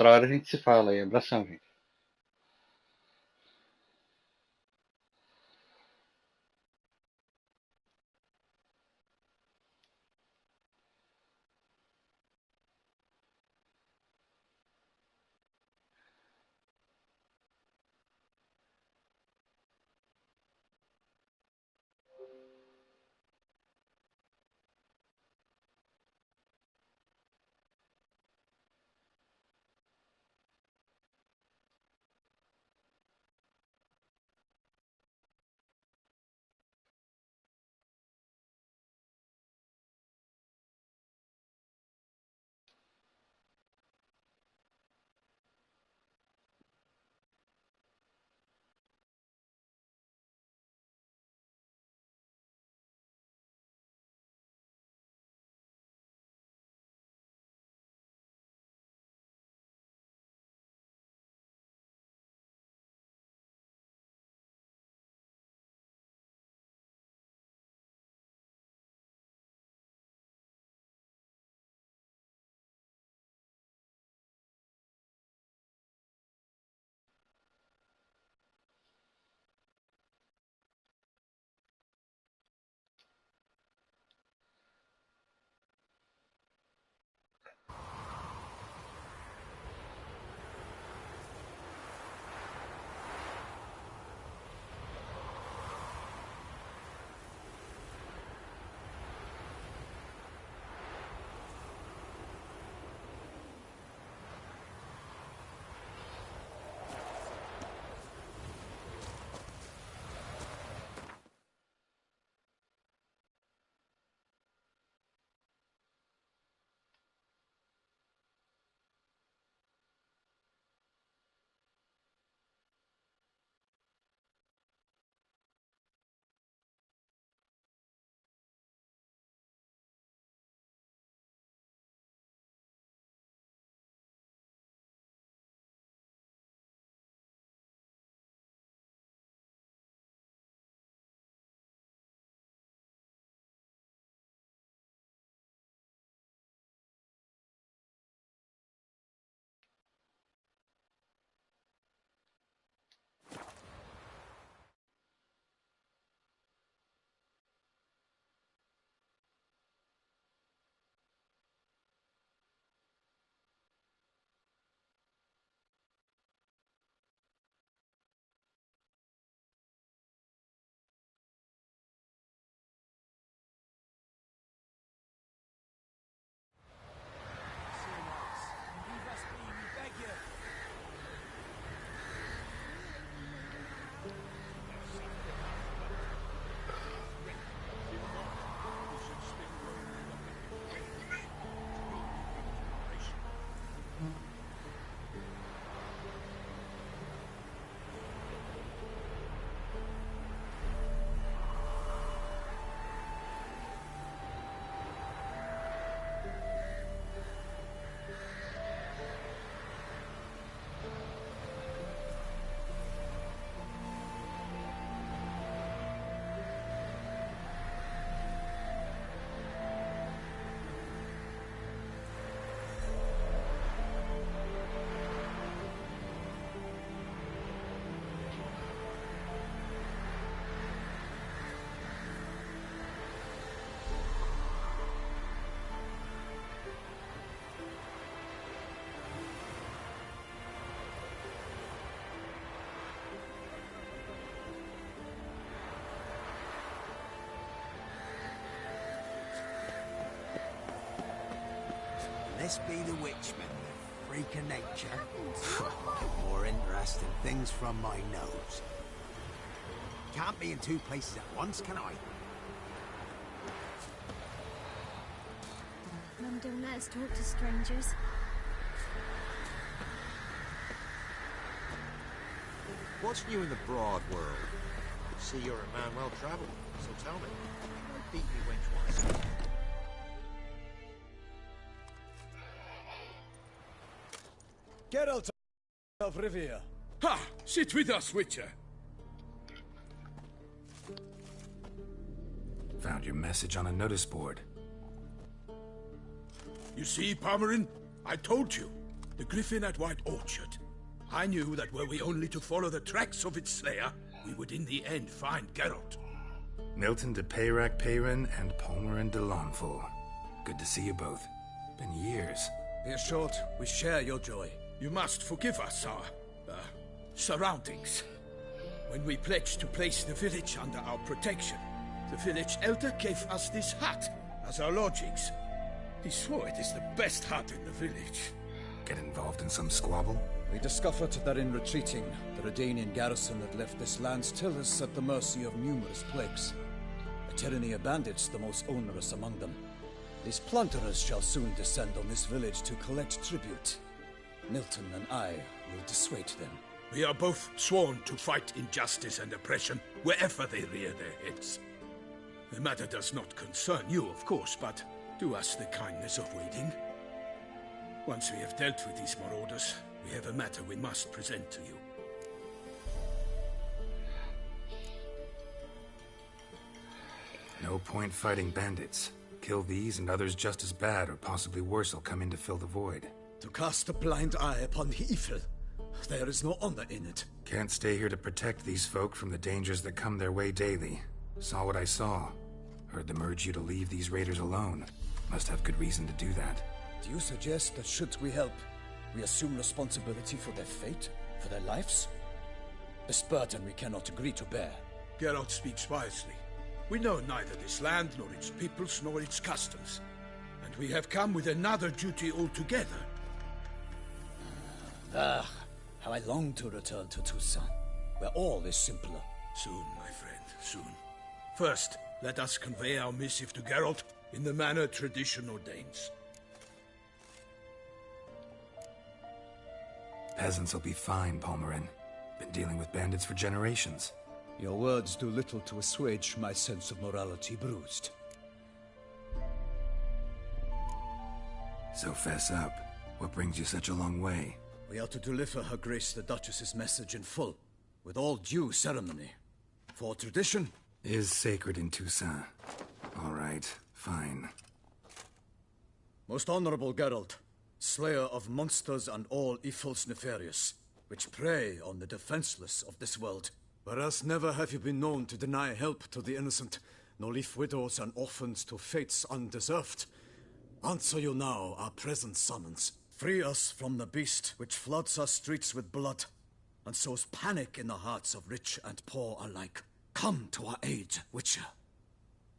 Outra hora a gente se fala aí. Abração, gente. This be the witchman, the freak of nature. More interesting things from my nose. Can't be in two places at once, can I? Mum don't let us talk to strangers. What's new in the broad world? See, you're a man well travelled, so tell me. Why beat me wench wise? Geralt of Rivia. Ha! Sit with us, Witcher. Found your message on a notice board. You see, Palmerin? I told you. The griffin at White Orchard. I knew that were we only to follow the tracks of its slayer, we would in the end find Geralt. Milton de Peyrac Peyran and Palmerin de Lawnful. Good to see you both. Been years. Be assured, we share your joy. You must forgive us our, surroundings. When we pledged to place the village under our protection, the village elder gave us this hut as our lodgings. He swore it is the best hut in the village. Get involved in some squabble? We discovered that in retreating, the Redanian garrison had left this land still is at the mercy of numerous plagues. A tyranny of bandits, the most onerous among them. These plunderers shall soon descend on this village to collect tribute. Milton and I will dissuade them. We are both sworn to fight injustice and oppression wherever they rear their heads. The matter does not concern you, of course, but do us the kindness of waiting. Once we have dealt with these marauders, we have a matter we must present to you. No point fighting bandits. Kill these and others just as bad or possibly worse will come in to fill the void. To cast a blind eye upon the evil. There is no honor in it. Can't stay here to protect these folk from the dangers that come their way daily. Saw what I saw. Heard them urge you to leave these raiders alone. Must have good reason to do that. Do you suggest that should we help, we assume responsibility for their fate? For their lives? This burden we cannot agree to bear. Geralt speaks wisely. We know neither this land, nor its peoples, nor its customs. And we have come with another duty altogether. How I long to return to Toussaint, where all is simpler. Soon, my friend, soon. First, let us convey our missive to Geralt in the manner tradition ordains. Peasants will be fine, Palmerin. Been dealing with bandits for generations. Your words do little to assuage my sense of morality bruised. So fess up. What brings you such a long way? We are to deliver Her Grace the Duchess's message in full, with all due ceremony. For tradition is sacred in Toussaint. All right, fine. Most honorable Geralt, slayer of monsters and all evils nefarious, which prey on the defenseless of this world. Whereas never have you been known to deny help to the innocent, nor leave widows and orphans to fates undeserved. Answer you now our present summons. Free us from the beast which floods our streets with blood, and sows panic in the hearts of rich and poor alike. Come to our aid, Witcher.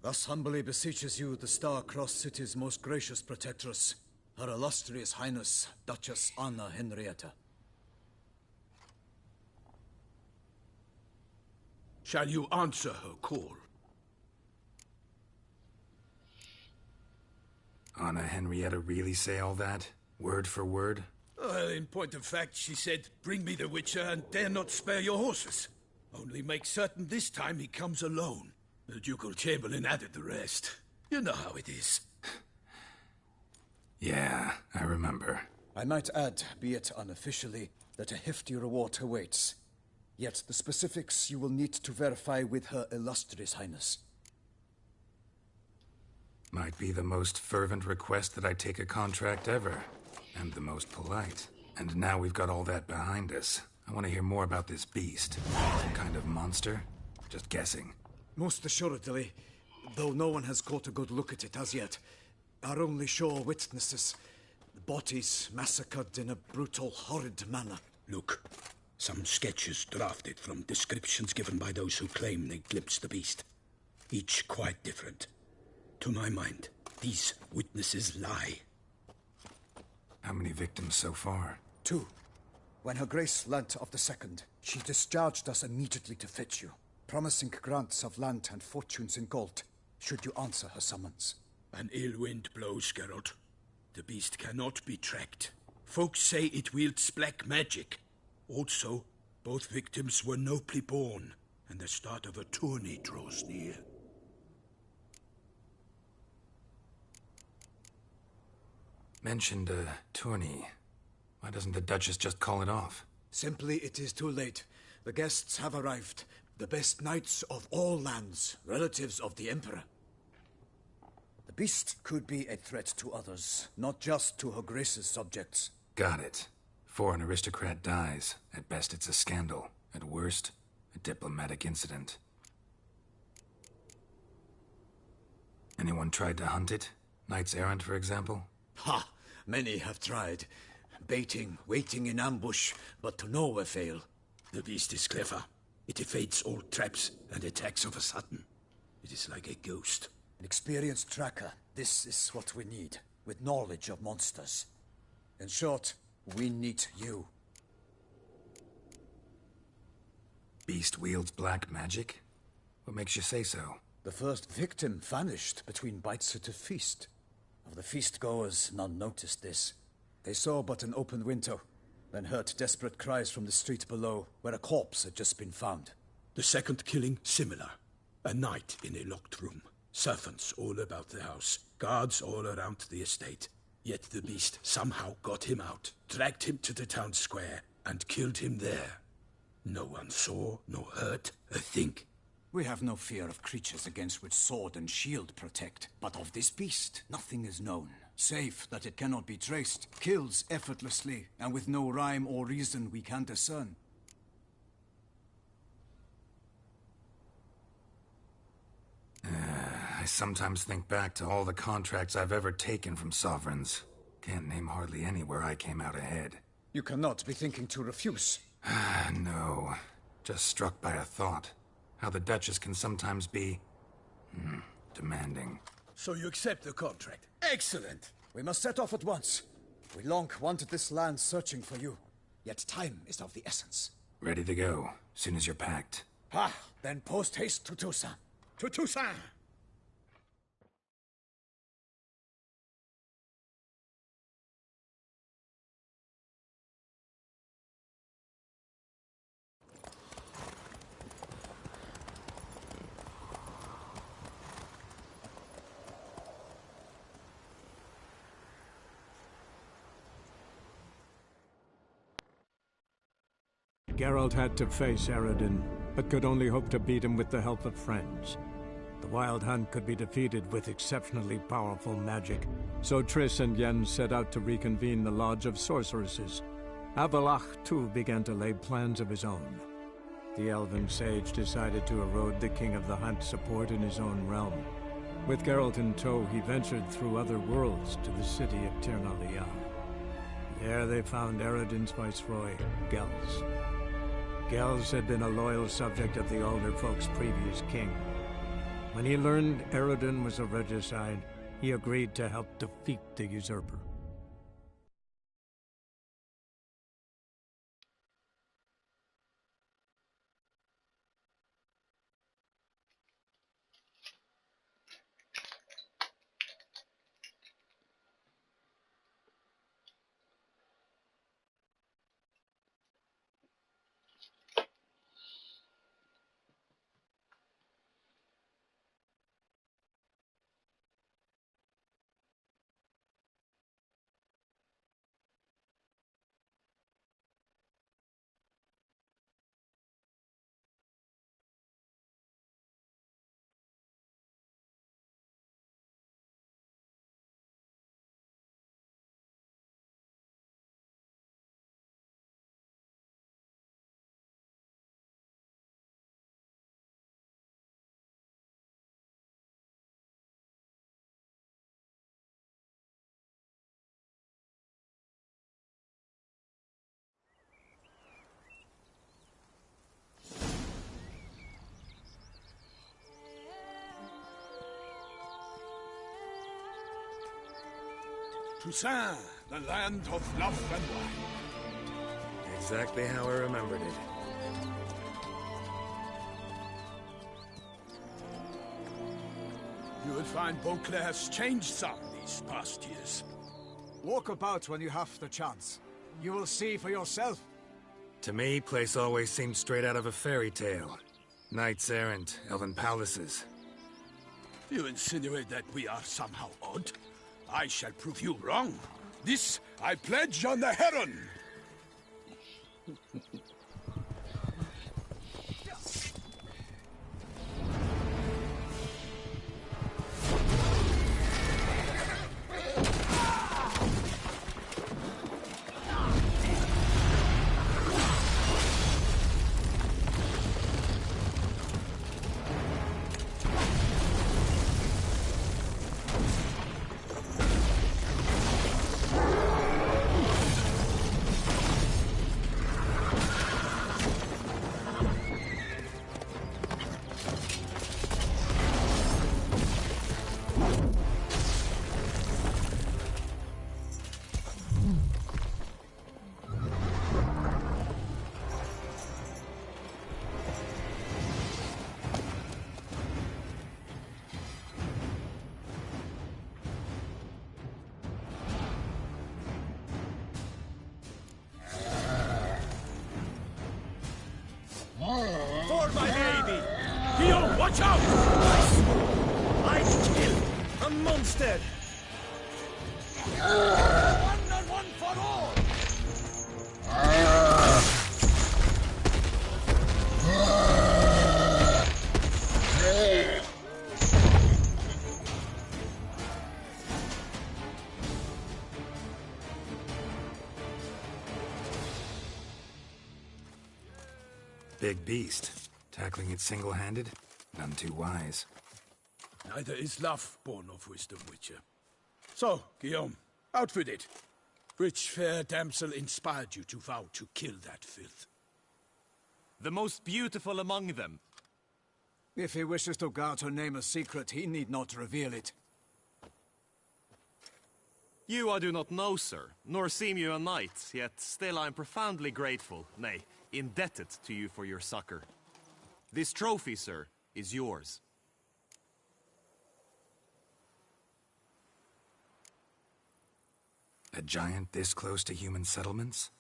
Thus humbly beseeches you the Star-Crossed City's most gracious protectress, Her Illustrious Highness, Duchess Anna Henrietta. Shall you answer her call? Anna Henrietta really say all that? Word for word? Well, in point of fact, she said, bring me the Witcher and dare not spare your horses. Only make certain this time he comes alone. The Ducal Chamberlain added the rest. You know how it is. Yeah, I remember. I might add, be it unofficially, that a hefty reward awaits. Yet the specifics you will need to verify with Her Illustrious Highness. Might be the most fervent request that I take a contract ever. And the most polite. And now we've got all that behind us. I want to hear more about this beast. Some kind of monster? Just guessing. Most assuredly, though no one has caught a good look at it as yet. Our only sure witnesses. The bodies massacred in a brutal, horrid manner. Look, some sketches drafted from descriptions given by those who claim they glimpsed the beast. Each quite different. To my mind, these witnesses lie. How many victims so far? 2. When Her Grace learnt of the second, she discharged us immediately to fetch you, promising grants of land and fortunes in gold, should you answer her summons. An ill wind blows, Geralt. The beast cannot be tracked. Folks say it wields black magic. Also, both victims were nobly born, and the start of a tourney draws near. Mentioned a tourney. Why doesn't the Duchess just call it off? Simply, it is too late. The guests have arrived. The best knights of all lands, relatives of the Emperor. The beast could be a threat to others, not just to Her Grace's subjects. Got it. Foreign aristocrat dies. At best, it's a scandal. At worst, a diplomatic incident. Anyone tried to hunt it? Knights errant, for example? Ha! Many have tried. Baiting, waiting in ambush, but to no avail. The beast is clever. It evades all traps and attacks of a sudden. It is like a ghost. An experienced tracker. This is what we need, with knowledge of monsters. In short, we need you. Beast wields black magic? What makes you say so? The first victim vanished between bites at a feast. Of the feast-goers, none noticed this. They saw but an open window, then heard desperate cries from the street below, where a corpse had just been found. The second killing, similar. A night in a locked room. Servants all about the house. Guards all around the estate. Yet the beast somehow got him out, dragged him to the town square, and killed him there. No one saw, nor heard a thing. We have no fear of creatures against which sword and shield protect. But of this beast, nothing is known. Save that it cannot be traced, kills effortlessly, and with no rhyme or reason we can discern. I sometimes think back to all the contracts I've ever taken from sovereigns. Can't name hardly any where I came out ahead. You cannot be thinking to refuse. No. Just struck by a thought. How the Duchess can sometimes be... demanding. So you accept the contract. Excellent! We must set off at once. We long wanted this land searching for you. Yet time is of the essence. Ready to go, soon as you're packed. Ah, then post-haste to Toussaint. To Toussaint! Geralt had to face Eredin, but could only hope to beat him with the help of friends. The Wild Hunt could be defeated with exceptionally powerful magic, so Triss and Yen set out to reconvene the Lodge of Sorceresses. Avallac'h, too, began to lay plans of his own. The Elven Sage decided to erode the King of the Hunt's support in his own realm. With Geralt in tow, he ventured through other worlds to the city of Tir na Liah. There they found Eredin's viceroy, Gels. Gels had been a loyal subject of the Alderfolk's previous king. When he learned Eredin was a regicide, he agreed to help defeat the usurper. Toussaint, the land of love and wine. Exactly how I remembered it. You will find Beauclair has changed some these past years. Walk about when you have the chance. You will see for yourself. To me, place always seemed straight out of a fairy tale. Knights errant, elven palaces. You insinuate that we are somehow odd? I shall prove you wrong. This I pledge on the Heron! Watch out! I killed a monster! One and one for all! Big beast. Tackling it single-handed? None too wise. Neither is love born of wisdom, Witcher. So, Guillaume, out with it. Which fair damsel inspired you to vow to kill that filth? The most beautiful among them. If he wishes to guard her name a secret, he need not reveal it. You I do not know, sir, nor seem you a knight, yet still I am profoundly grateful, nay, indebted to you for your succor. This trophy, sir, is yours. A giant this close to human settlements?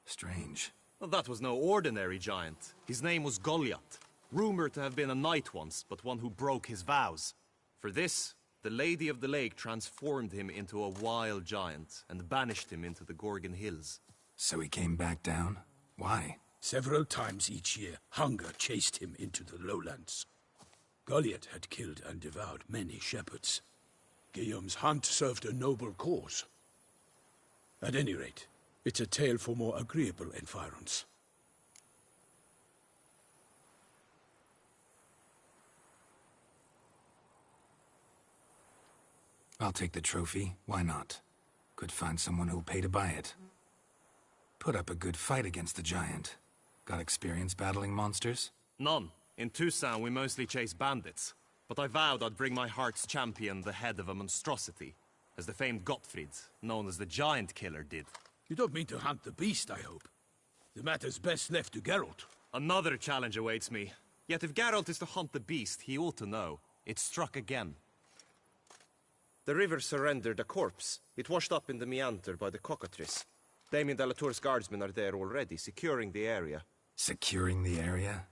Strange. Well, that was no ordinary giant. His name was Goliath, rumored to have been a knight once, but one who broke his vows. For this, the Lady of the Lake transformed him into a wild giant and banished him into the Gorgon Hills. So he came back down? Why? Several times each year, hunger chased him into the lowlands. Goliath had killed and devoured many shepherds. Guillaume's hunt served a noble cause. At any rate, it's a tale for more agreeable environs. I'll take the trophy. Why not? Could find someone who'll pay to buy it. Put up a good fight against the giant. Got experience battling monsters? None. In Toussaint we mostly chase bandits. But I vowed I'd bring my heart's champion the head of a monstrosity, as the famed Gottfried, known as the Giant Killer, did. You don't mean to hunt the beast, I hope. The matter's best left to Geralt. Another challenge awaits me. Yet if Geralt is to hunt the beast, he ought to know. It struck again. The river surrendered a corpse. It washed up in the meander by the cockatrice. Damien de la Tour's guardsmen are there already, securing the area. Securing the area?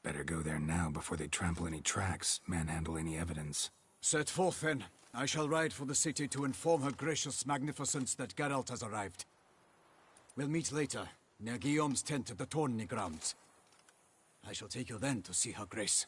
Better go there now before they trample any tracks, manhandle any evidence. Set forth, then. I shall ride for the city to inform her gracious magnificence that Geralt has arrived. We'll meet later, near Guillaume's tent at the Tourney grounds. I shall take you then to see her grace.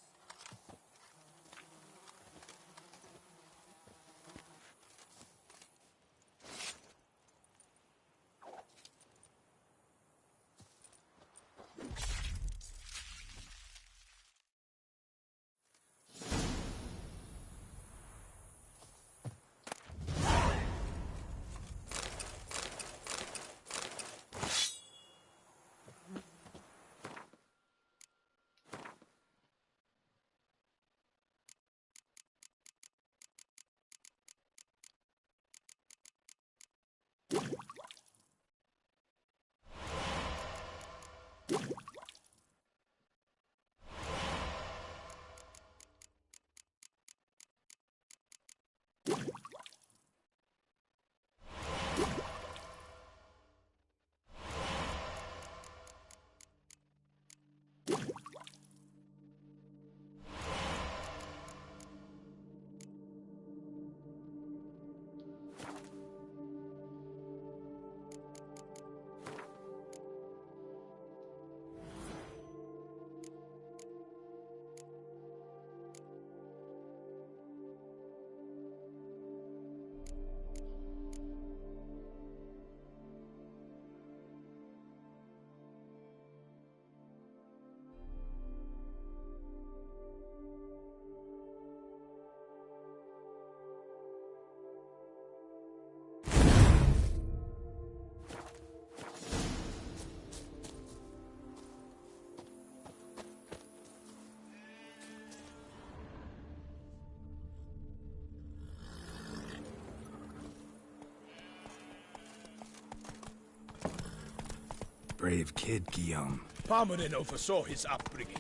Brave kid, Guillaume. Parmanin oversaw his upbringing.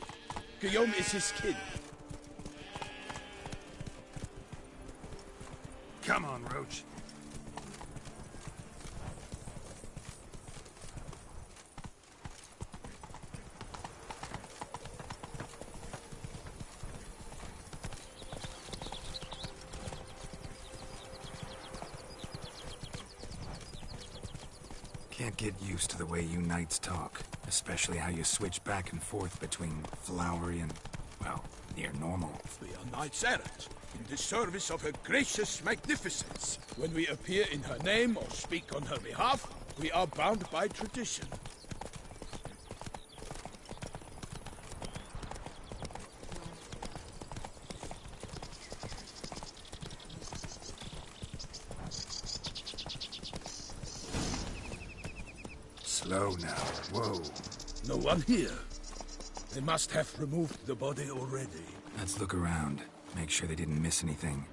Guillaume is his kin. Come on, Roach. can't get used to the way you knights talk, especially how you switch back and forth between flowery and, well, near normal. We are knights errant, in the service of her gracious magnificence. When we appear in her name or speak on her behalf, we are bound by tradition. Slow now. Whoa. No one here. They must have removed the body already. Let's look around. Make sure they didn't miss anything.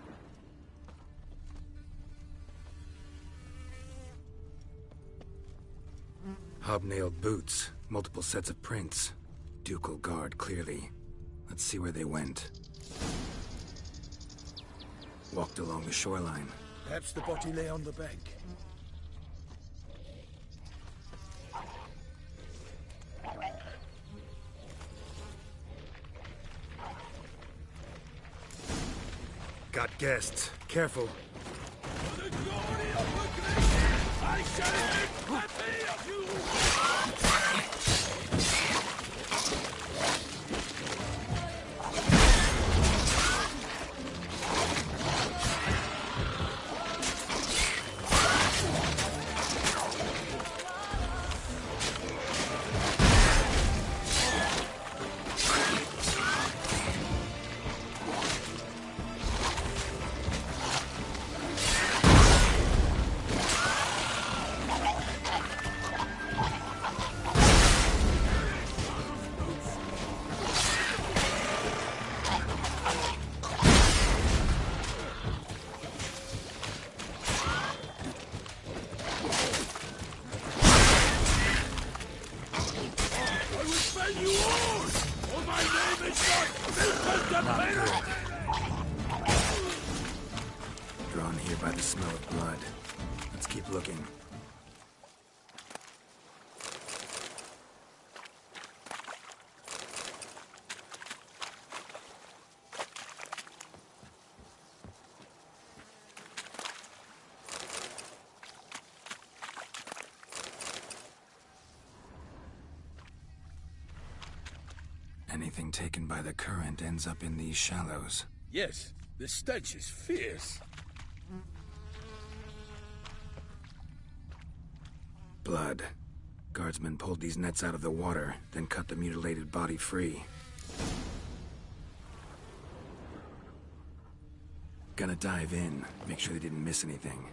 Hobnailed boots. Multiple sets of prints. Ducal guard, clearly. Let's see where they went. Walked along the shoreline. Perhaps the body lay on the bank. Got guests. Careful. For the glory of the great, I shall make happy of you! Drawn here by the smell of blood. Let's keep looking. Anything taken by the current ends up in these shallows. Yes, the stench is fierce. Blood. Guardsmen pulled these nets out of the water, then cut the mutilated body free. Gonna dive in, make sure they didn't miss anything.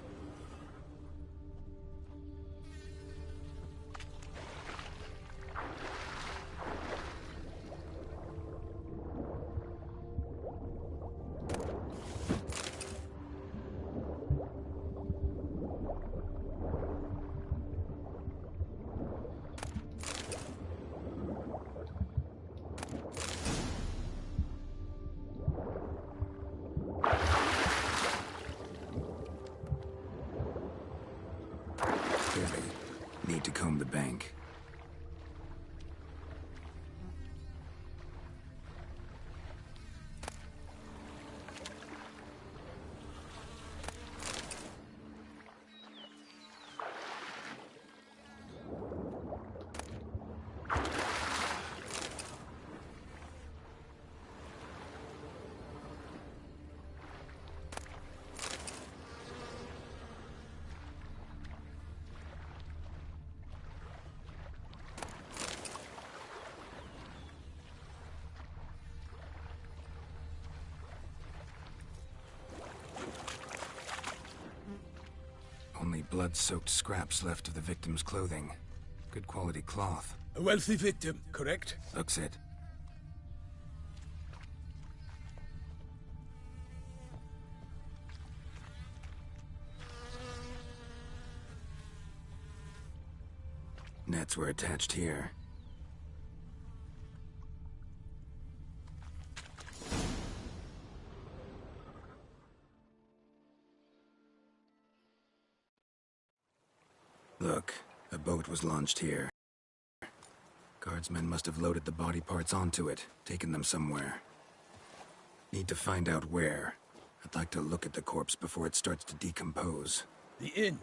Need to comb the bank. Only blood-soaked scraps left of the victim's clothing. Good quality cloth. A wealthy victim, correct? Looks it. Nets were attached here. Look, a boat was launched here. Guardsmen must have loaded the body parts onto it, taken them somewhere. Need to find out where. I'd like to look at the corpse before it starts to decompose. The inn.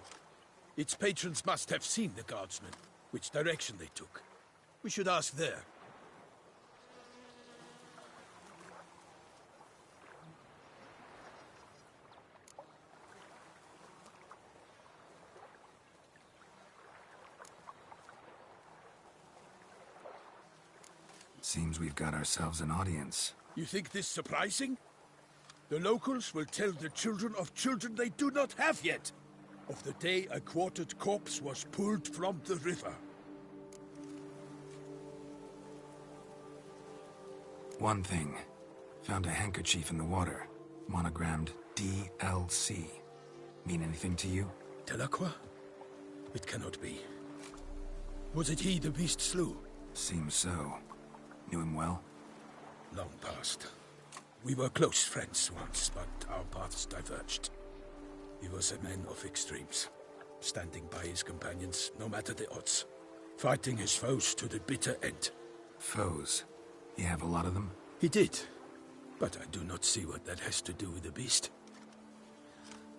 Its patrons must have seen the guardsmen, which direction they took. We should ask there. Seems we've got ourselves an audience. You think this surprising? The locals will tell the children of children they do not have yet, of the day a quartered corpse was pulled from the river. One thing. Found a handkerchief in the water. Monogrammed DLC. Mean anything to you? Delacroix? It cannot be. Was it he the beast slew? Seems so. Knew him well? Long past. We were close friends once, but our paths diverged. He was a man of extremes, standing by his companions, no matter the odds, fighting his foes to the bitter end. Foes? You have a lot of them? He did, but I do not see what that has to do with the beast.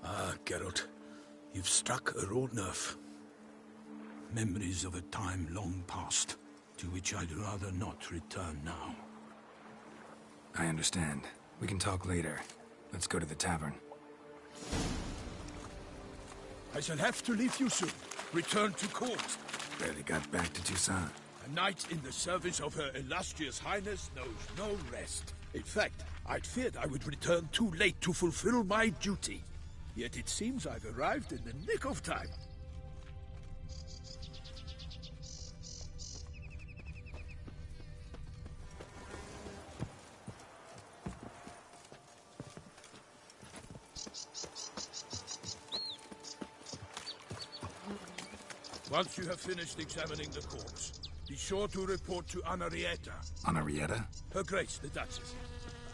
Ah, Geralt, you've struck a raw nerve. Memories of a time long past, to which I'd rather not return now. I understand. We can talk later. Let's go to the tavern. I shall have to leave you soon. Return to court. Barely got back to Toussaint. A knight in the service of Her Illustrious Highness knows no rest. In fact, I'd feared I would return too late to fulfill my duty. Yet it seems I've arrived in the nick of time. Once you have finished examining the corpse, be sure to report to Anarietta. Anarietta? Her Grace, the Duchess.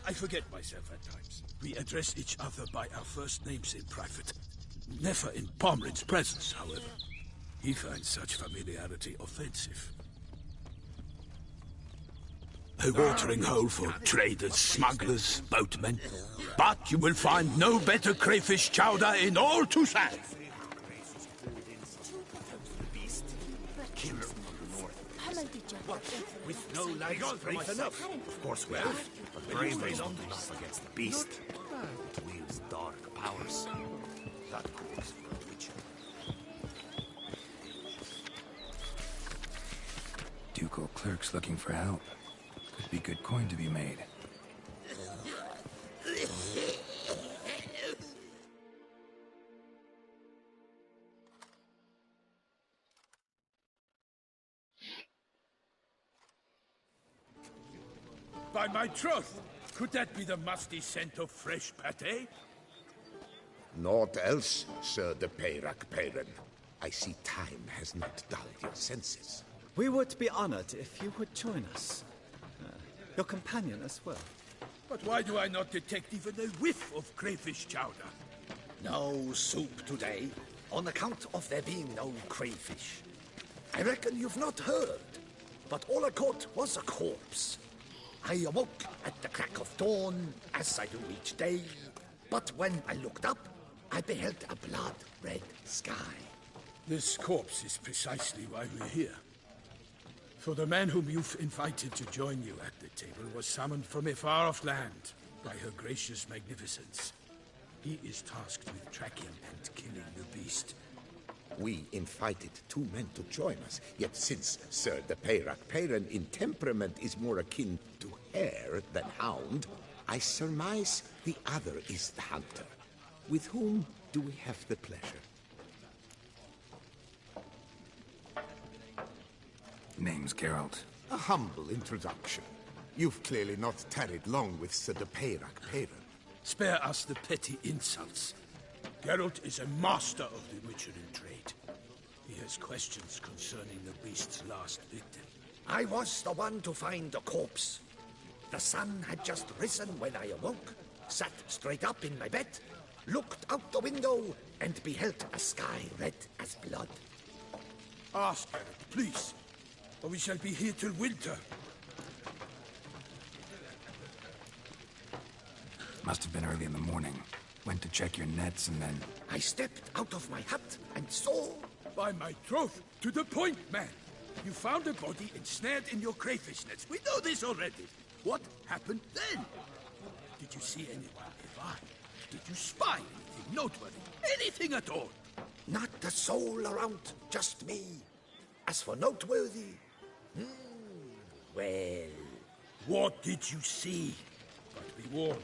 I forget myself at times. We address each other by our first names in private. Never in Pomrin's presence, however. He finds such familiarity offensive. A watering hole for traders, smugglers, boatmen. But you will find no better crayfish chowder in all Toussaint. With no lights bright enough. Of course we have. But bravery's on enough against the beast. It wields dark powers. That calls for a witcher. Ducal clerks looking for help. Could be good coin to be made. By my troth, could that be the musty scent of fresh pate? Naught else, Sir de Peyrac Peyran. I see time has not dulled your senses. We would be honored if you would join us. Your companion as well. But why do I not detect even a whiff of crayfish chowder? No soup today, on account of there being no crayfish. I reckon you've not heard, but all I caught was a corpse. I awoke at the crack of dawn, as I do each day, but when I looked up, I beheld a blood-red sky. This corpse is precisely why we're here. For the man whom you've invited to join you at the table was summoned from a far-off land by her gracious magnificence. He is tasked with tracking and killing the beast. We invited two men to join us, yet since Sir de Peyrac Peyran in temperament is more akin to hare than hound, I surmise the other is the hunter. With whom do we have the pleasure? Name's Geralt. A humble introduction. You've clearly not tarried long with Sir de Peyrac Peyran. Spare us the petty insults. Geralt is a master of the witchering trade. He has questions concerning the beast's last victim. I was the one to find the corpse. The sun had just risen when I awoke, sat straight up in my bed, looked out the window, and beheld a sky red as blood. Ask Geralt, please, or we shall be here till winter. Must have been early in the morning. Went to check your nets and then... I stepped out of my hut and saw By my troth, to the point, man. You found a body ensnared in your crayfish nets. We know this already. What happened then? Did you see anyone nearby? Did you spy anything noteworthy? Anything at all? Not a soul around, just me. As for noteworthy, well... What did you see? But be warned,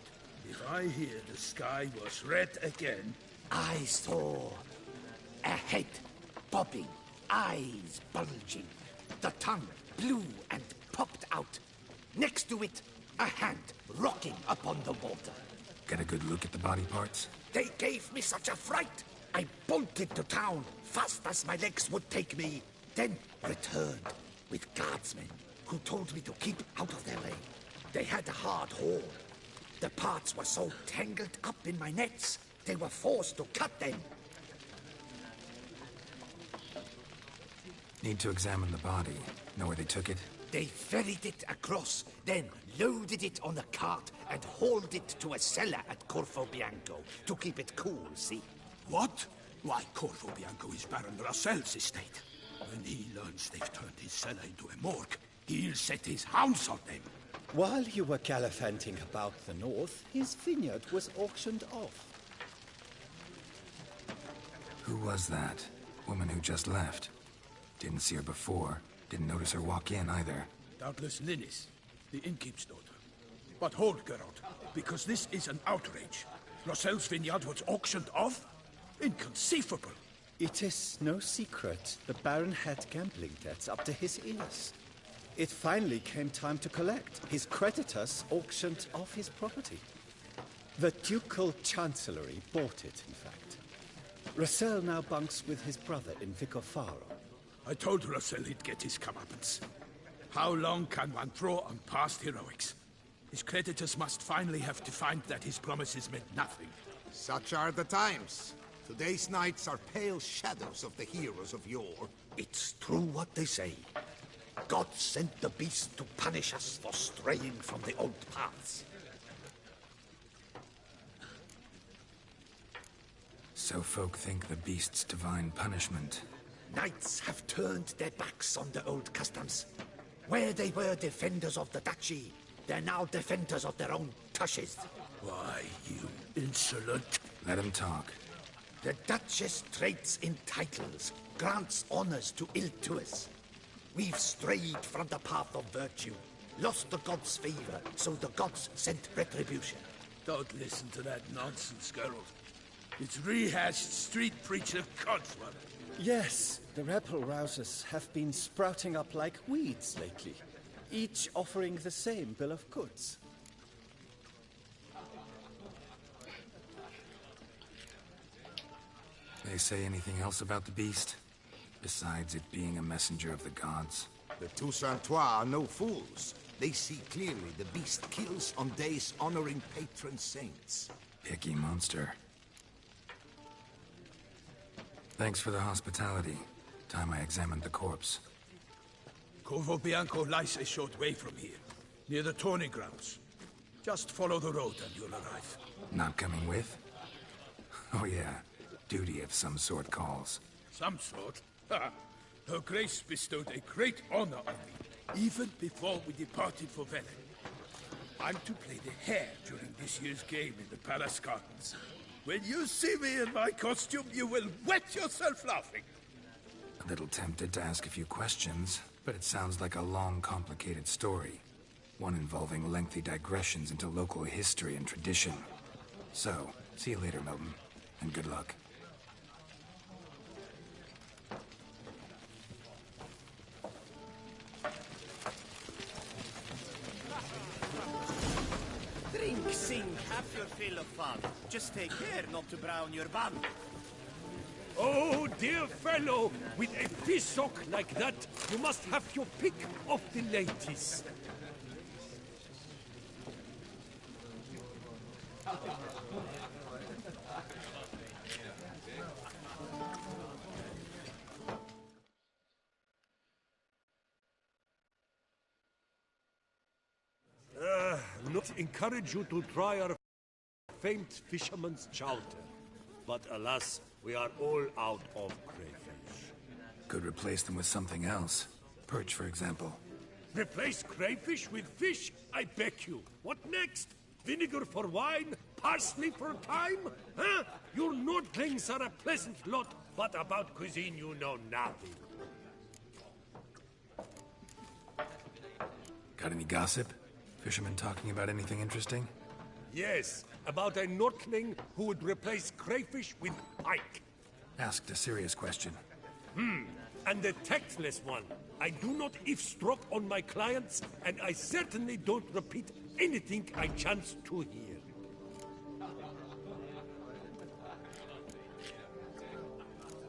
if I hear the sky was red again... I saw a head popping, eyes bulging, the tongue blue and popped out. Next to it, a hand rocking upon the water. Get a good look at the body parts? They gave me such a fright. I bolted to town, fast as my legs would take me, then returned with guardsmen who told me to keep out of their way. They had a hard haul. The parts were so tangled up in my nets, they were forced to cut them. Need to examine the body. Know where they took it? They ferried it across, then loaded it on a cart and hauled it to a cellar at Corvo Bianco to keep it cool, see? What? Why, Corvo Bianco is Baron Russell's estate. When he learns they've turned his cellar into a morgue, he'll set his hounds on them. While you were gallivanting about the north, his vineyard was auctioned off. Who was that? Woman who just left. Didn't see her before. Didn't notice her walk in either. Doubtless Linnis, the innkeep's daughter. But hold, Geralt, because this is an outrage. Russell's vineyard was auctioned off? Inconceivable. It is no secret the Baron had gambling debts up to his ears. It finally came time to collect. His creditors auctioned off his property. The Ducal Chancellery bought it, in fact. Russell now bunks with his brother in Vicofaro. I told Russell he'd get his comeuppance. How long can one throw on past heroics? His creditors must finally have to find that his promises meant nothing. Such are the times. Today's knights are pale shadows of the heroes of yore. It's true what they say. God sent the beast to punish us for straying from the old paths. So folk think the beast's divine punishment. Knights have turned their backs on the old customs. Where they were defenders of the duchy, they're now defenders of their own tushes. Why, you insolent... Let him talk. The Duchess trades in titles, grants honors to ill-doers. We've strayed from the path of virtue, lost the gods' favor, so the gods sent retribution. Don't listen to that nonsense, Geralt. It's rehashed street preacher codswallop. Yes, the rebel rousers have been sprouting up like weeds lately, each offering the same bill of goods. They say anything else about the beast? Besides it being a messenger of the gods? The Toussaintois are no fools. They see clearly the beast kills on days honoring patron saints. Picky monster. Thanks for the hospitality. Time I examined the corpse. Corvo Bianco lies a short way from here, near the tourney grounds. Just follow the road and you'll arrive. Not coming with? Oh yeah, duty of some sort calls. Some sort? Ha! Her Grace bestowed a great honor on me, even before we departed for Velen. I'm to play the hare during this year's game in the Palace Gardens. When you see me in my costume, you will wet yourself laughing. A little tempted to ask a few questions, but it sounds like a long, complicated story. One involving lengthy digressions into local history and tradition. So, see you later, Milton, and good luck. Drink, sing, have your fill of fun. Just take care not to brown your bum. Oh, dear fellow, with a pissock like that, you must have your pick of the ladies. Not encourage you to try our famed fisherman's chowder. But alas, we are all out of crayfish. Could replace them with something else. Perch, for example. Replace crayfish with fish? I beg you. What next? Vinegar for wine? Parsley for thyme? Huh? Your Nordlings are a pleasant lot, but about cuisine you know nothing. Got any gossip? Fishermen talking about anything interesting? Yes, about a Nordling who would replace crayfish with pike. Asked a serious question. And a tactless one. I do not eavesdrop on my clients, and I certainly don't repeat anything I chance to hear.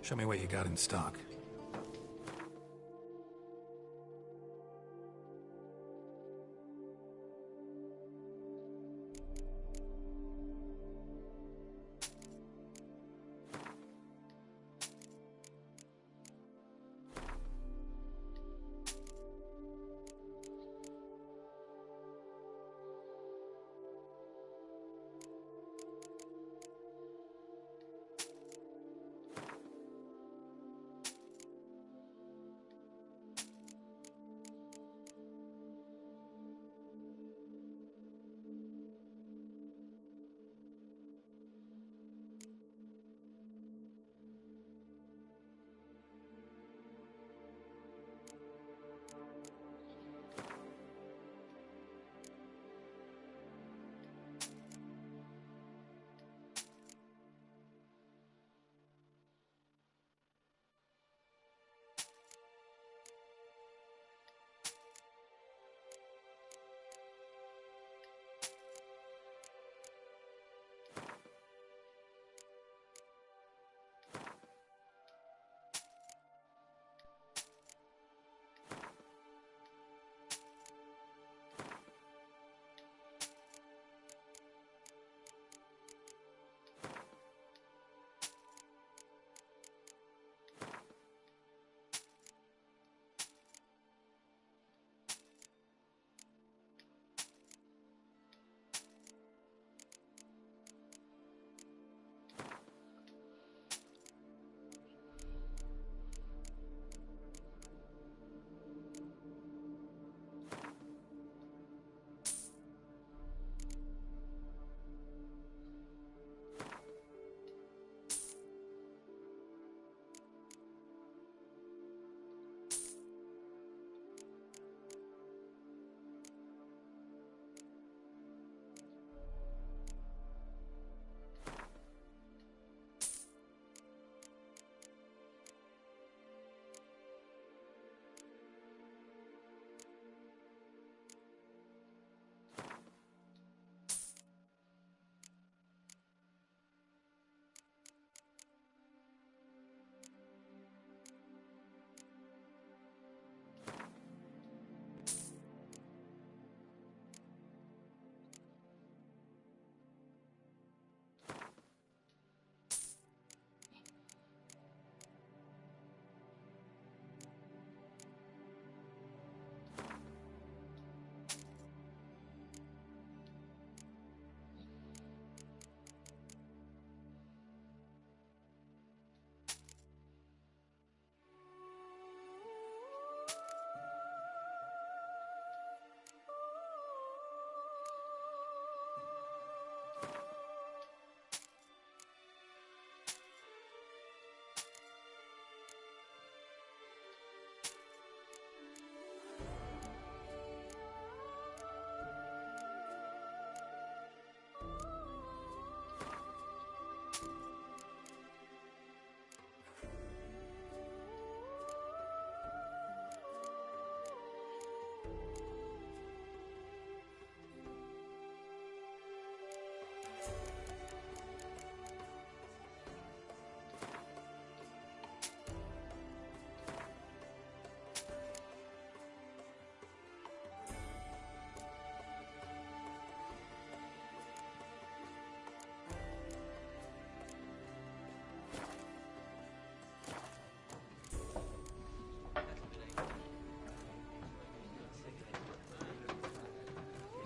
Show me what you got in stock.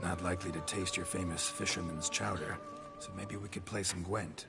Not likely to taste your famous fisherman's chowder, so maybe we could play some Gwent.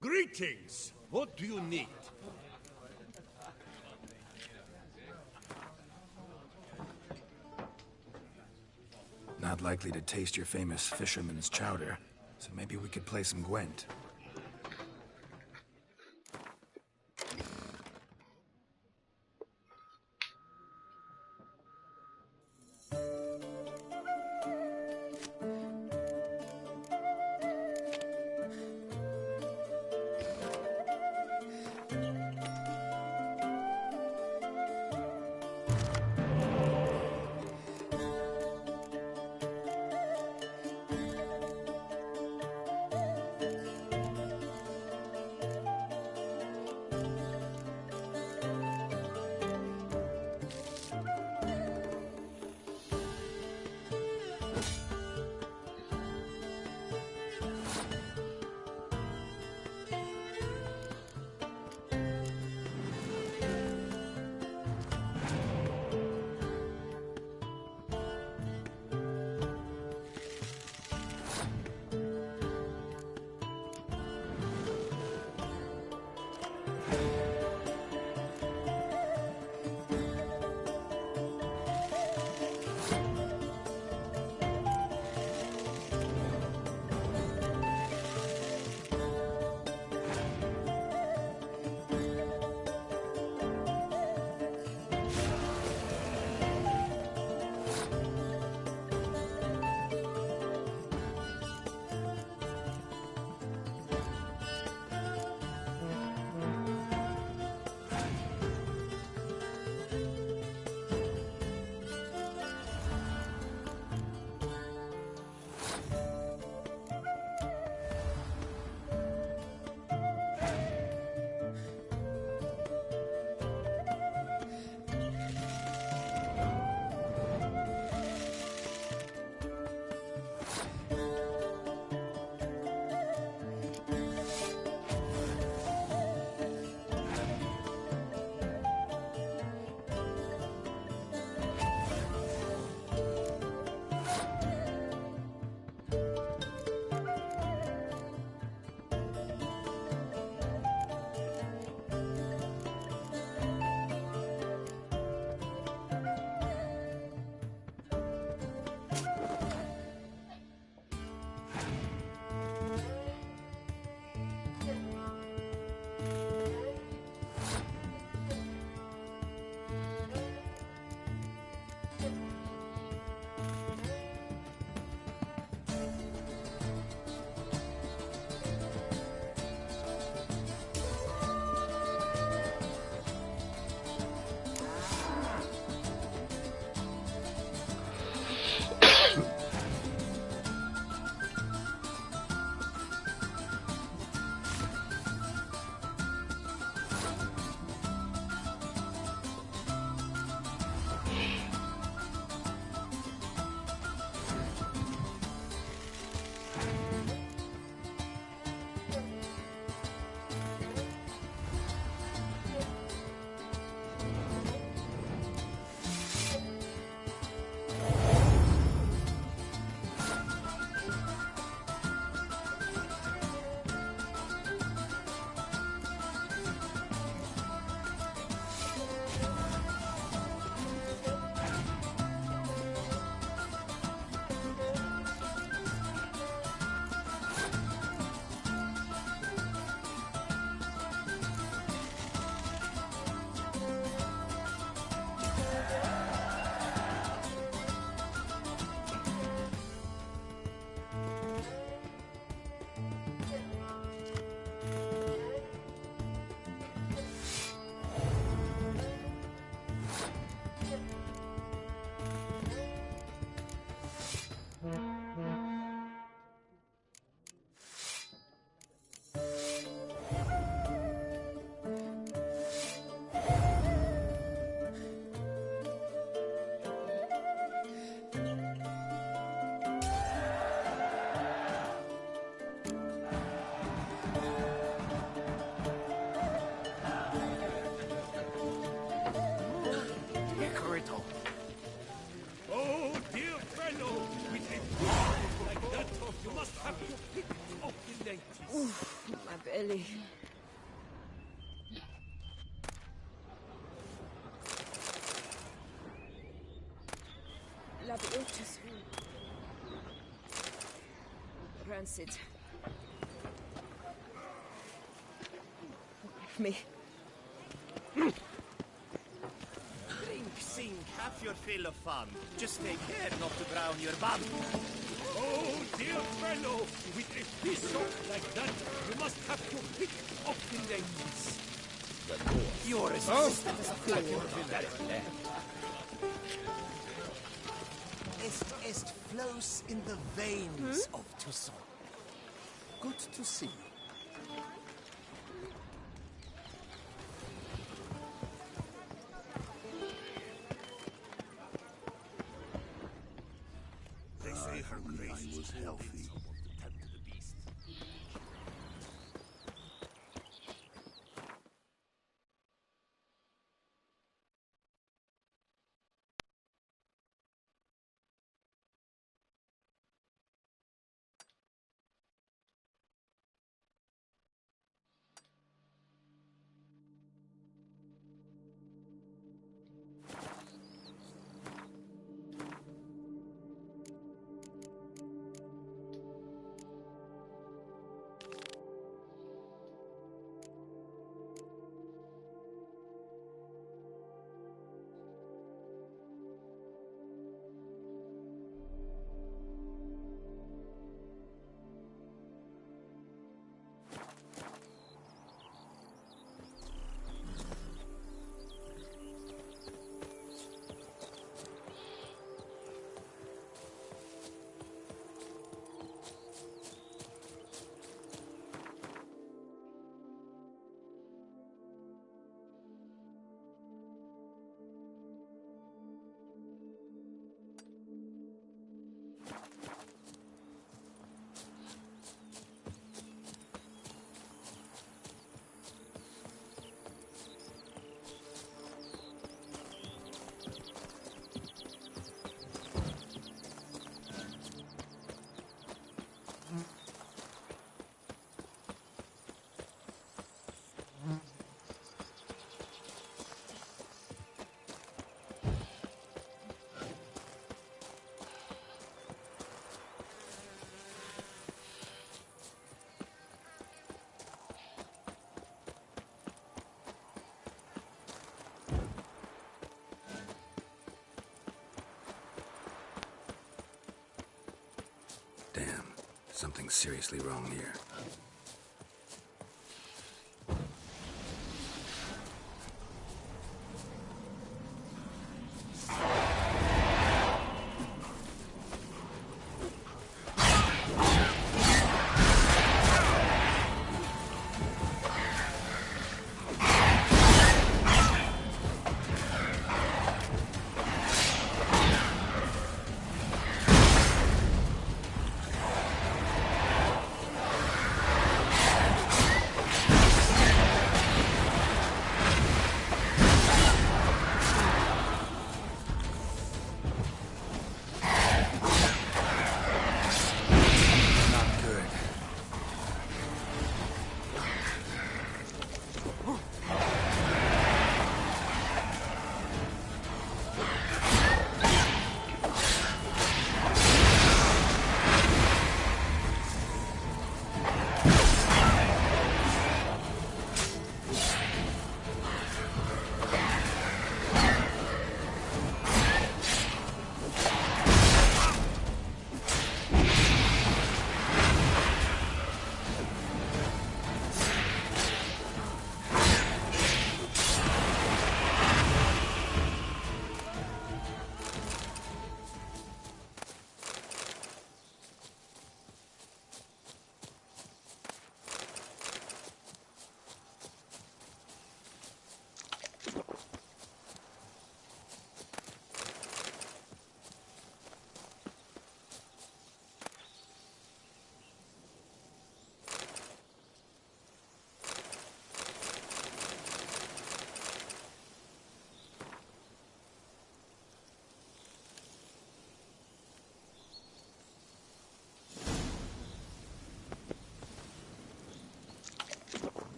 Greetings. What do you need? Not likely to taste your famous fisherman's chowder, so maybe we could play some Gwent. Oh, dear fellow, with a like that, you must have to pick off the ladies. Oof, my belly. Gratuitas. Rancid. Me. Drink, sing, have your fill of fun. Just take care not to drown your bum. Oh, dear fellow, with a fish like that, you must have to pick up the names. Your assistant is a fool. Est flows in the veins of Toussaint. Good to see you. They say her grace was healthy. Damn, something's seriously wrong here.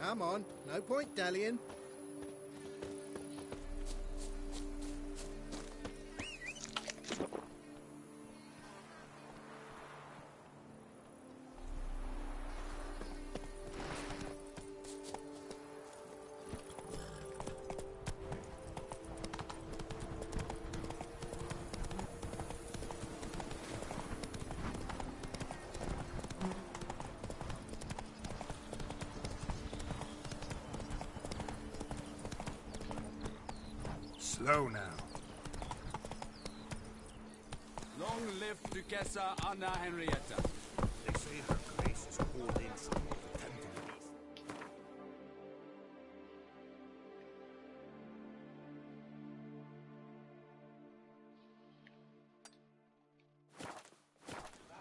Come on, no point dallying. Slow now. Long live Duchessa Anna Henrietta. They say her grace is called in some of the Temple.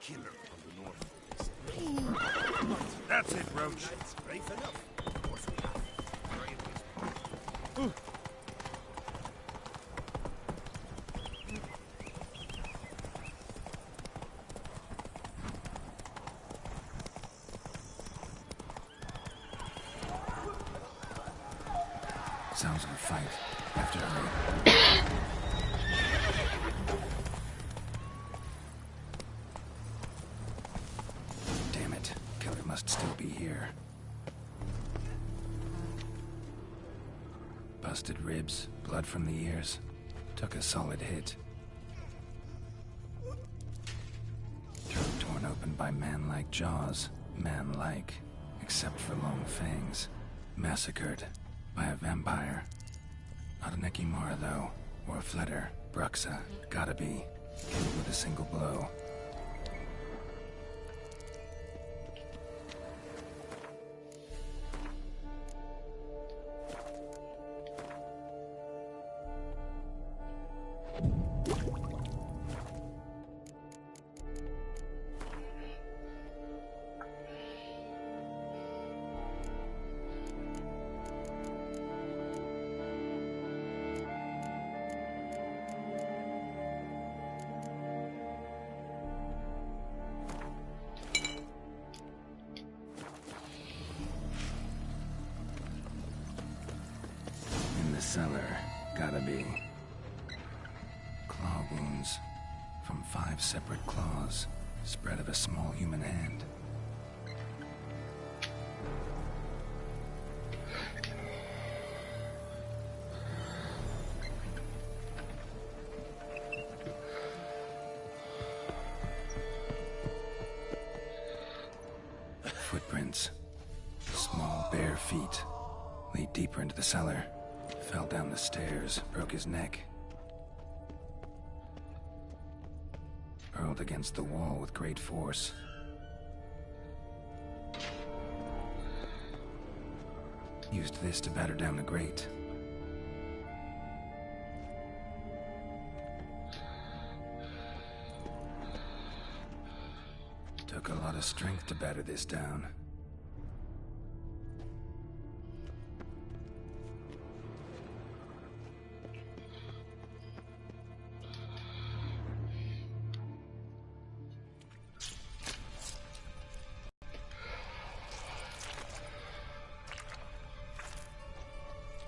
Killer from the north. That's it, Roach. That's brave enough. Of course we have. Sounds of a fight. Have to hurry. Damn it. Killer must still be here. Busted ribs, blood from the ears. Took a solid hit. Throat torn open by man-like jaws. Man-like, except for long fangs. Massacred by a vampire. Not an Ekimara, though, or a Fletter. Bruxa, gotta be. Killed with a single blow. Cellar, gotta be. Claw wounds from 5 separate claws, spread of a small human hand. Footprints, small bare feet, lead deeper into the cellar. Fell down the stairs, broke his neck. Hurled against the wall with great force. Used this to batter down the grate. Took a lot of strength to batter this down.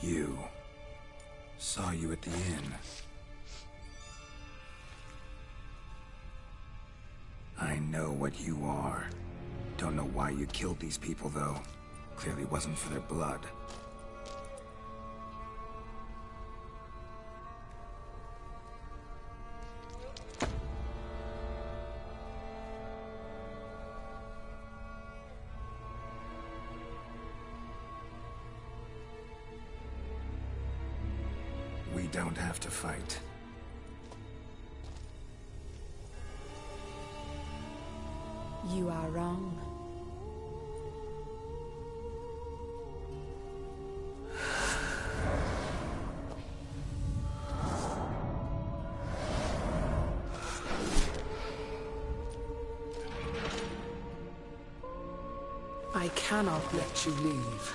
You. Saw you at the inn. I know what you are. Don't know why you killed these people, though. Clearly wasn't for their blood. We don't have to fight. You are wrong. I cannot let you leave.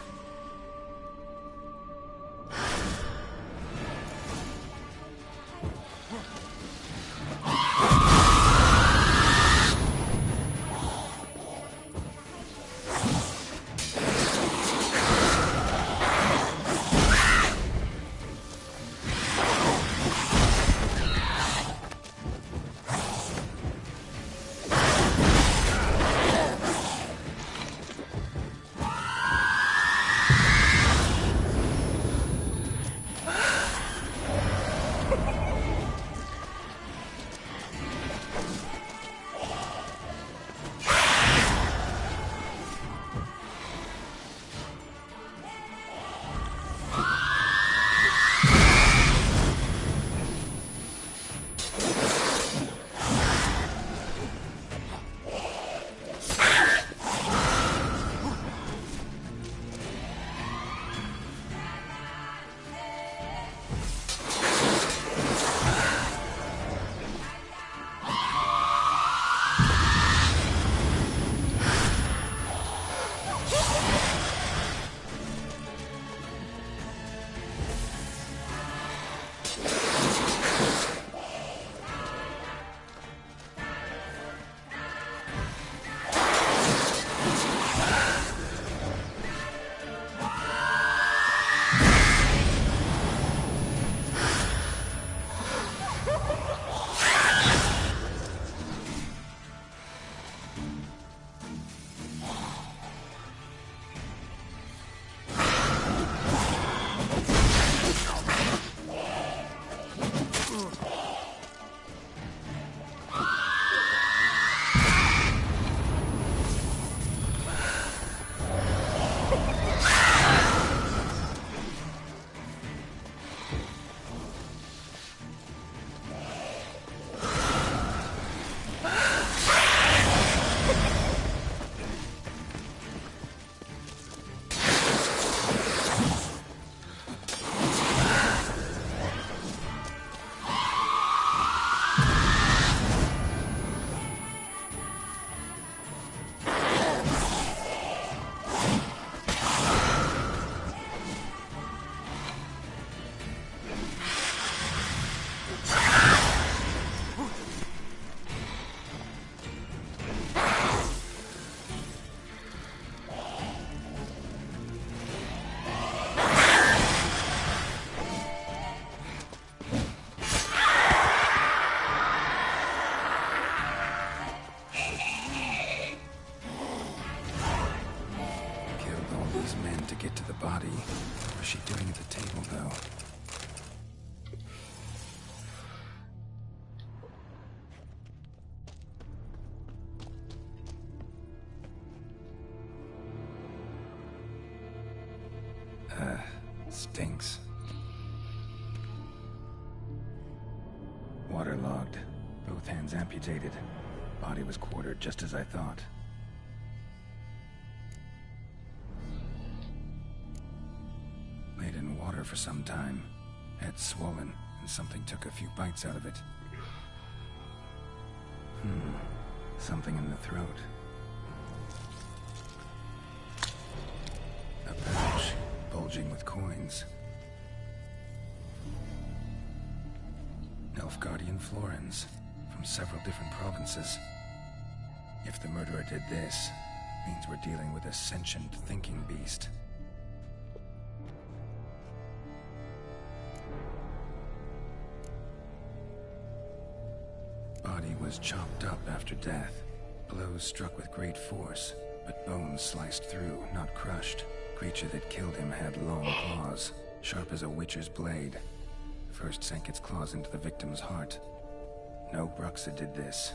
Stinks. Waterlogged. Both hands amputated. Body was quartered just as I thought. Laid in water for some time. Head swollen, and something took a few bites out of it. Something in the throat. A pouch, bulging with coins. Nilfgaardian florins, from several different provinces. If the murderer did this, means we're dealing with a sentient thinking beast. Body was chopped up after death. Blows struck with great force, but bones sliced through, not crushed. Creature that killed him had long claws, sharp as a witcher's blade. First sank its claws into the victim's heart. No Bruxa did this.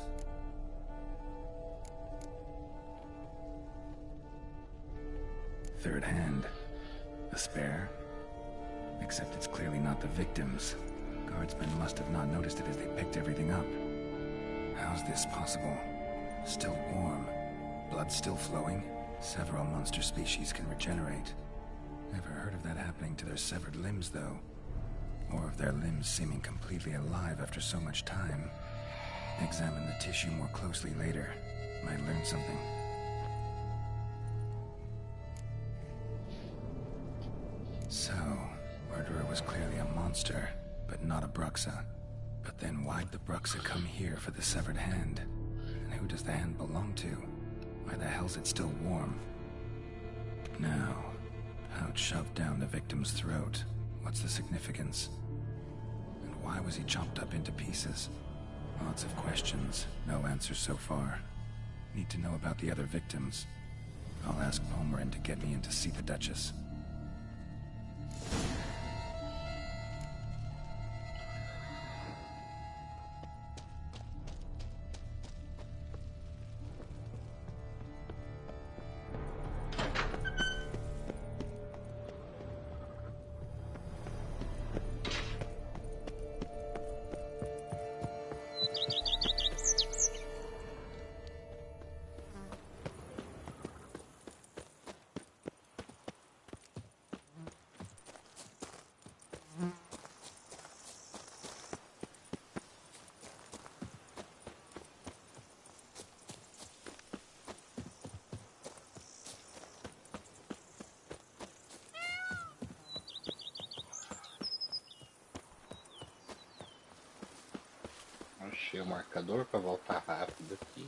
Third hand. A spare? Except it's clearly not the victim's. Guardsmen must have not noticed it as they picked everything up. How's this possible? Still warm. blood still flowing? Several monster species can regenerate. Never heard of that happening to their severed limbs, though. Or of their limbs seeming completely alive after so much time. Examine the tissue more closely later. Might learn something. So, murderer was clearly a monster, but not a Bruxa. But then why'd the Bruxa come here for the severed hand? And who does the hand belong to? Why the hell's it still warm? Now, pouch shoved down the victim's throat. What's the significance? And why was he chopped up into pieces? Lots of questions, no answers so far. Need to know about the other victims. I'll ask Palmerin to get me in to see the Duchess. Achei o marcador para voltar rápido aqui.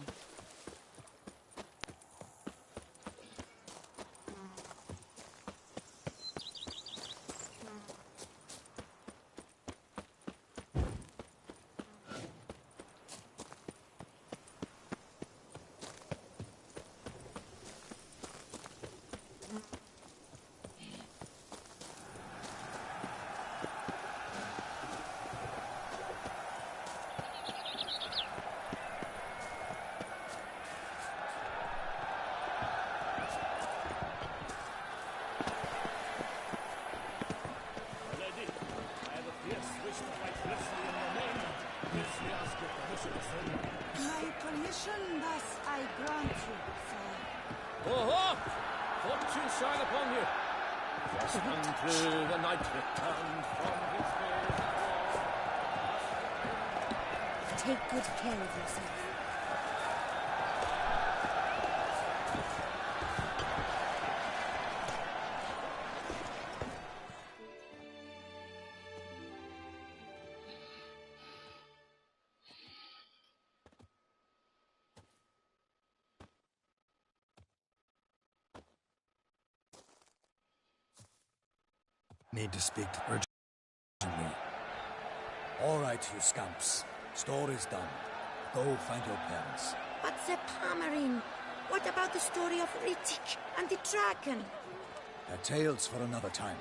Take good care of yourself. Need to speak to urgently. All right, you scamps. Story's done. Go find your parents. But the Palmerin, what about the story of Rittik and the dragon? They're tales for another time.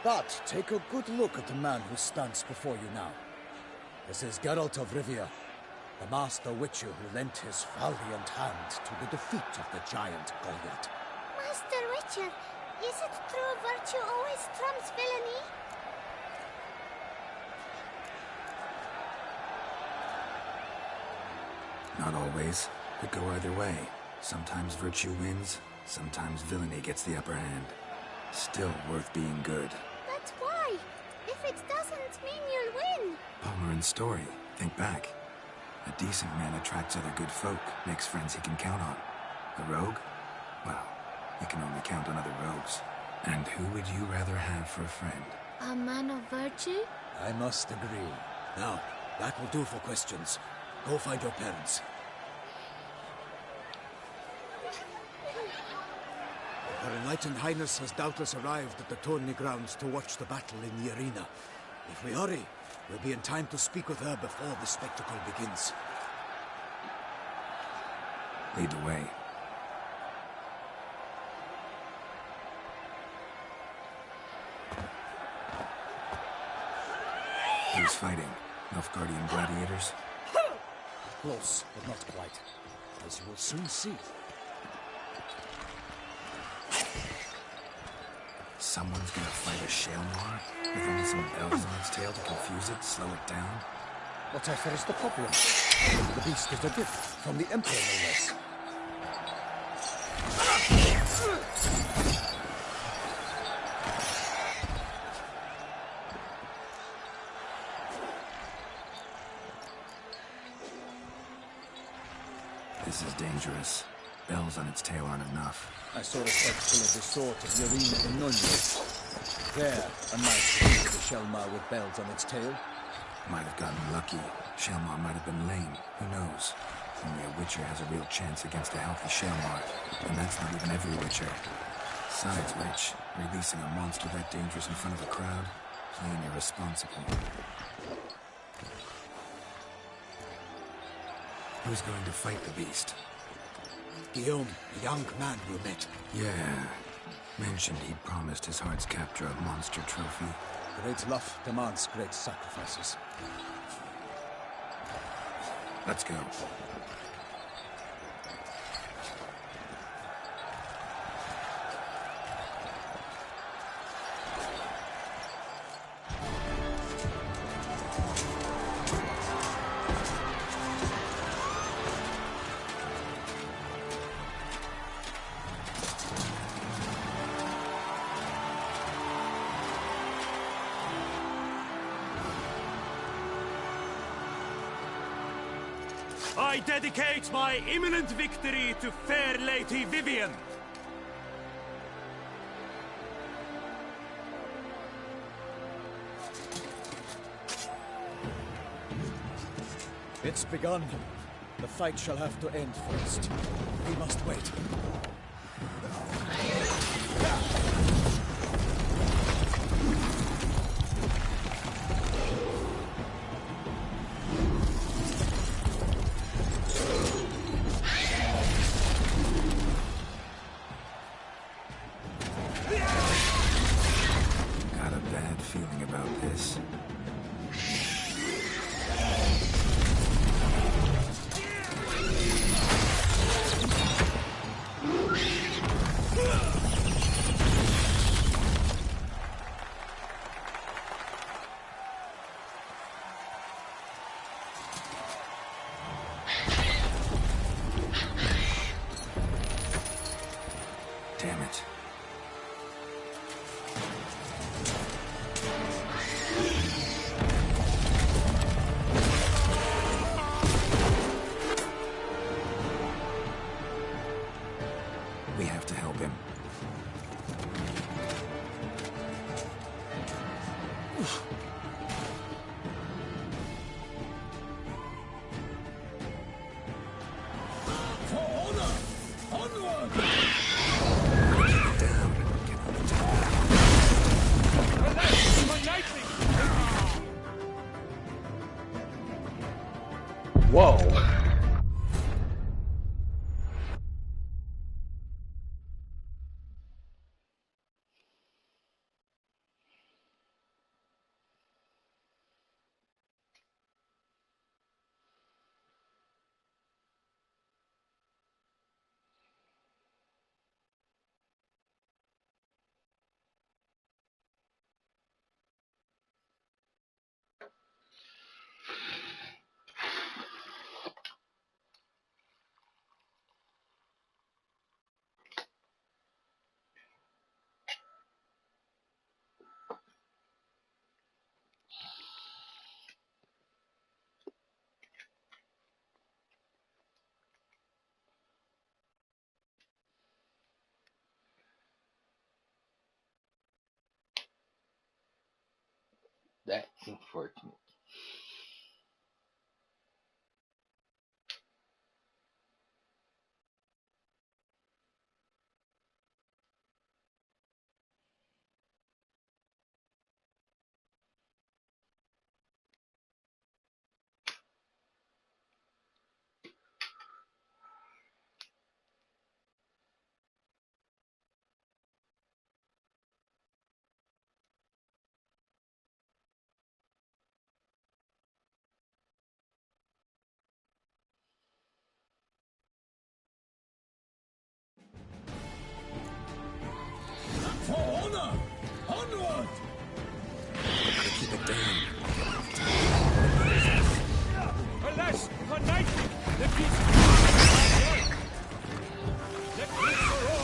But take a good look at the man who stands before you now. This is Geralt of Rivia, the master witcher who lent his valiant hand to the defeat of the giant Goliath. Master Witcher, is it true virtue always trumps villainy? Not always. Could go either way. Sometimes virtue wins, sometimes villainy gets the upper hand. Still worth being good. But why? If it doesn't mean you'll win. Palmerin's story. Think back. A decent man attracts other good folk, makes friends he can count on. A rogue? Well, you can only count on other rogues. And who would you rather have for a friend? A man of virtue? I must agree. Now, that will do for questions. Go find your parents. Her Enlightened Highness has doubtless arrived at the tourney grounds to watch the battle in the arena. If we hurry, we'll be in time to speak with her before the spectacle begins. Lead the way. Who's fighting? Nilfgaardian gladiators? Close, but not quite. As you will soon see. Someone's gonna fight a shale noir with only some bells on its tail to confuse it, slow it down? Whatever is the problem? The beast is a gift from the Emperor, no less. This is dangerous. Bells on its tail aren't enough. I saw a spectacle of the sort of Yerina the Nunez. There, a nice piece of the Shelmar with bells on its tail. Might have gotten lucky. Shelmar might have been lame. Who knows? Only a Witcher has a real chance against a healthy Shelmar. And that's not even every Witcher. Besides which, releasing a monster that dangerous in front of a crowd? Plain irresponsible. Who's going to fight the beast? Guillaume, a young man we met. Yeah. Mentioned he'd promised his heart's captor a monster trophy. Great love demands great sacrifices. Let's go. I dedicate my imminent victory to fair Lady Vivian. It's begun. The fight shall have to end first. We must wait. Got a bad feeling about this. Damn it. We have to help him. For honor! Onward! Whoa. That's unfortunate. For honor! Onward! Gotta keep it down. Alas, a night, the beast. Let me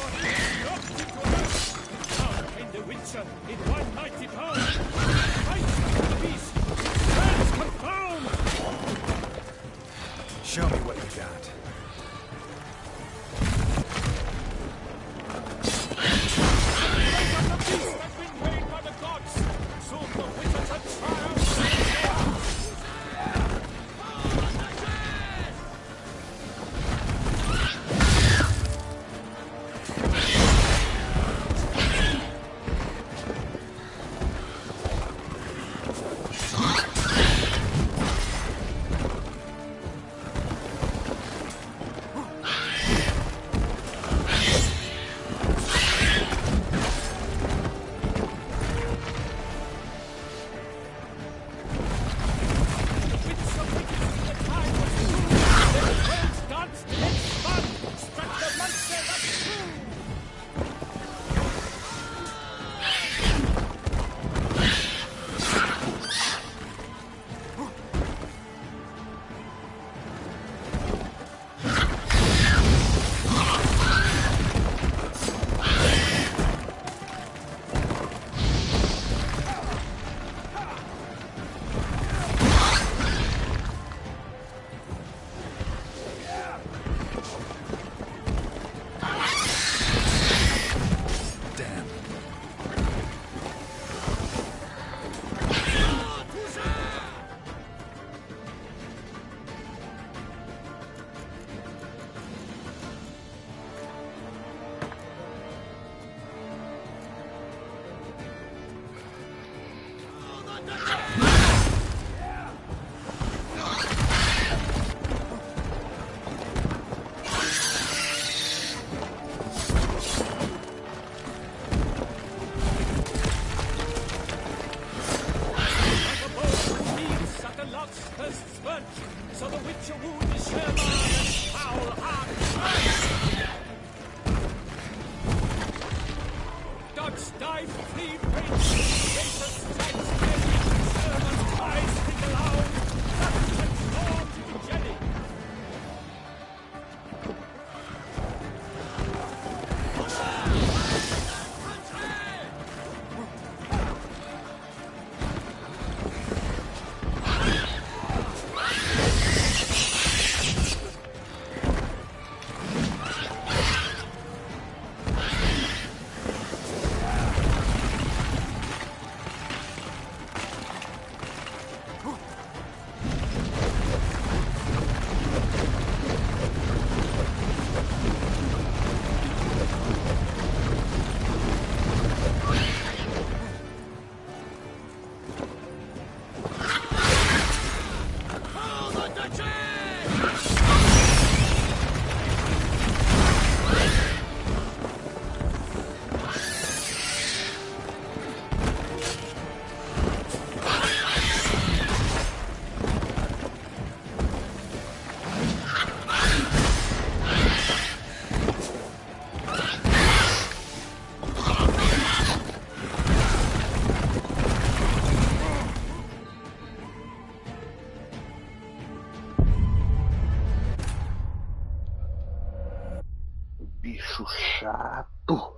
bicho chato.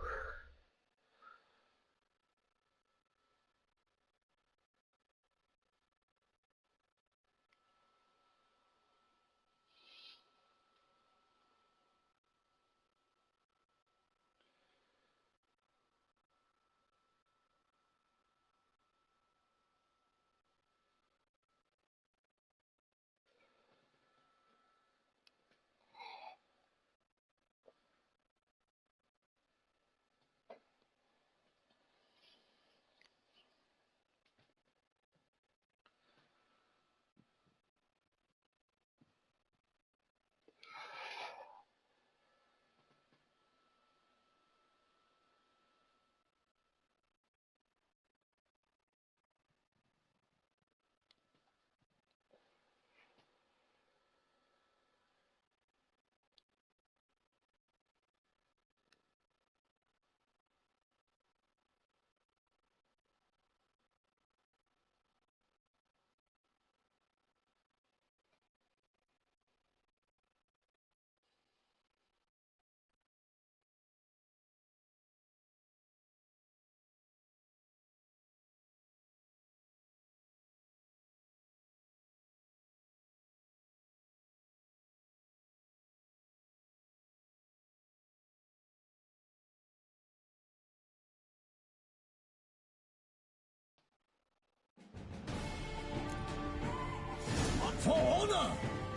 For honor!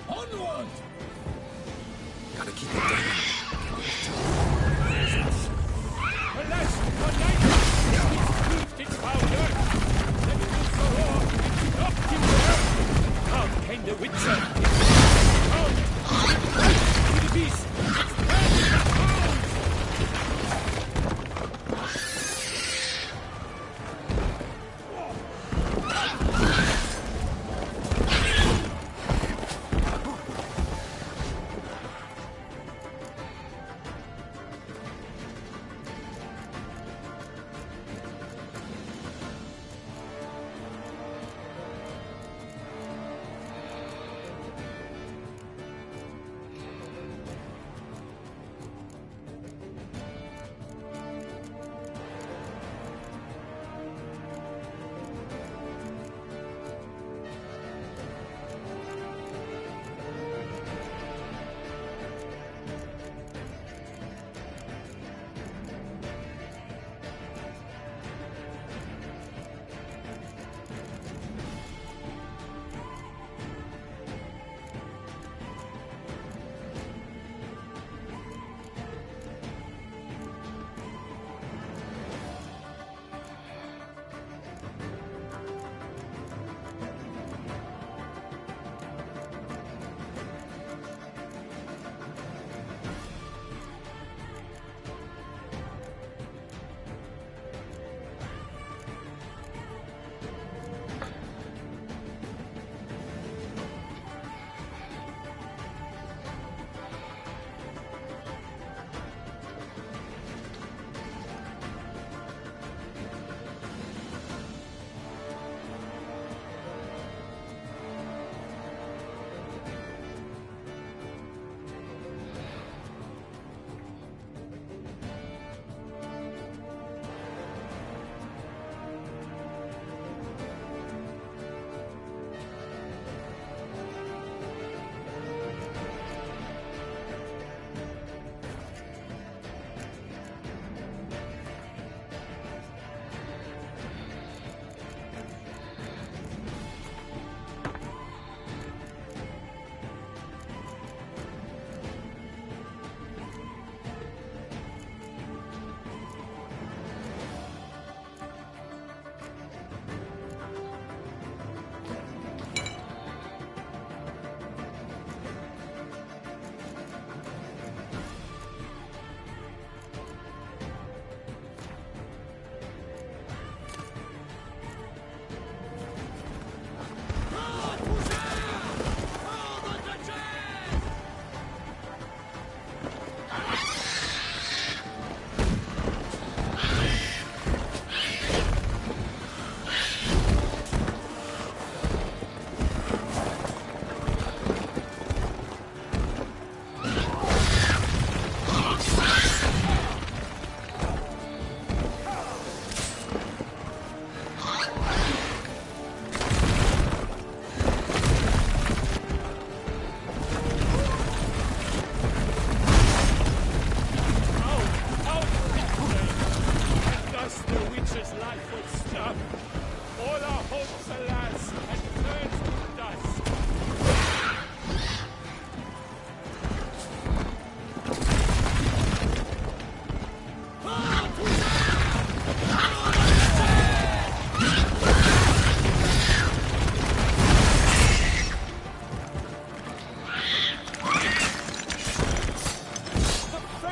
Onward! Gotta keep it down. Alas, the knight proved its founder. Let it so long, it's not in there. How came the Witcher? Out! To the beast! It's burning the hounds!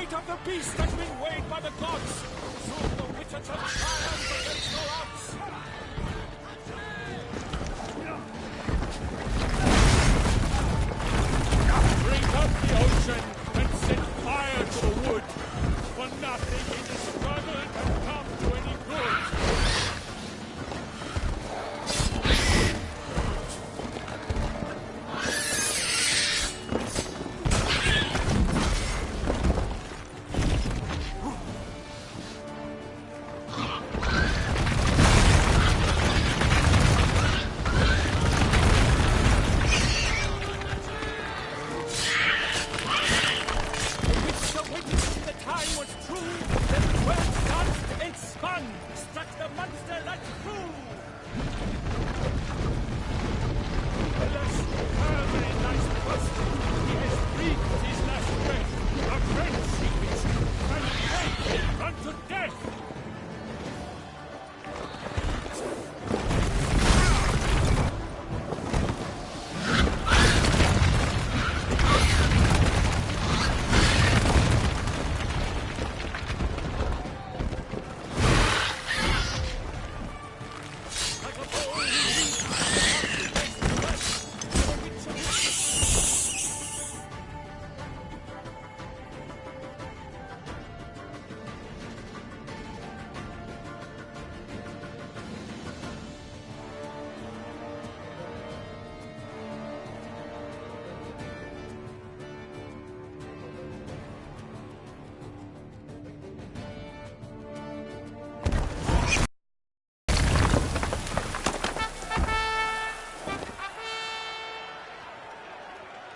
fate of the beast has been weighed by the gods. Soon the witcher shall triumph against the odds. Bring up the ocean and set fire to the wood. For nothing in this struggle can come to any good.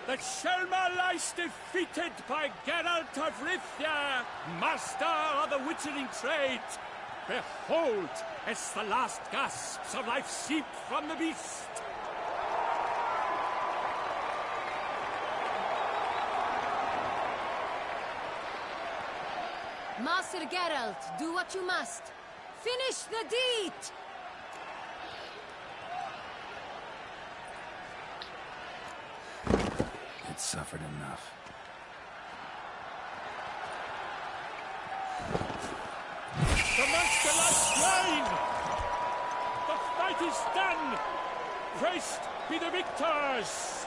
The Shelma lies defeated by Geralt of Rivia, master of the witchering trade. Behold, as the last gasps of life seep from the beast. Master Geralt, do what you must. Finish the deed! It suffered enough. The monster lies slain! The fight is done! Praised be the victors!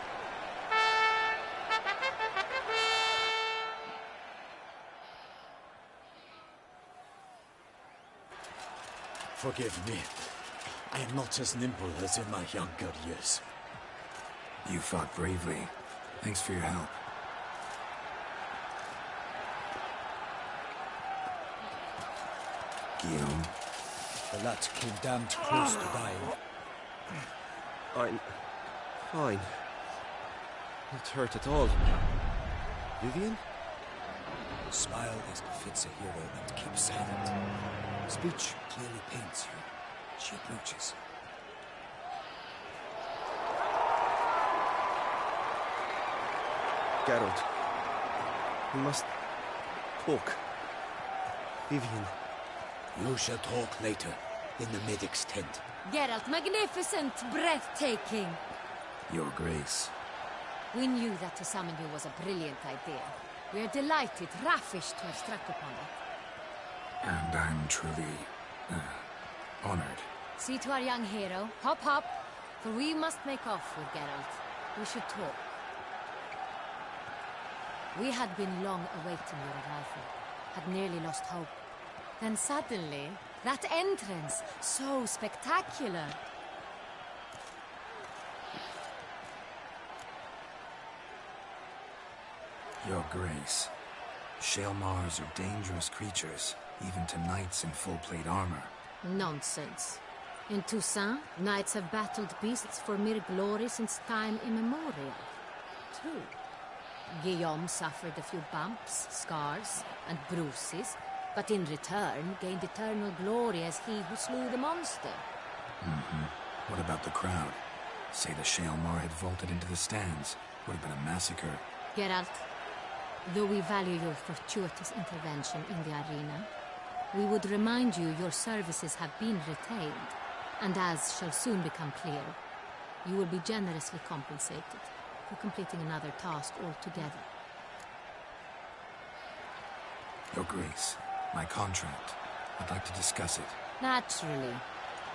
Forgive me. I am not as nimble as in my younger years. You fought bravely. Thanks for your help. Guillaume? The lad came damned close to dying. I'm fine. Not hurt at all. Vivian? Smile as befits a hero and keep silent. Speech clearly paints you. She approaches. Geralt, we must talk. Vivian. You shall talk later, in the medic's tent. Geralt, magnificent, breathtaking. Your Grace. We knew that to summon you was a brilliant idea. We are delighted, ravished to have struck upon it. And I'm truly honored. See to our young hero. Hop, hop. For we must make off with Geralt. We should talk. We had been long awaiting your arrival. Had nearly lost hope. Then suddenly, that entrance, so spectacular. Your Grace. Shaelmars are dangerous creatures, even to knights in full-plate armor. Nonsense. In Toussaint, knights have battled beasts for mere glory since time immemorial. True. Guillaume suffered a few bumps, scars, and bruises, but in return gained eternal glory as he who slew the monster. What about the crowd? Say the Shaelmar had vaulted into the stands. Would have been a massacre. Geralt, though we value your fortuitous intervention in the arena, we would remind you your services have been retained, and as shall soon become clear, you will be generously compensated for completing another task altogether. Your Grace, my contract. I'd like to discuss it. Naturally,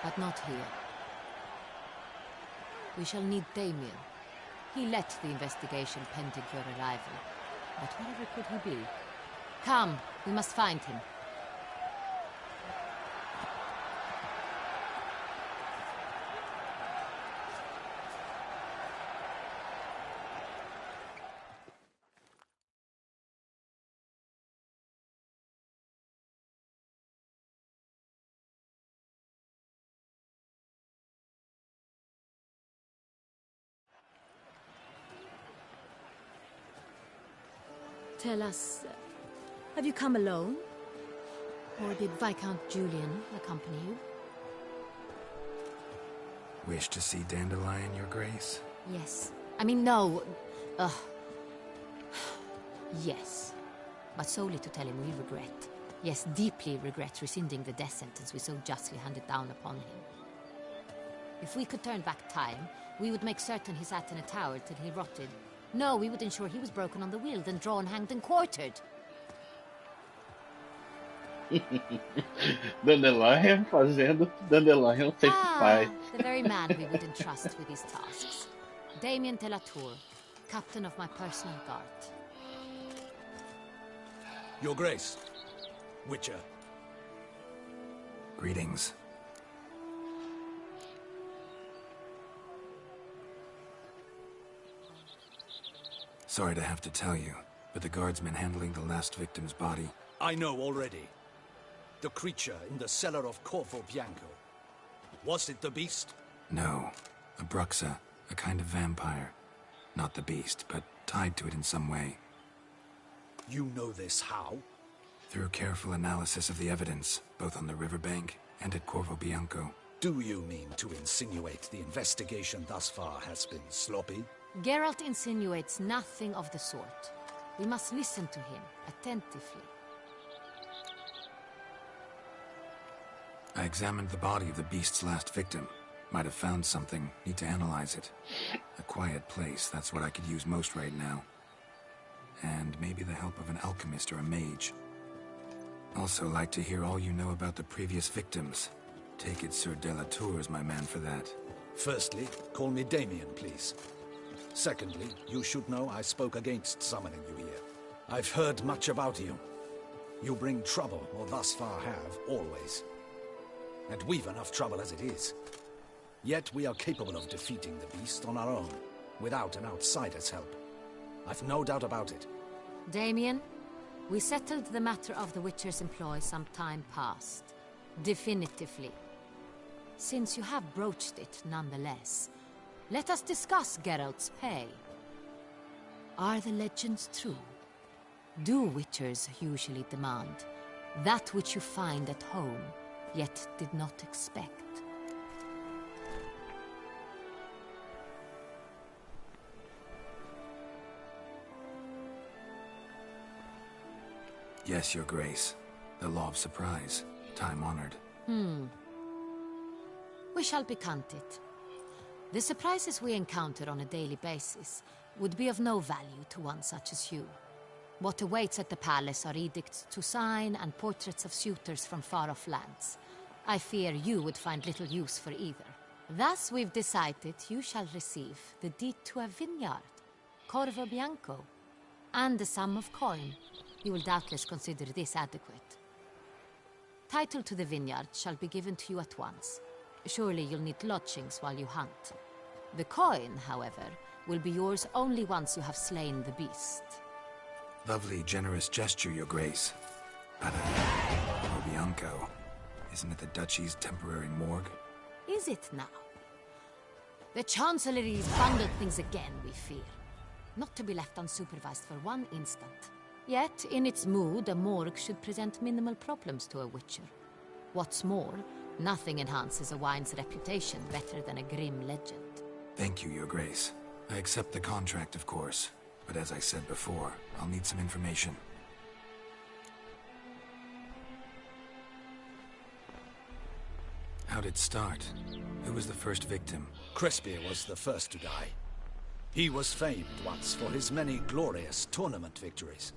but not here. We shall need Damien. He led the investigation pending your arrival. But wherever could he be? Come, we must find him. Tell us, have you come alone? Or did Viscount Julian accompany you? Wish to see Dandelion, Your Grace? Yes. I mean, no. Yes. But solely to tell him we regret. Yes, deeply regret rescinding the death sentence we so justly handed down upon him. If we could turn back time, we would make certain he sat in a tower till he rotted. No, we would ensure he was broken on the wheel, then drawn, hanged, and quartered. Dandelion fazendo Dandelion Sephy's. The very man we would entrust with these tasks. Damien de la Tour, captain of my personal guard. Your Grace, Witcher. Greetings. Sorry to have to tell you, but the guardsman handling the last victim's body... I know already. The creature in the cellar of Corvo Bianco. Was it the beast? No. A Bruxa, a kind of vampire. Not the beast, but tied to it in some way. You know this how? Through careful analysis of the evidence, both on the riverbank and at Corvo Bianco. Do you mean to insinuate the investigation thus far has been sloppy? Geralt insinuates nothing of the sort. We must listen to him attentively. I examined the body of the beast's last victim. Might have found something. Need to analyze it. A quiet place, that's what I could use most right now. And maybe the help of an alchemist or a mage. Also like to hear all you know about the previous victims. Take it Sir de la Tour is my man for that. Firstly, call me Damien, please. Secondly, you should know I spoke against summoning you here. I've heard much about you. You bring trouble, or thus far have, always. And we've enough trouble as it is. Yet we are capable of defeating the beast on our own, without an outsider's help. I've no doubt about it. Damien, we settled the matter of the Witcher's employ some time past. Definitively. Since you have broached it nonetheless, let us discuss Geralt's pay. Are the legends true? Do Witchers usually demand that which you find at home, yet did not expect? Yes, Your Grace. The law of surprise. Time-honored. We shall becant it. The surprises we encounter on a daily basis would be of no value to one such as you. What awaits at the palace are edicts to sign and portraits of suitors from far-off lands. I fear you would find little use for either. Thus we've decided you shall receive the deed to a vineyard, Corvo Bianco, and a sum of coin. You will doubtless consider this adequate. Title to the vineyard shall be given to you at once. Surely you'll need lodgings while you hunt. The coin, however, will be yours only once you have slain the beast. Lovely, generous gesture, Your Grace. But, Corvo Bianco, isn't it the Duchy's temporary morgue? Is it now? The Chancellery's bungled things again, we fear. Not to be left unsupervised for one instant. Yet, in its mood, a morgue should present minimal problems to a Witcher. What's more, nothing enhances a wine's reputation better than a grim legend. Thank you, Your Grace. I accept the contract, of course. But as I said before, I'll need some information. How'd it start? Who was the first victim? Crespia was the first to die. He was famed once for his many glorious tournament victories.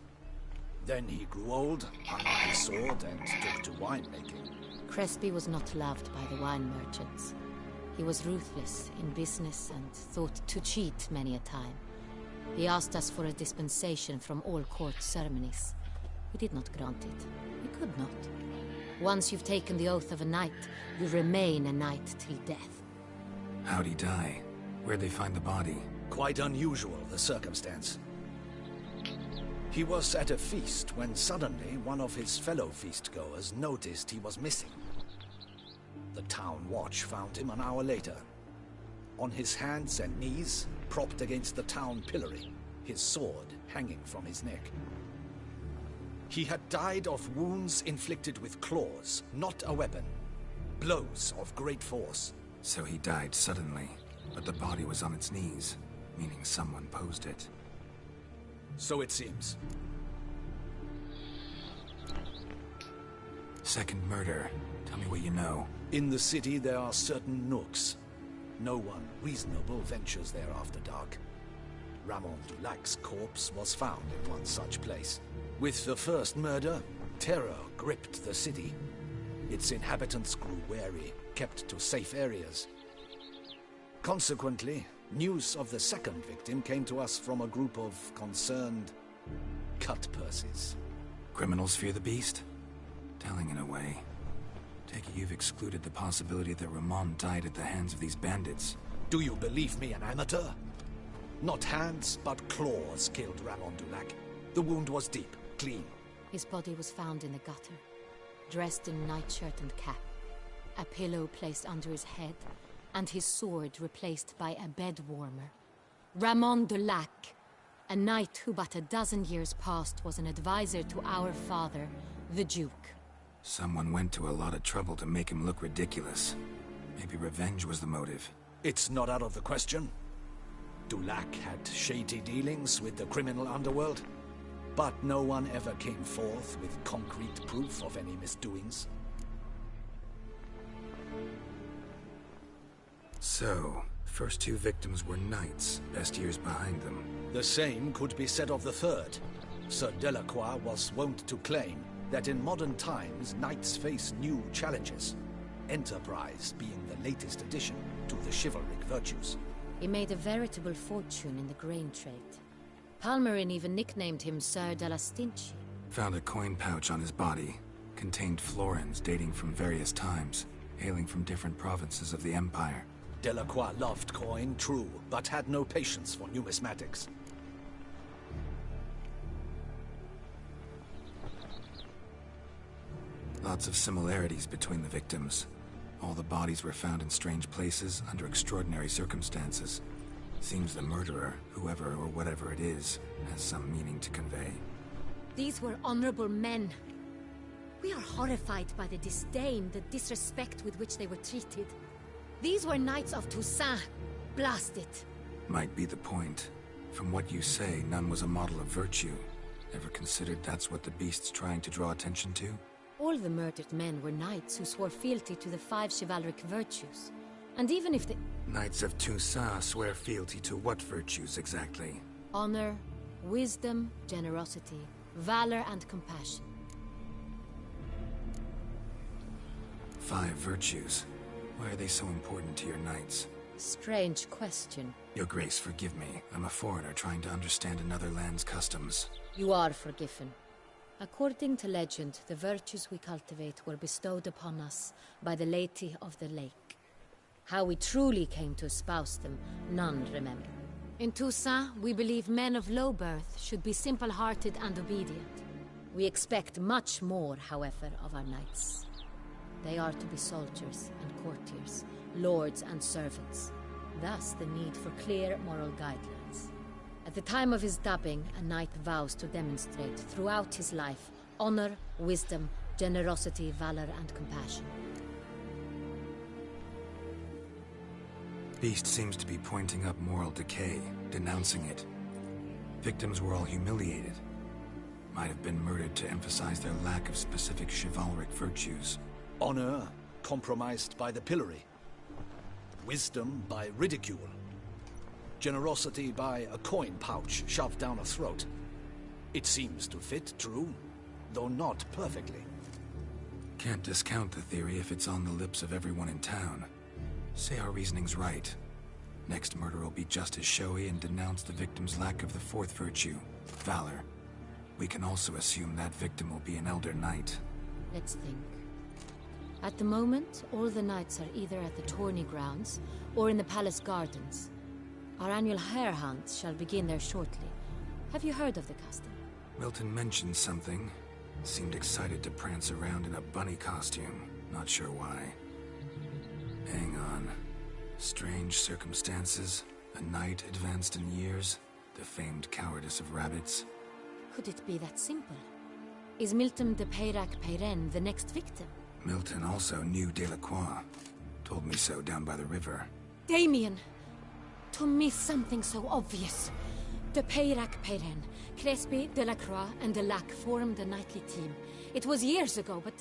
Then he grew old, hung up his sword, and took to winemaking. Crespi was not loved by the wine merchants. He was ruthless in business and thought to cheat many a time. He asked us for a dispensation from all court ceremonies. We did not grant it. We could not. Once you've taken the oath of a knight, you remain a knight till death. How'd he die? Where'd they find the body? Quite unusual, the circumstance. He was at a feast when suddenly one of his fellow feastgoers noticed he was missing. The town watch found him an hour later. On his hands and knees, propped against the town pillory, his sword hanging from his neck. He had died of wounds inflicted with claws, not a weapon. Blows of great force. So he died suddenly, but the body was on its knees, meaning someone posed it. So it seems. Second murder. Tell me what you know. In the city there are certain nooks. No one reasonable ventures there after dark. Ramon Dulac's corpse was found in one such place. With the first murder, terror gripped the city. Its inhabitants grew wary, kept to safe areas. Consequently, news of the second victim came to us from a group of concerned cut-purses. Criminals fear the beast? Telling in a way. Take it you've excluded the possibility that Ramon died at the hands of these bandits. Do you believe me an amateur? Not hands, but claws killed Ramon Dulac. The wound was deep, clean. His body was found in the gutter, dressed in nightshirt and cap, a pillow placed under his head, and his sword replaced by a bed warmer. Ramon Dulac, a knight who but a dozen years past was an advisor to our father, the Duke. Someone went to a lot of trouble to make him look ridiculous. Maybe revenge was the motive. It's not out of the question. Dulac had shady dealings with the criminal underworld, but no one ever came forth with concrete proof of any misdoings. So, first two victims were knights, best years behind them. The same could be said of the third. Sir Delacroix was wont to claim that in modern times knights face new challenges, enterprise being the latest addition to the chivalric virtues. He made a veritable fortune in the grain trade. Palmerin even nicknamed him Sir de la Stinchi. Found a coin pouch on his body. Contained florins dating from various times, hailing from different provinces of the Empire. Delacroix loved coin, true, but had no patience for numismatics. Lots of similarities between the victims. All the bodies were found in strange places, under extraordinary circumstances. Seems the murderer, whoever or whatever it is, has some meaning to convey. These were honorable men. We are horrified by the disdain, the disrespect with which they were treated. These were knights of Toussaint. Blast it. Might be the point. From what you say, none was a model of virtue. Ever considered that's what the beast's trying to draw attention to? All the murdered men were knights who swore fealty to the 5 chivalric virtues. And even if the... Knights of Toussaint swear fealty to what virtues exactly? Honor, wisdom, generosity, valor, and compassion. 5 virtues. Why are they so important to your knights? Strange question. Your Grace, forgive me. I'm a foreigner trying to understand another land's customs. You are forgiven. According to legend, the virtues we cultivate were bestowed upon us by the Lady of the Lake. How we truly came to espouse them, none remember. In Toussaint, we believe men of low birth should be simple-hearted and obedient. We expect much more, however, of our knights. They are to be soldiers and courtiers, lords and servants. Thus, the need for clear moral guidelines. At the time of his dubbing, a knight vows to demonstrate throughout his life honor, wisdom, generosity, valor, and compassion. Beast seems to be pointing up moral decay, denouncing it. Victims were all humiliated. Might have been murdered to emphasize their lack of specific chivalric virtues. Honor compromised by the pillory. Wisdom by ridicule. Generosity by a coin pouch shoved down a throat. It seems to fit true, though not perfectly. Can't discount the theory if it's on the lips of everyone in town. Say our reasoning's right. Next murder will be just as showy and denounce the victim's lack of the fourth virtue, valor. We can also assume that victim will be an elder knight. Let's think. At the moment, all the knights are either at the tourney grounds or in the palace gardens. Our annual hare hunt shall begin there shortly. Have you heard of the custom? Milton mentioned something. Seemed excited to prance around in a bunny costume. Not sure why. Hang on. Strange circumstances. A knight advanced in years. The famed cowardice of rabbits. Could it be that simple? Is Milton de Peyrac-Peyren the next victim? Milton also knew Delacroix. Told me so down by the river. Damien! To miss something so obvious. De Peyrac-Peyren, Crespi, Delacroix, and Delac formed a knightly team. It was years ago, but...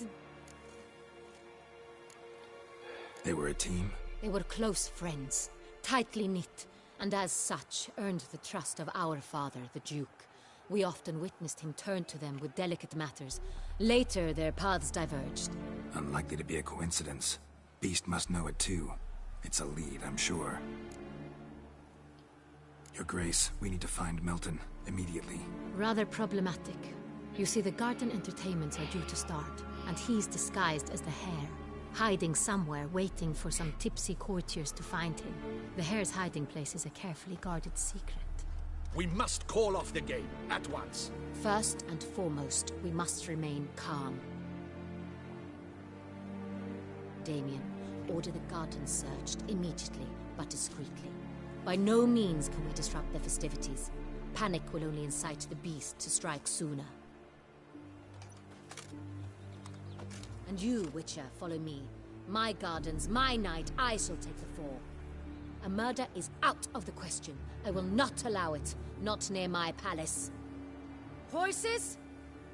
They were a team? They were close friends, tightly knit, and as such earned the trust of our father, the Duke. We often witnessed him turn to them with delicate matters. Later, their paths diverged. Unlikely to be a coincidence. Beast must know it too. It's a lead, I'm sure. Your Grace, we need to find Milton, immediately. Rather problematic. You see, the garden entertainments are due to start, and he's disguised as the hare, hiding somewhere, waiting for some tipsy courtiers to find him. The hare's hiding place is a carefully guarded secret. We must call off the game, at once. First and foremost, we must remain calm. Damien, order the garden searched immediately, but discreetly. By no means can we disrupt the festivities. Panic will only incite the beast to strike sooner. And you, Witcher, follow me. My gardens, my night, I shall take the fall. A murder is out of the question. I will not allow it. Not near my palace. Horses?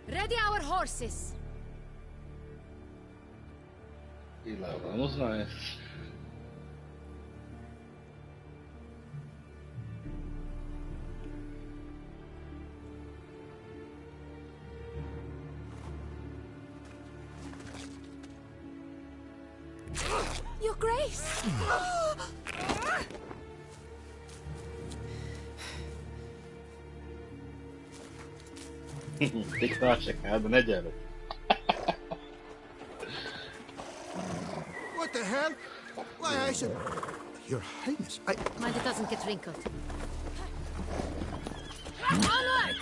Ready our horses! E lá vamos nós. Your Grace! Tem que dar uma checada, né, Jared? What the hell? Why, I should... Your Highness, I... Mind it doesn't get wrinkled. Onward!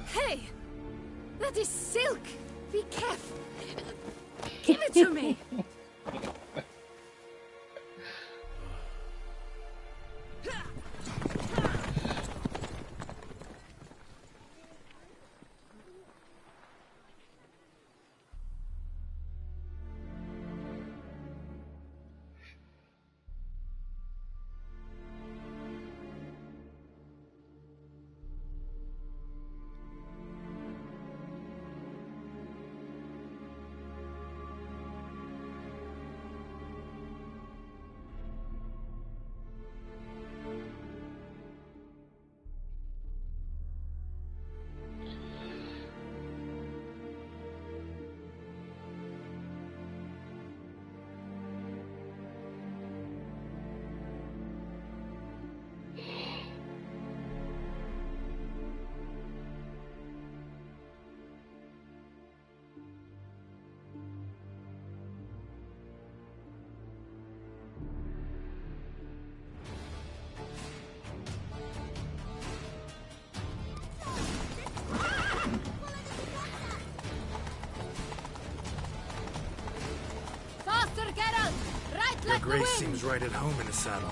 Hey! That is silk! Be careful! Give it to me! Your Grace seems right at home in the saddle.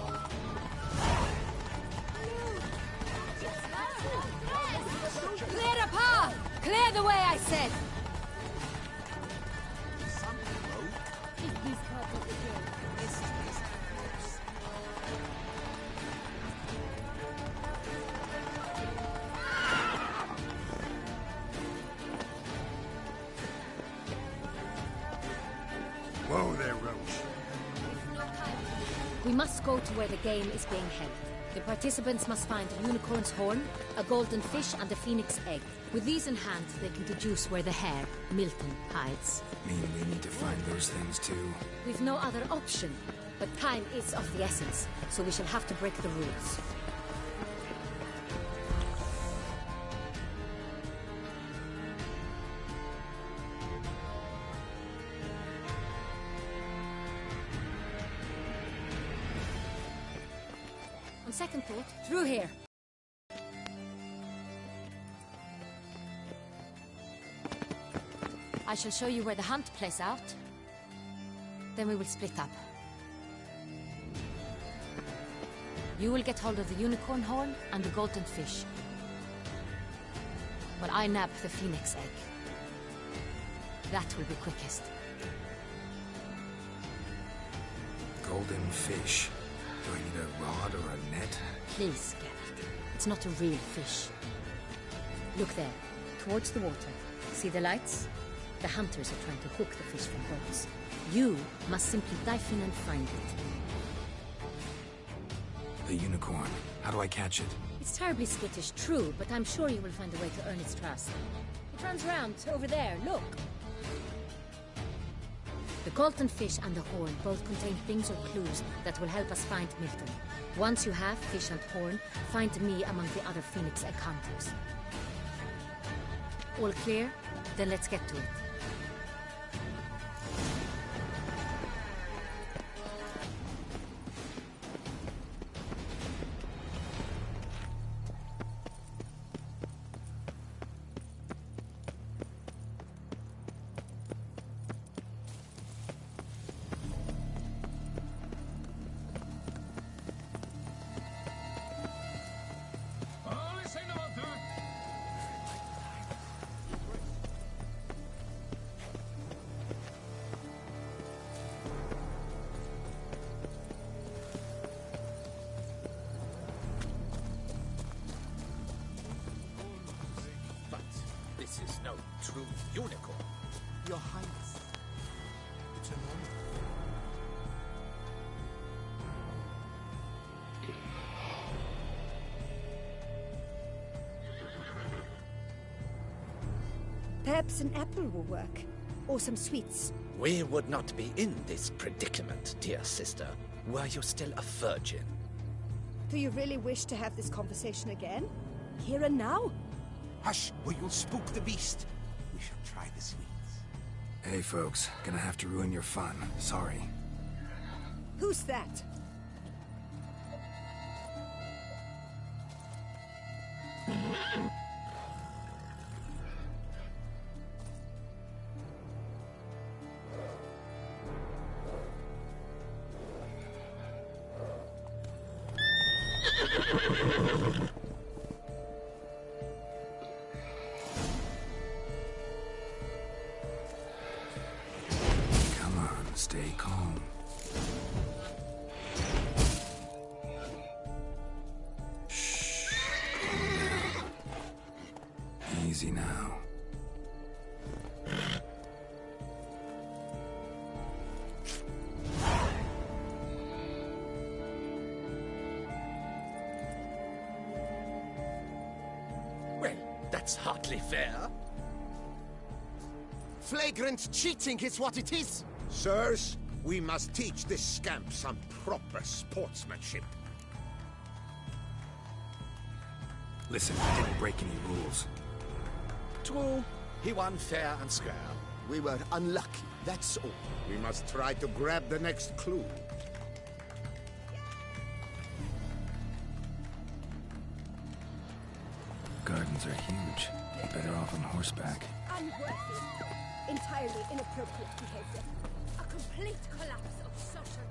Clear a path! Clear the way, I said! Whoa there, Roach. No time must go to where the game is being held. The participants must find a unicorn's horn, a golden fish, and a phoenix egg. With these in hand, they can deduce where the hare, Milton, hides. Mean we need to find those things too? We've no other option, but time is of the essence, so we shall have to break the rules. On second thought, through here. I shall show you where the hunt plays out. Then we will split up. You will get hold of the unicorn horn and the golden fish, while I nab the phoenix egg. That will be quickest. Golden fish. Do I need a rod or a net? Please, Geralt. It's not a real fish. Look there, towards the water. See the lights? The hunters are trying to hook the fish from boats. You must simply dive in and find it. The unicorn. How do I catch it? It's terribly skittish, true, but I'm sure you will find a way to earn its trust. It runs round, over there, look. The golden fish and the horn both contain things or clues that will help us find Milton. Once you have fish and horn, find me among the other phoenix egg hunters. All clear? Then let's get to it. This is no true unicorn. Your Highness. It's an honor. Perhaps an apple will work. Or some sweets. We would not be in this predicament, dear sister, were you still a virgin. Do you really wish to have this conversation again? Here and now? Hush, or you'll spook the beast. We shall try the sweets. Hey folks, gonna have to ruin your fun. Sorry. Who's that? Come on, stay calm. Shh. Calm down. Easy now. Well, that's hardly fair. Flagrant cheating is what it is. Sirs, we must teach this scamp some proper sportsmanship. Listen, I didn't break any rules. True, he won fair and square. We were unlucky, that's all. We must try to grab the next clue. Gardens are huge. Better off on horseback. Unworthy. Entirely inappropriate behavior. A complete collapse of social...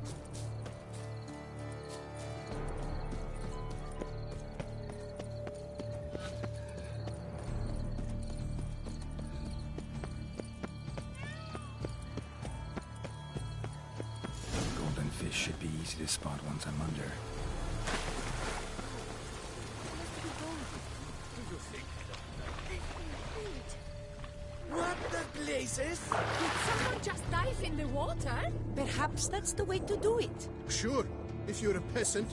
Golden fish should be easy to spot once I'm under. What the blazes? Did someone just dive in the water? Perhaps that's the way to do it. Sure. if you're a peasant.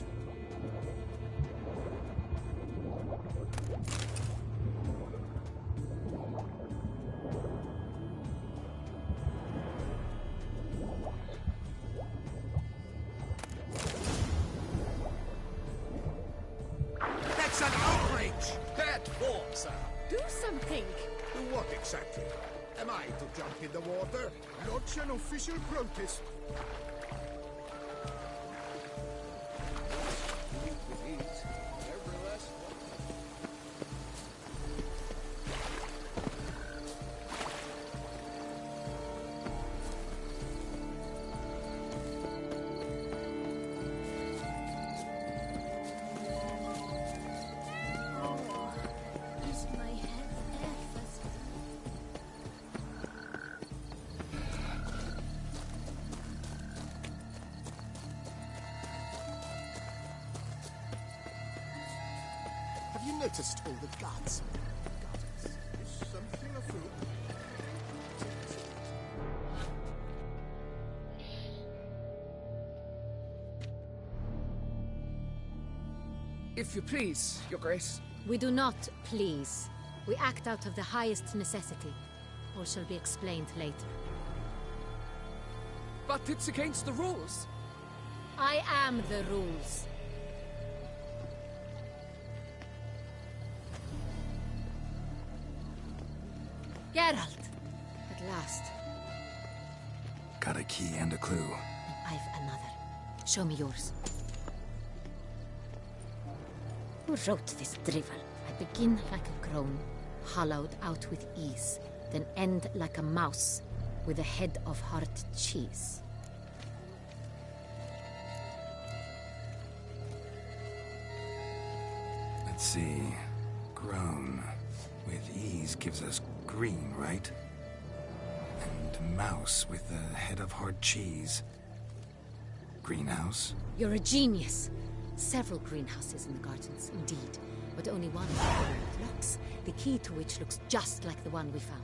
That's an outrage! Bad form, sir. Do something! Do what exactly? Am I to jump in the water? Lodge an official protest. Is my head efforts? Have you noticed all the guards? Is something afoot? If you please, Your Grace. We do not please. We act out of the highest necessity. All shall be explained later. But it's against the rules. I am the rules. Geralt! At last. Got a key and a clue. I've another. Show me yours. Who wrote this drivel? I begin like a groan, hollowed out with ease, then end like a mouse, with a head of hard cheese. Let's see. Groan. With ease gives us green, right? And mouse with the head of hard cheese. Greenhouse? You're a genius. Several greenhouses in the gardens, indeed, but only one with locks, the key to which looks just like the one we found.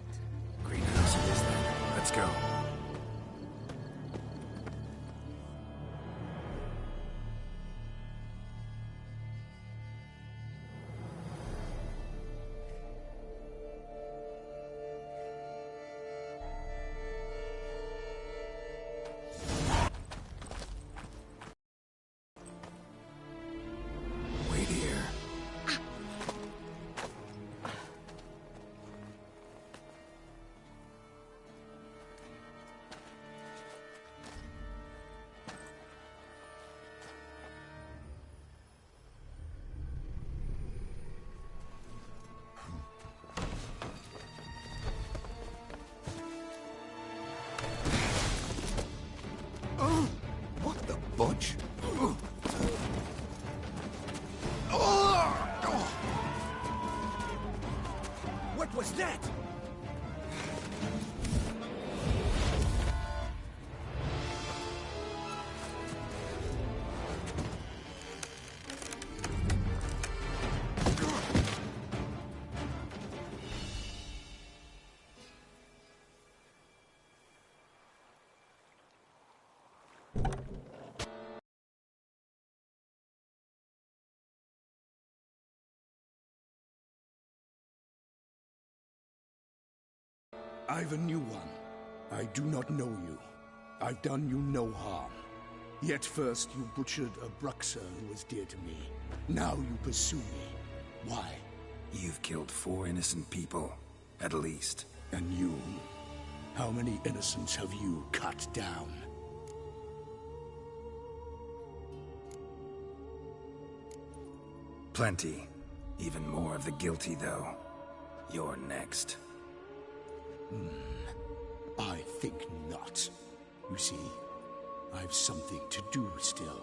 Greenhouse it is then. Let's go. Wait here. Oh, what the butch? What was that? I've a new one. I do not know you. I've done you no harm. Yet first you butchered a Bruxer who was dear to me. Now you pursue me. Why? You've killed 4 innocent people, at least. And you? How many innocents have you cut down? Plenty. Even more of the guilty, though. You're next. I think not. You see, I've something to do still.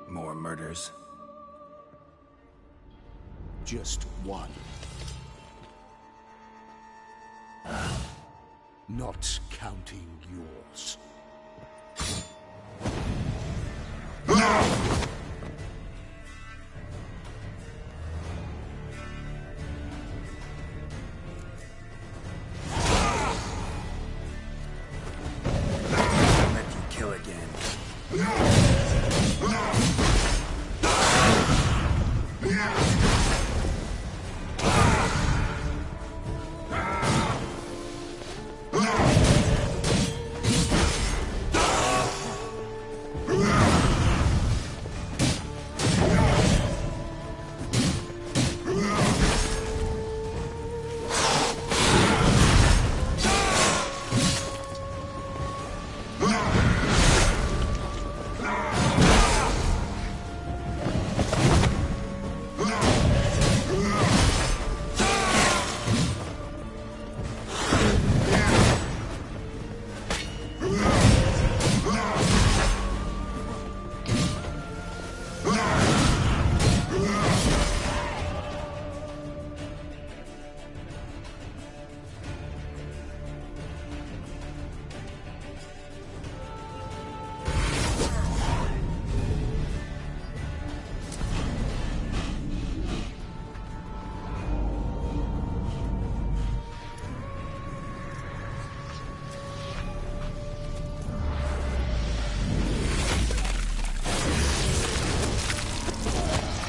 More murders? Just one. Not counting yours. Let you kill again.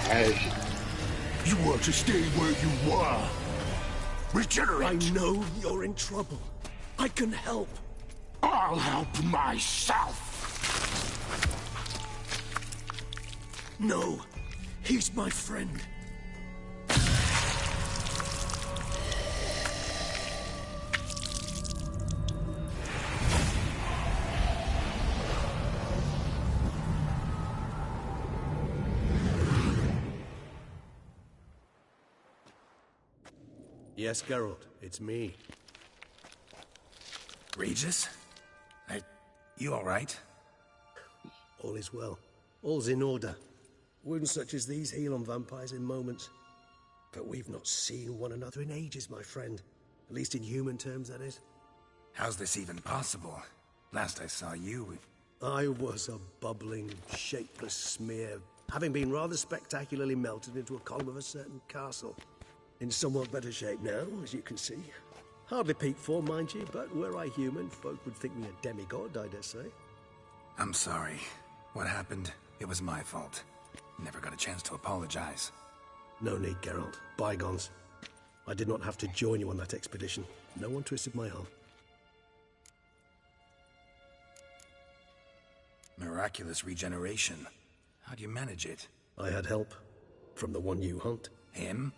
You want to stay where you are. Regenerate. I know you're in trouble. I can help. I'll help myself. No, he's my friend. Yes, Geralt, it's me. Regis? You all right? All is well. All's in order. Wounds such as these heal on vampires in moments. But we've not seen one another in ages, my friend. At least in human terms, that is. How's this even possible? Last I saw you... I was a bubbling, shapeless smear, having been rather spectacularly melted into a column of a certain castle. In somewhat better shape now, as you can see. Hardly peak form, mind you, but were I human, folk would think me a demigod, I dare say. I'm sorry. What happened, it was my fault. Never got a chance to apologize. No need, Geralt. Bygones. I did not have to join you on that expedition. No one twisted my arm. Miraculous regeneration. How do you manage it? I had help. From the one you hunt. Him?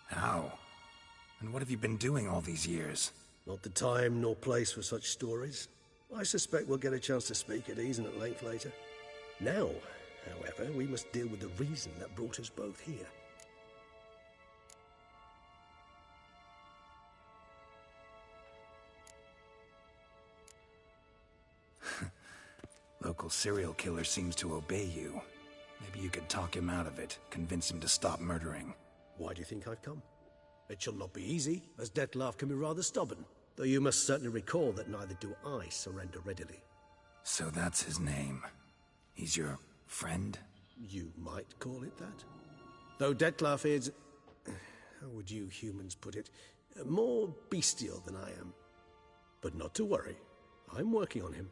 How? And what have you been doing all these years? Not the time nor place for such stories. I suspect we'll get a chance to speak at ease and at length later. Now, however, we must deal with the reason that brought us both here. Local serial killer seems to obey you. Maybe you could talk him out of it, convince him to stop murdering. Why do you think I've come? It shall not be easy, as Dettlaff can be rather stubborn. Though you must certainly recall that neither do I surrender readily. So that's his name. He's your friend? You might call it that. Though Dettlaff is... how would you humans put it? More bestial than I am. But not to worry. I'm working on him.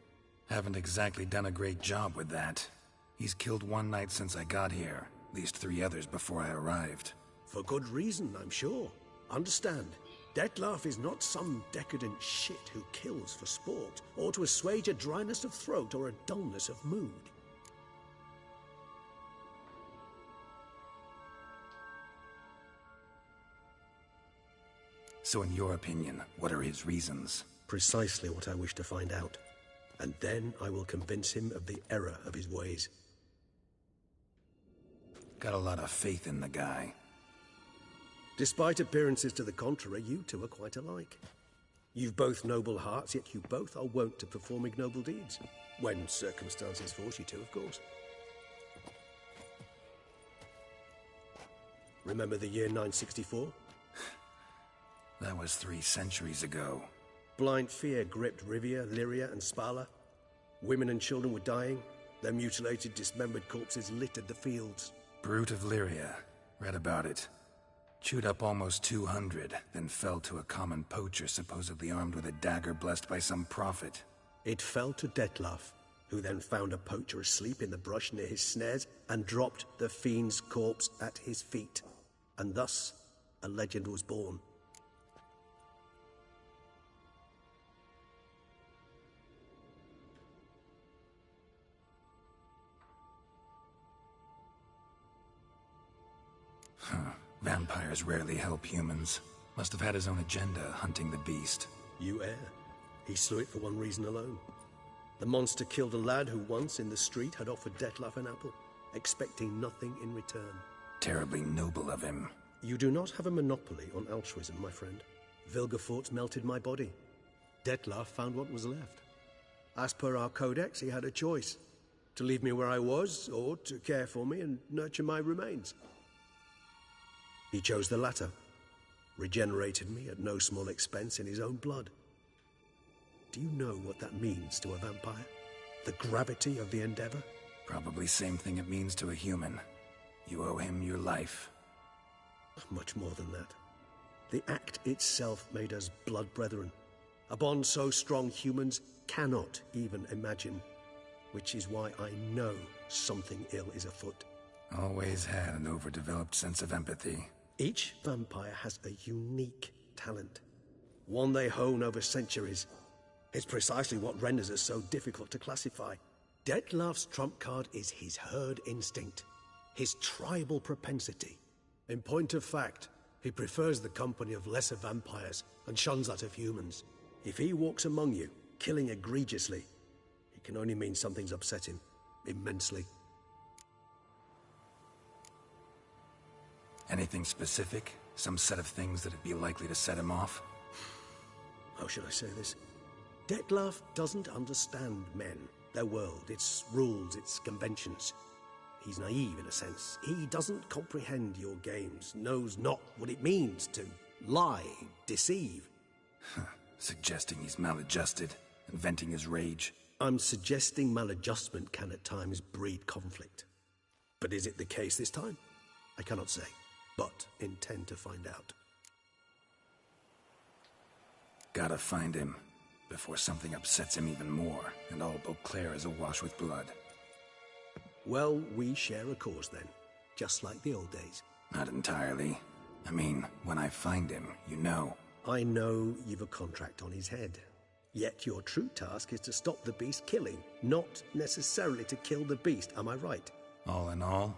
Haven't exactly done a great job with that. He's killed one knight since I got here. At least 3 others before I arrived. For good reason, I'm sure. Understand, Dettlaff is not some decadent shit who kills for sport, or to assuage a dryness of throat or a dullness of mood. So in your opinion, what are his reasons? Precisely what I wish to find out. And then I will convince him of the error of his ways. Got a lot of faith in the guy. Despite appearances to the contrary, you two are quite alike. You've both noble hearts, yet you both are wont to perform ignoble deeds. When circumstances force you to, of course. Remember the year 964? That was 3 centuries ago. Blind fear gripped Rivia, Lyria, and Spala. Women and children were dying. Their mutilated, dismembered corpses littered the fields. Brute of Lyria. Read about it. Chewed up almost 200, then fell to a common poacher supposedly armed with a dagger blessed by some prophet. It fell to Dettlaff, who then found a poacher asleep in the brush near his snares and dropped the fiend's corpse at his feet. And thus, a legend was born. Vampires rarely help humans. Must have had his own agenda, hunting the beast. You err. He slew it for one reason alone. The monster killed a lad who once, in the street, had offered Dettlaff an apple, expecting nothing in return. Terribly noble of him. You do not have a monopoly on altruism, my friend. Vilgefortz melted my body. Dettlaff found what was left. As per our codex, he had a choice. To leave me where I was, or to care for me and nurture my remains. He chose the latter, regenerated me at no small expense in his own blood. Do you know what that means to a vampire? The gravity of the endeavor? Probably same thing it means to a human. You owe him your life. Much more than that. The act itself made us blood brethren. A bond so strong humans cannot even imagine. Which is why I know something ill is afoot. Always had an overdeveloped sense of empathy. Each vampire has a unique talent, one they hone over centuries. It's precisely what renders us so difficult to classify. Detlav's trump card is his herd instinct, his tribal propensity. In point of fact, he prefers the company of lesser vampires and shuns that of humans. If he walks among you, killing egregiously, it can only mean something's upset him immensely. Anything specific? Some set of things that'd be likely to set him off? How should I say this? Detlav doesn't understand men, their world, its rules, its conventions. He's naive in a sense. He doesn't comprehend your games, knows not what it means to lie, deceive. Suggesting he's maladjusted and venting his rage. I'm suggesting maladjustment can at times breed conflict. But is it the case this time? I cannot say, but intend to find out. Gotta find him before something upsets him even more, and all Beauclair is awash with blood. Well, we share a cause then, just like the old days. Not entirely. I mean, when I find him, you know. I know you've a contract on his head. Yet your true task is to stop the beast killing, not necessarily to kill the beast, am I right? All in all,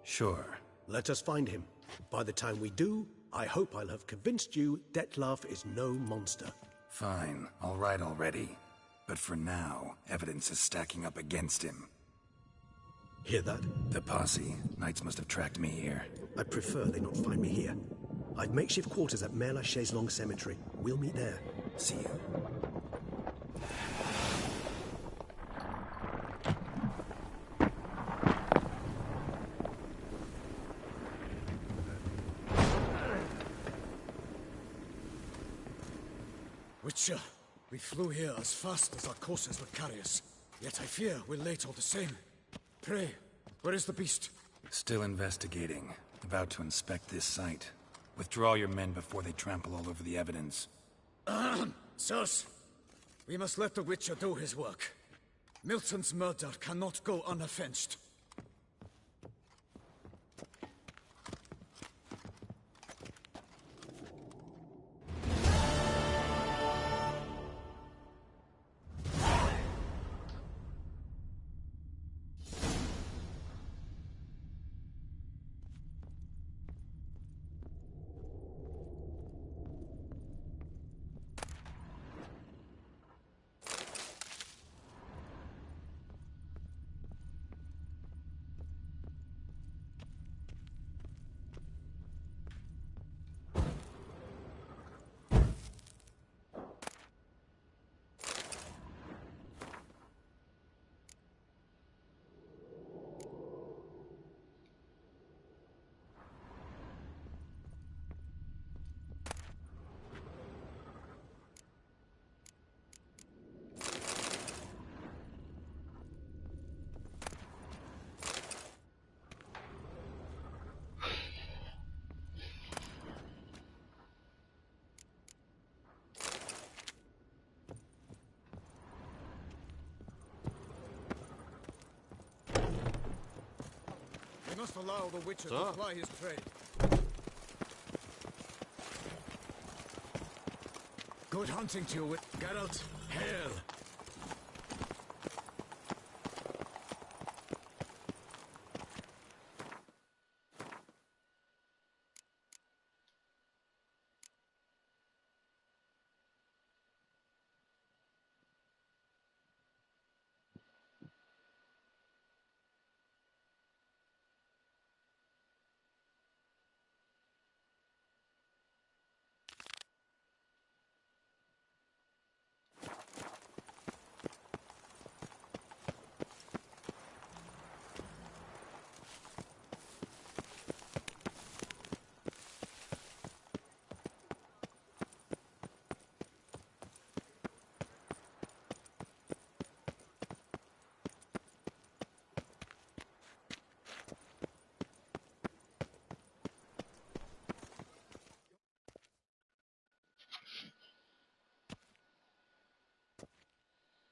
sure. Let us find him. By the time we do, I hope I'll have convinced you Detlav is no monster. Fine, all right already. But for now, evidence is stacking up against him. Hear that? The posse. Knights must have tracked me here. I prefer they not find me here. I've makeshift quarters at Mère Lachaise Long Cemetery. We'll meet there. See you. Witcher, we flew here as fast as our courses would carry us. Yet I fear we're late all the same. Pray, where is the beast? Still investigating. About to inspect this site. Withdraw your men before they trample all over the evidence. Sirs, we must let the Witcher do his work. Milton's murder cannot go unaffenced. We must allow the Witcher to ply his trade. Good hunting to you, Geralt. Hail!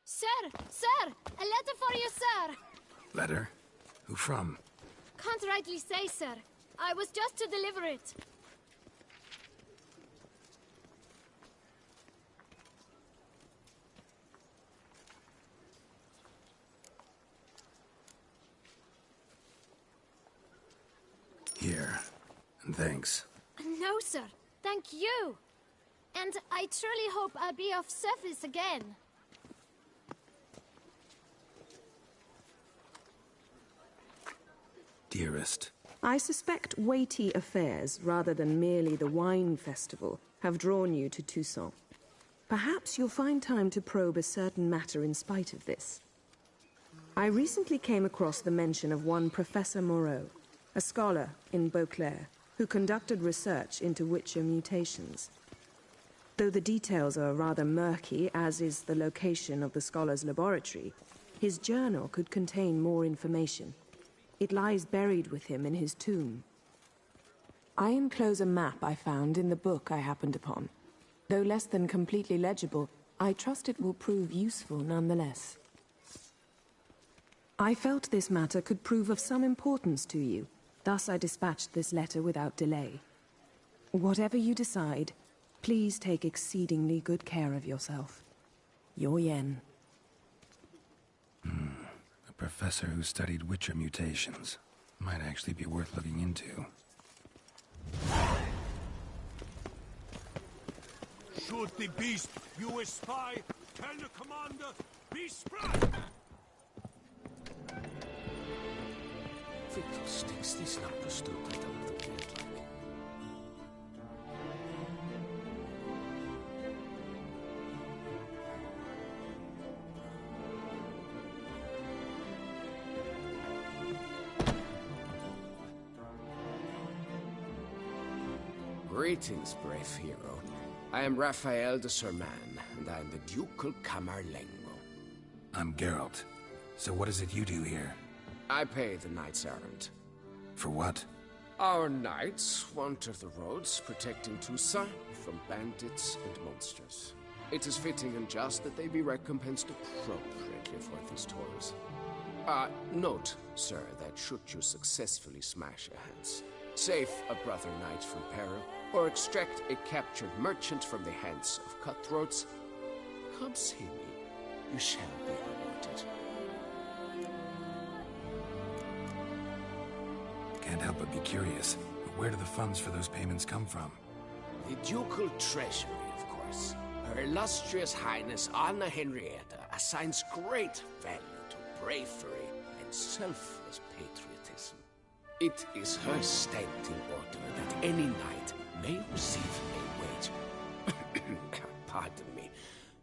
Sir! Sir! A letter for you, sir! Letter? Who from? Can't rightly say, sir. I was just to deliver it. Here. And thanks. No, sir. Thank you. And I truly hope I'll be of service again. Dearest. I suspect weighty affairs, rather than merely the wine festival, have drawn you to Toussaint. Perhaps you'll find time to probe a certain matter in spite of this. I recently came across the mention of one Professor Moreau, a scholar in Beauclair, who conducted research into Witcher mutations. Though the details are rather murky, as is the location of the scholar's laboratory, his journal could contain more information. It lies buried with him in his tomb. I enclose a map I found in the book I happened upon. Though less than completely legible, I trust it will prove useful nonetheless. I felt this matter could prove of some importance to you, thus I dispatched this letter without delay. Whatever you decide, please take exceedingly good care of yourself. Your Yen. A professor who studied Witcher mutations. Might actually be worth looking into. Shoot the beast, you a spy! Tell the commander, be spry! Fiddlesticks, this number stood at a little bit like. Greetings, brave hero. I am Raphael de Serman, and I am the Ducal Camerlengo. I'm Geralt. So what is it you do here? I pay the knights errant. For what? Our knights wander the roads, protecting Toussaint from bandits and monsters. It is fitting and just that they be recompensed appropriately for these toils. Note, sir, that should you successfully smash a hands, save a brother knight from peril, or extract a captured merchant from the hands of cutthroats, come see me. You shall be rewarded. Can't help but be curious. Where do the funds for those payments come from? The ducal treasury, of course. Her illustrious highness Anna Henrietta assigns great value to bravery and selfless patriotism. It is her standing order that any knight may receive a wage, pardon me,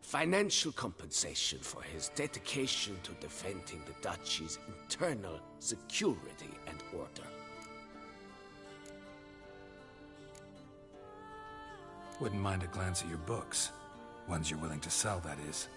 financial compensation for his dedication to defending the duchy's internal security and order. Wouldn't mind a glance at your books. Ones you're willing to sell, that is.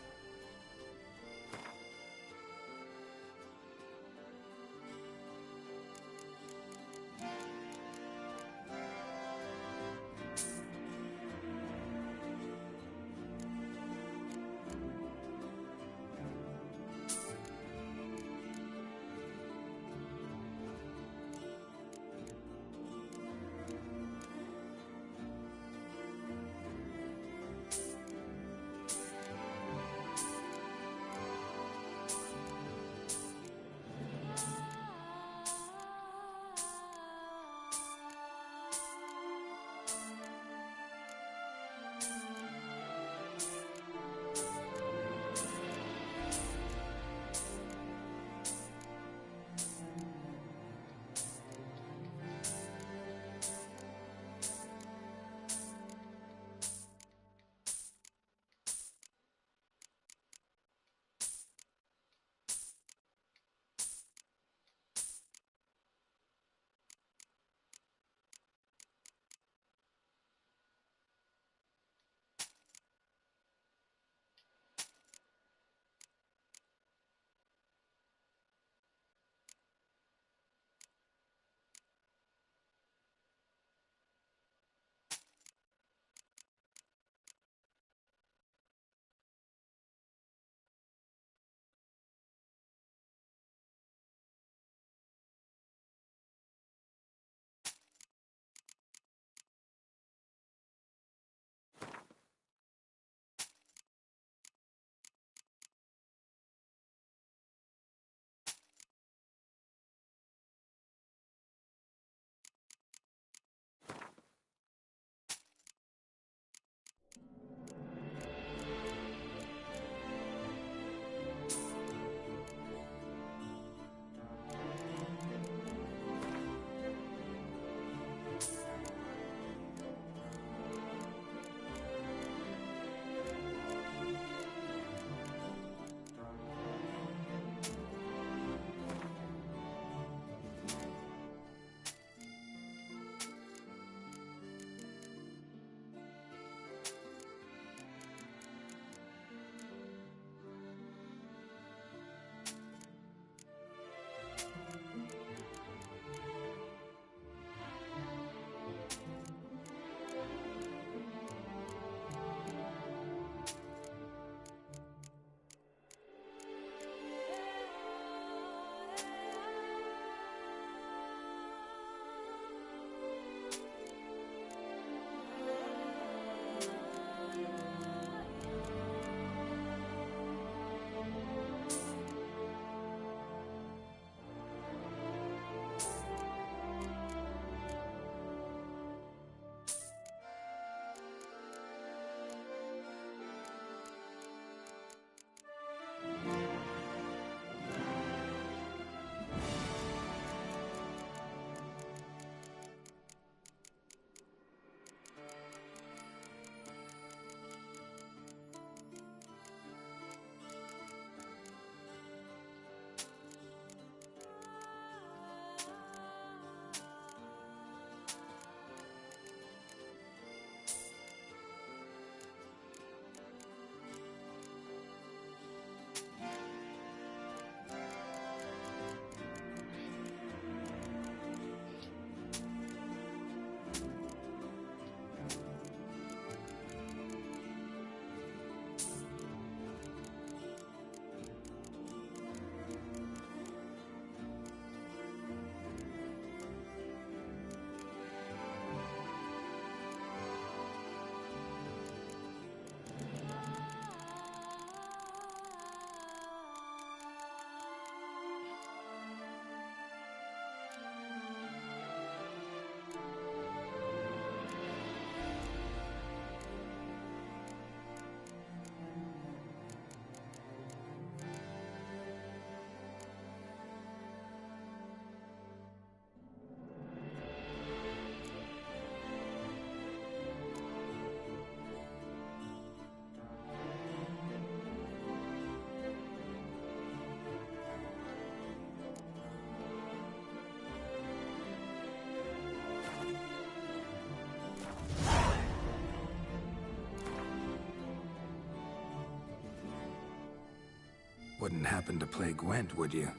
Wouldn't happen to play Gwent, would you?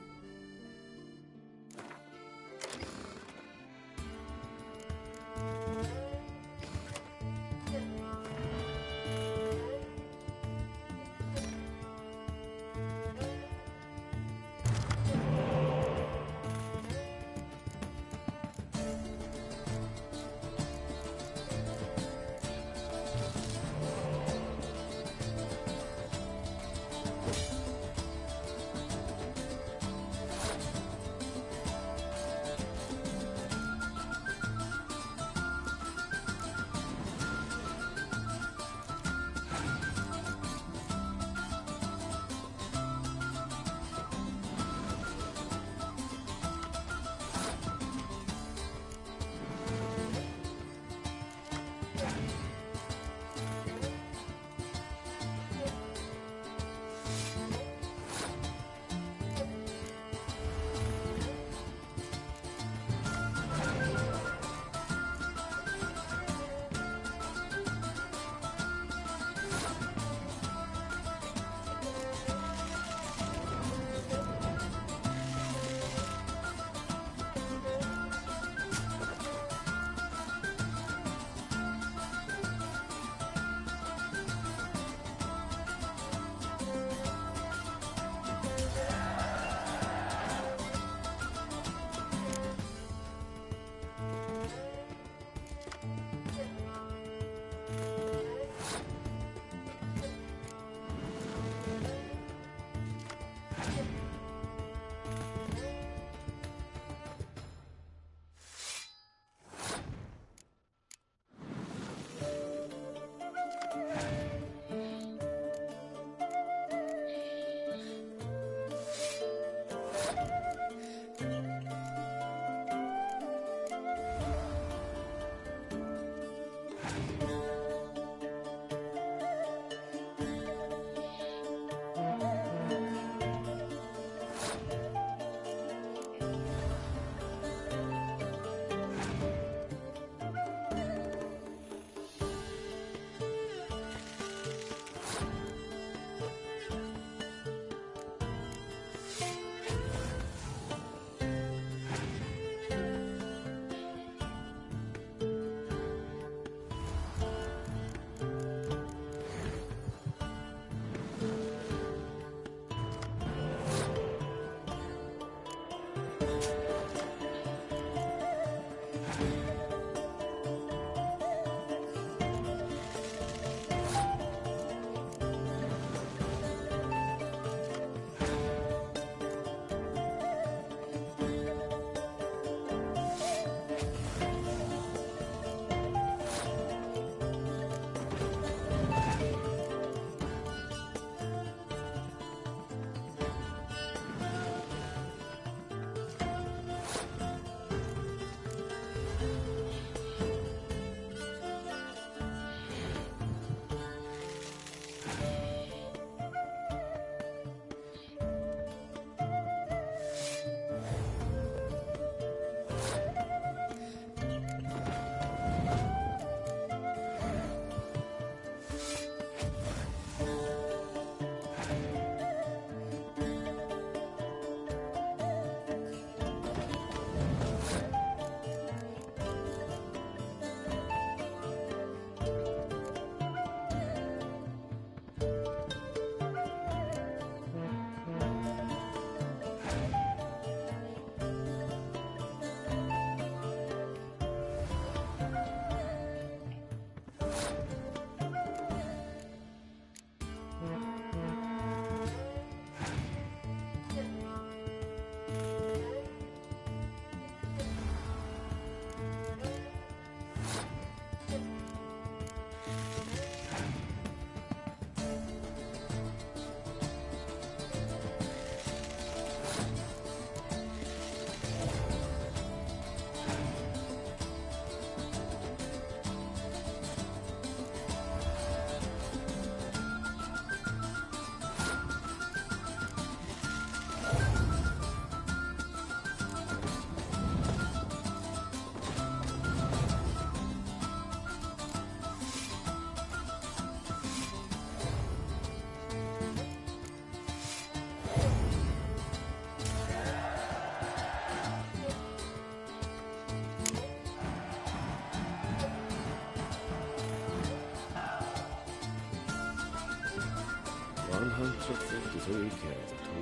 143 carats of tool.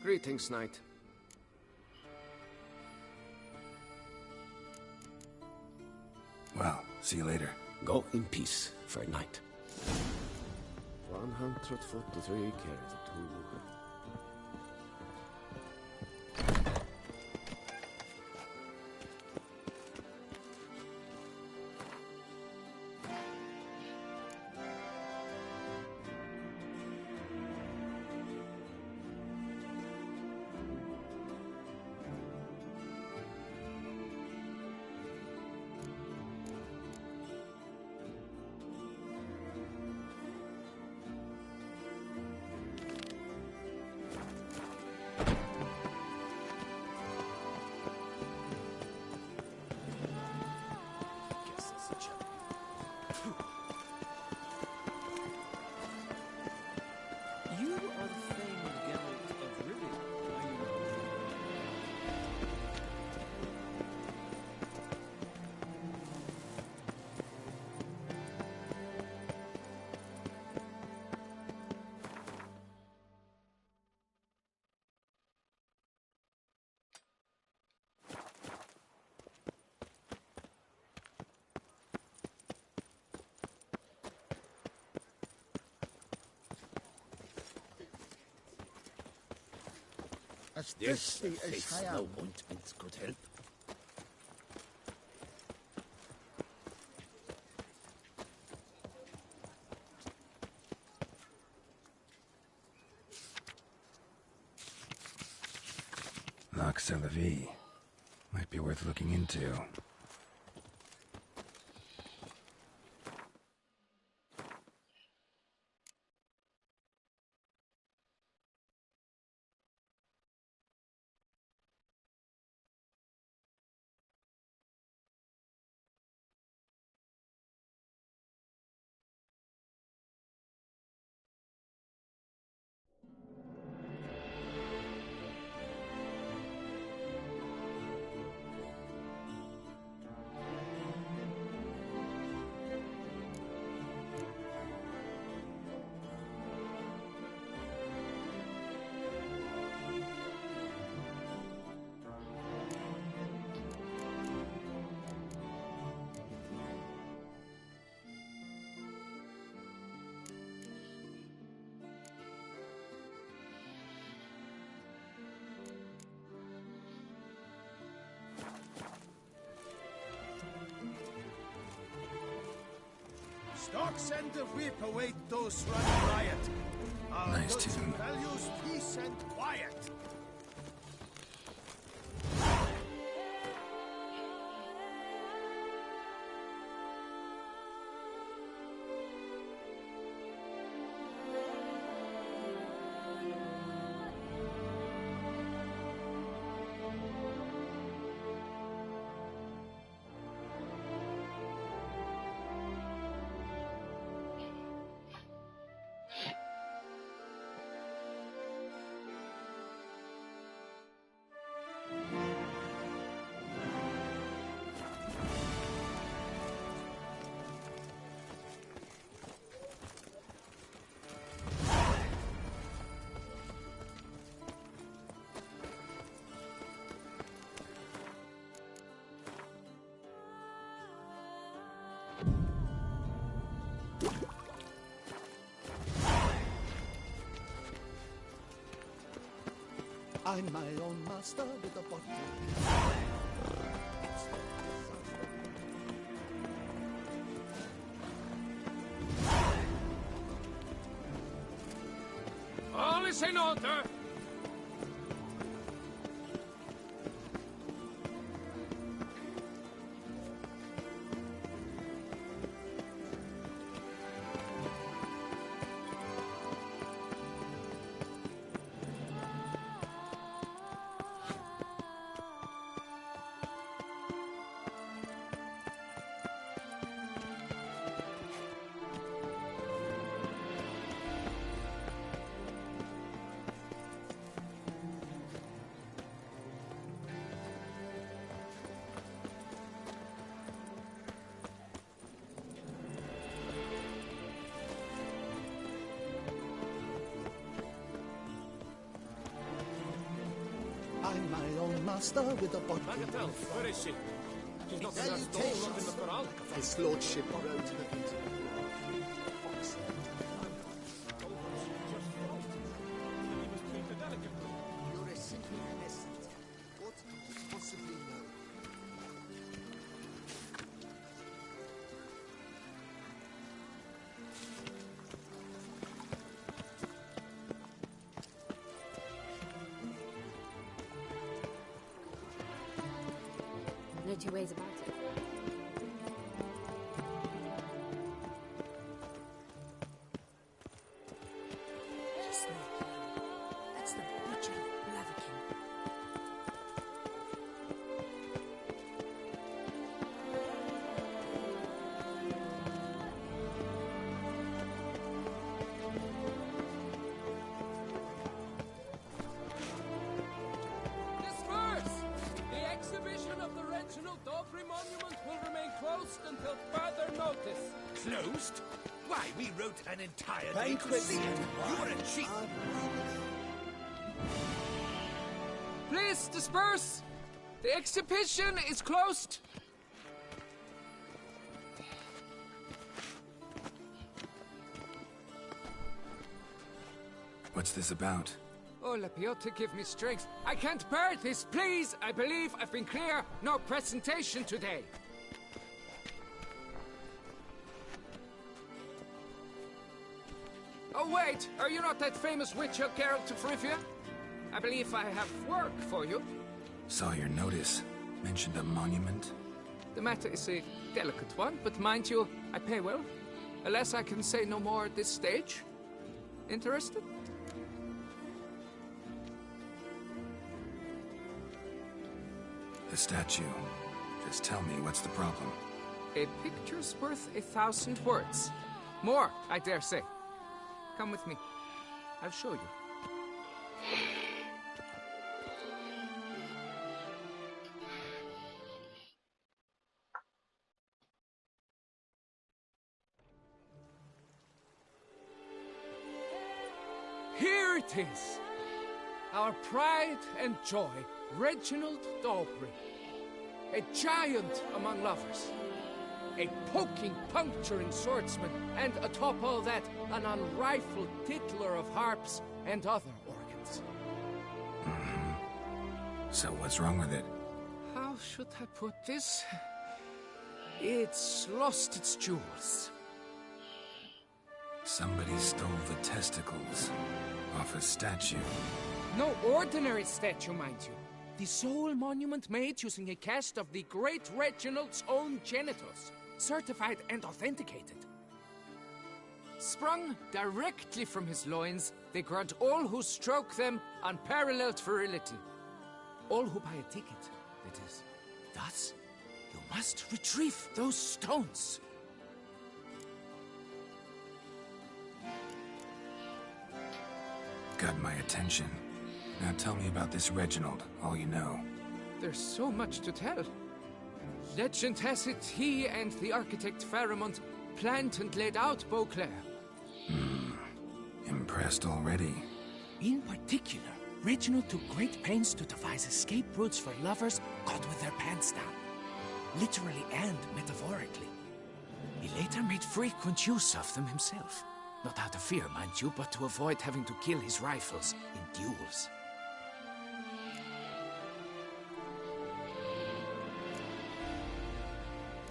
Greetings, knight. Well, see you later. Go in peace, fair knight. 143 carats of tool. You are the famed Geralt of Rivia, are you not? As There's thirsty as faith I no am. ointment could help. N7Sephy's. Might be worth looking into. Stocks and the whip await those running riot. Our Nice culture tune. values peace and quiet. I'm my own master with a bottle. All is in order. master with a bottle. Bagatelle, where is she? She's not in her stall, not in the corral. His lordship wrote her into the You're a simple messenger. What do you possibly know? There are two ways about it. Just there. That's the butcher, Blaviken. Disperse! The exhibition of the Reginald Dobry monument will remain closed until further notice. Closed? Why, we wrote an entire Banquet day to see it. and You're a cheat. Please disperse! The exhibition is closed! What's this about? Oh, Lapiota, give me strength. I can't bear this, please! I believe I've been clear. No presentation today. Oh, wait! Are you not that famous witcher, Geralt of Rivia? I believe I have work for you. Saw your notice. Mentioned a monument. The matter is a delicate one, but mind you, I pay well. Alas, I can say no more at this stage. Interested? The statue. Just tell me, what's the problem? A picture's worth 1,000 words. More, I dare say. Come with me. I'll show you. Here it is. Our pride and joy, Reginald Dobry. A giant among lovers. A poking, puncturing swordsman, and atop all that, an unrifled tittler of harps and other organs. So what's wrong with it? How should I put this? It's lost its jewels. Somebody stole the testicles off a statue. No ordinary statue, mind you. The sole monument made using a cast of the great Reginald's own genitals, certified and authenticated. Sprung directly from his loins, they grant all who stroke them unparalleled virility. All who buy a ticket, that is. Thus, you must retrieve those stones. Got my attention. Now tell me about this Reginald, all you know. There's so much to tell. Legend has it he and the architect Pharamond planned and laid out Beauclair. Impressed already. In particular, Reginald took great pains to devise escape routes for lovers caught with their pants down. Literally and metaphorically. He later made frequent use of them himself. Not out of fear, mind you, but to avoid having to kill his rivals in duels.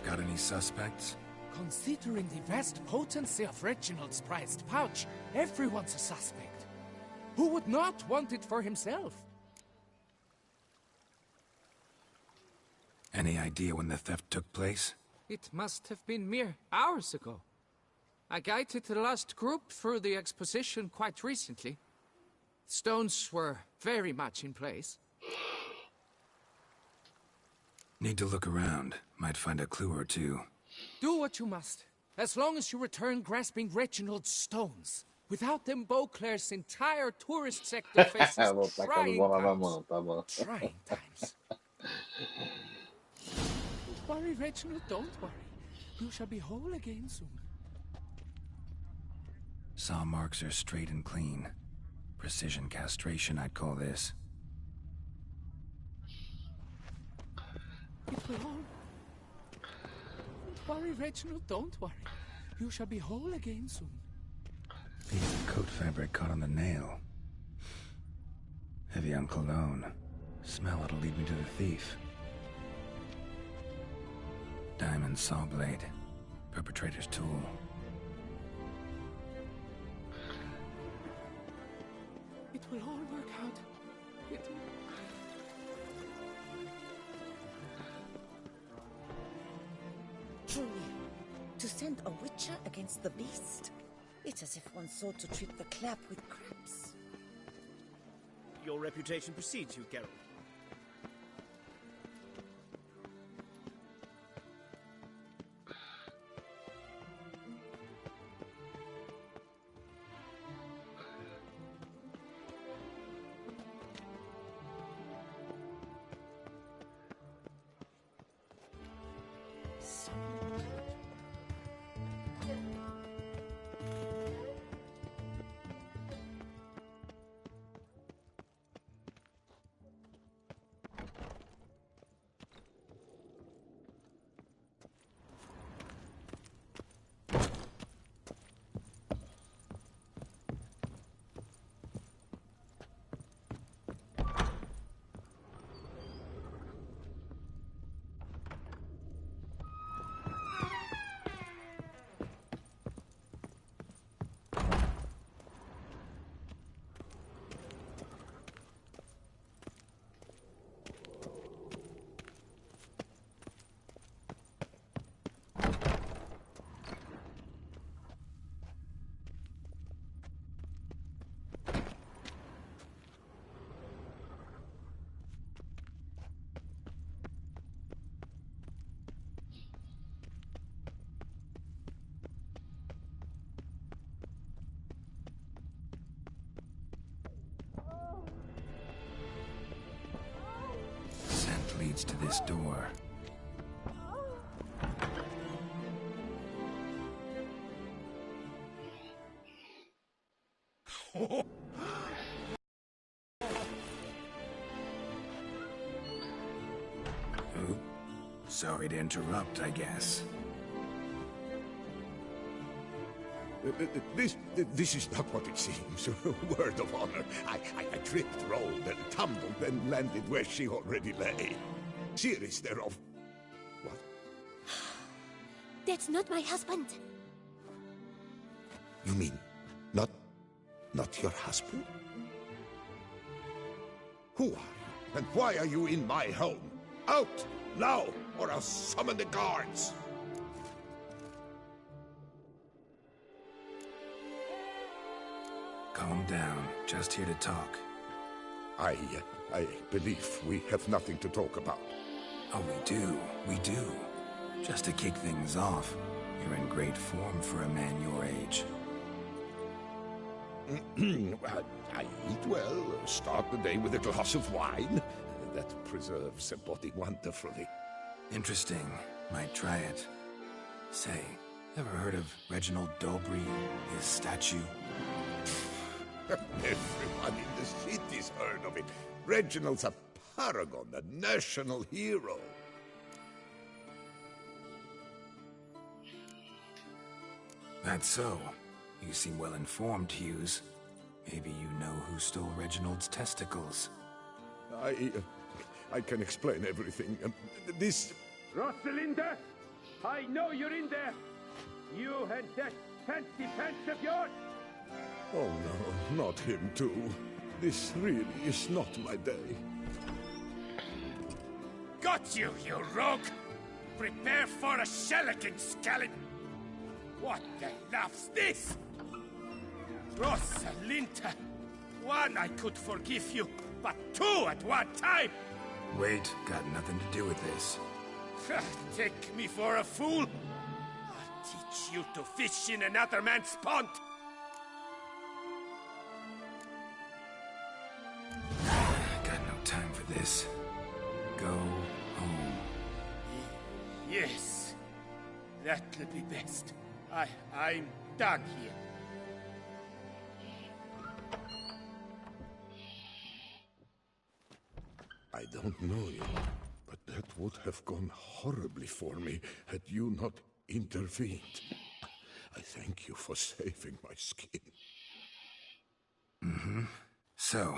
Got any suspects? Considering the vast potency of Reginald's prized pouch, everyone's a suspect. Who would not want it for himself? Any idea when the theft took place? It must have been mere hours ago. I guided the last group through the exposition quite recently. Stones were very much in place. Need to look around. Might find a clue or two. Do what you must, as long as you return grasping Reginald's stones. Without them, Beauclair's entire tourist sector faces trying times. Trying times. Don't worry, Reginald, don't worry. You shall be whole again soon. Saw marks are straight and clean. Precision castration, I'd call this. It will all... Don't worry, Reginald, don't worry. You shall be whole again soon. Piece of coat fabric caught on the nail. Heavy on cologne. Smell it'll lead me to the thief. Diamond saw blade. Perpetrator's tool. It will all work out. It... Truly, to send a witcher against the beast? It's as if one sought to treat the clap with crabs. Your reputation precedes you, Geralt. Leads to this door. Oop. Sorry to interrupt, I guess. This is not what it seems. Word of honor. I tripped, rolled, and tumbled, and landed where she already lay. Series thereof. What? That's not my husband. You mean not your husband? Who are you, and why are you in my home? Out now, or I'll summon the guards. Calm down. Just here to talk. I believe we have nothing to talk about. Oh, we do. Just to kick things off, you're in great form for a man your age. I eat well, start the day with a glass of wine. That preserves a body wonderfully. Interesting. Might try it. Say, ever heard of Reginald Dobry, his statue? Everyone in the city's heard of it. Reginald's a paragon, a national hero. That's so. You seem well informed, Hughes. Maybe you know who stole Reginald's testicles. I can explain everything. This... Rosalinda! I know you're in there! You and that fancy pants of yours! Oh no, not him too. This really is not my day. Got you, you rogue! Prepare for a shellacking, scallop! What the laugh's this? Rosalinda! One, I could forgive you, but two at one time! Wait, got nothing to do with this. Take me for a fool? I'll teach you to fish in another man's pond! Got no time for this. Go home. Yes, that'll be best. I'm done here. I don't know you, but that would have gone horribly for me had you not intervened. I thank you for saving my skin. Mm-hmm. So,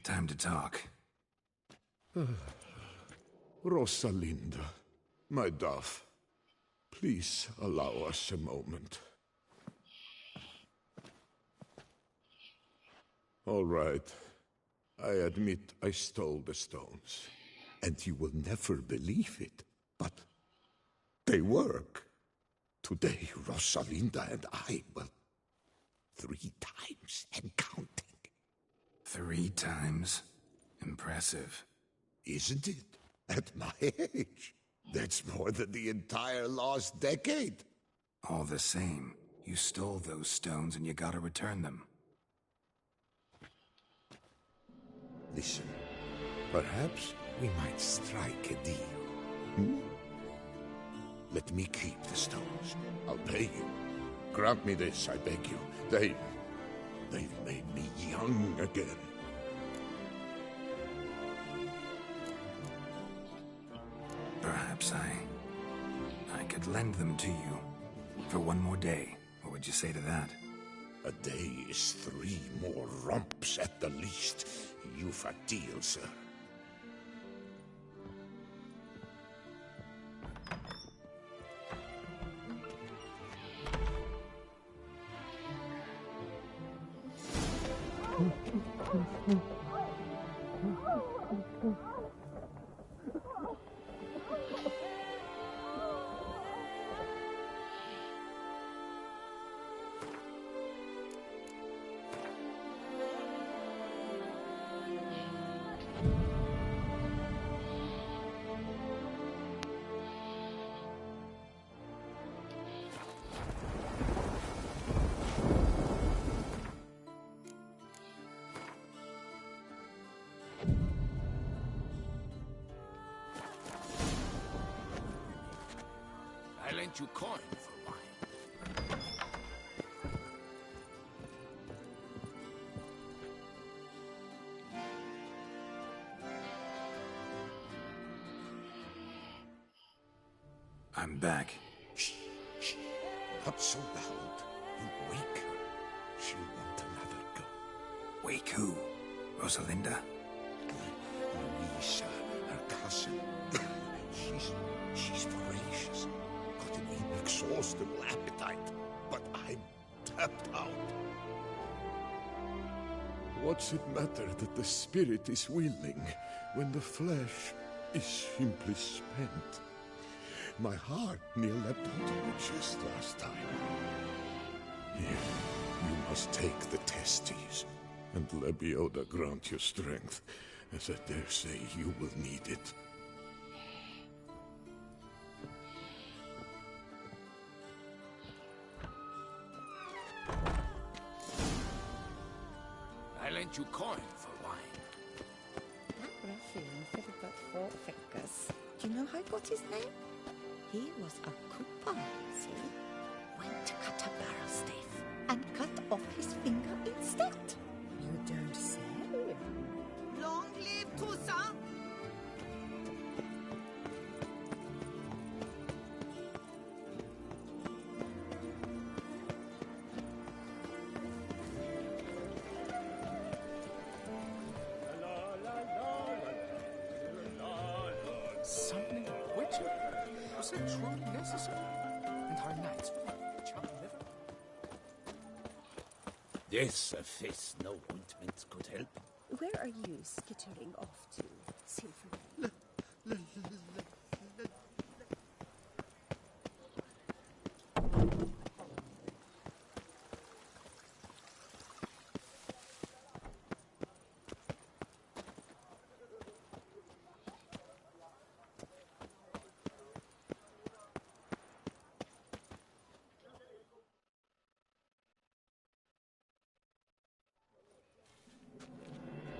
time to talk. Rosalinda, my dove, please allow us a moment. All right. I admit I stole the stones. And you will never believe it, but they work. Today, Rosalinda and I, well, 3 times and counting. 3 times? Impressive. Isn't it? At my age. That's more than the entire last decade. All the same, you stole those stones and you gotta return them. Listen, perhaps we might strike a deal. Hmm? Let me keep the stones. I'll pay you. Grant me this, I beg you. They've made me young again. Perhaps I could lend them to you for 1 more day. What would you say to that? A day is 3 more romps at the least. You've a deal, sir. I lent you coin for wine. I'm back. Shh, shh. Not so loud. You wake her. She'll want another go. Wake who? Rosalinda? Louisa, her cousin. She's voracious. Got an inexhaustible appetite. But I'm tapped out. What's it matter that the spirit is willing when the flesh is simply spent? My heart near leapt out of my chest last time. Here, you must take the testes, and Lebioda grant you strength, as I dare say you will need it. I lent you coin for wine. Ruffian never got 4 fingers. Do you know how he got his name? He was a Koopa, see? Went to cut a barrel staff and cut off his finger instead. You don't say? Long live Toussaint! Summoning a witcher? Was it truly necessary? And our knights charm liver? N7Sephy's no ointment could help. Where are you skittering off to, Silver?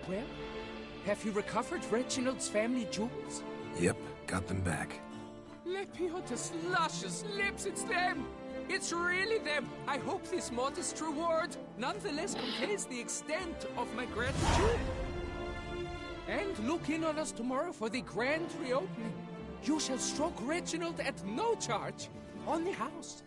Well, have you recovered Reginald's family jewels? Yep, got them back. Lepioda's luscious lips, it's them! It's really them! I hope this modest reward nonetheless conveys the extent of my gratitude. And look in on us tomorrow for the grand reopening. You shall stroke Reginald at no charge on the house.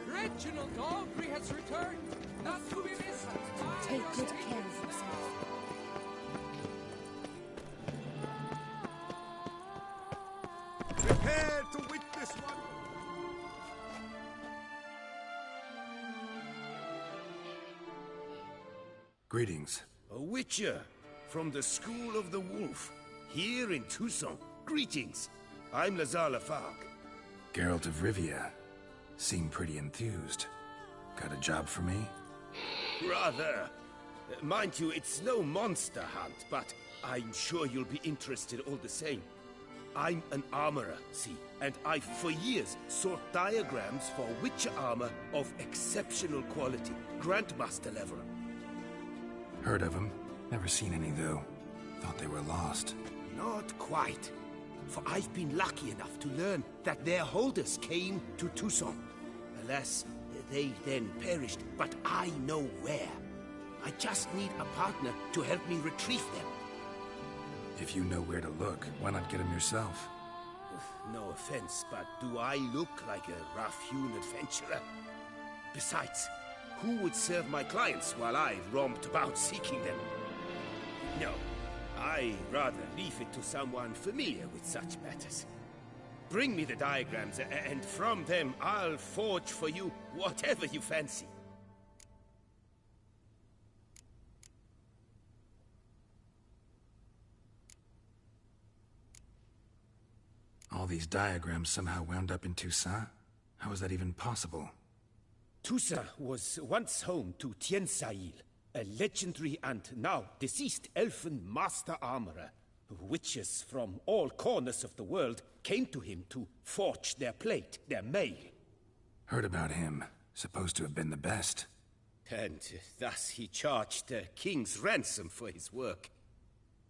Reginald Aubrey has returned, not to be missed. Take good care of yourself. Prepare to witness one. Greetings. A witcher from the School of the Wolf, here in Tucson. Greetings. I'm Lazar Lafargue. Geralt of Rivia. Seem pretty enthused. Got a job for me? Rather. Mind you, it's no monster hunt, but I'm sure you'll be interested all the same. I'm an armorer, see, and I've for years sought diagrams for witcher armor of exceptional quality, Grandmaster level. Heard of them. Never seen any, though. Thought they were lost. Not quite. For I've been lucky enough to learn that their holders came to Tucson. Alas, they then perished, but I know where. I just need a partner to help me retrieve them. If you know where to look, why not get them yourself? No offense, but do I look like a rough-hewn adventurer? Besides, who would serve my clients while I romped about seeking them? No, I'd rather leave it to someone familiar with such matters. Bring me the diagrams, and from them I'll forge for you whatever you fancy. All these diagrams somehow wound up in Toussaint? How is that even possible? Toussaint was once home to Tiensail, a legendary and now deceased elfin master armorer. Witches from all corners of the world came to him to forge their plate, their mail. Heard about him. Supposed to have been the best. And thus he charged the king's ransom for his work.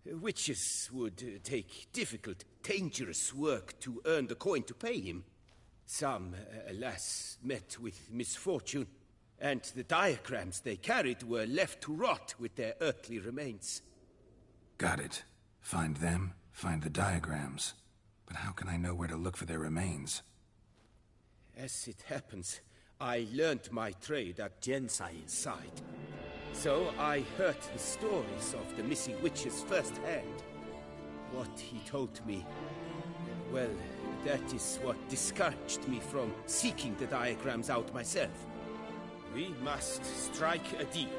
Witches would take difficult, dangerous work to earn the coin to pay him. Some, alas, met with misfortune, and the diagrams they carried were left to rot with their earthly remains. Got it. Find them, find the diagrams. But how can I know where to look for their remains? As it happens, I learned my trade at Jensai's side. So I heard the stories of the missing witches firsthand. What he told me, well, that is what discouraged me from seeking the diagrams out myself. We must strike a deal.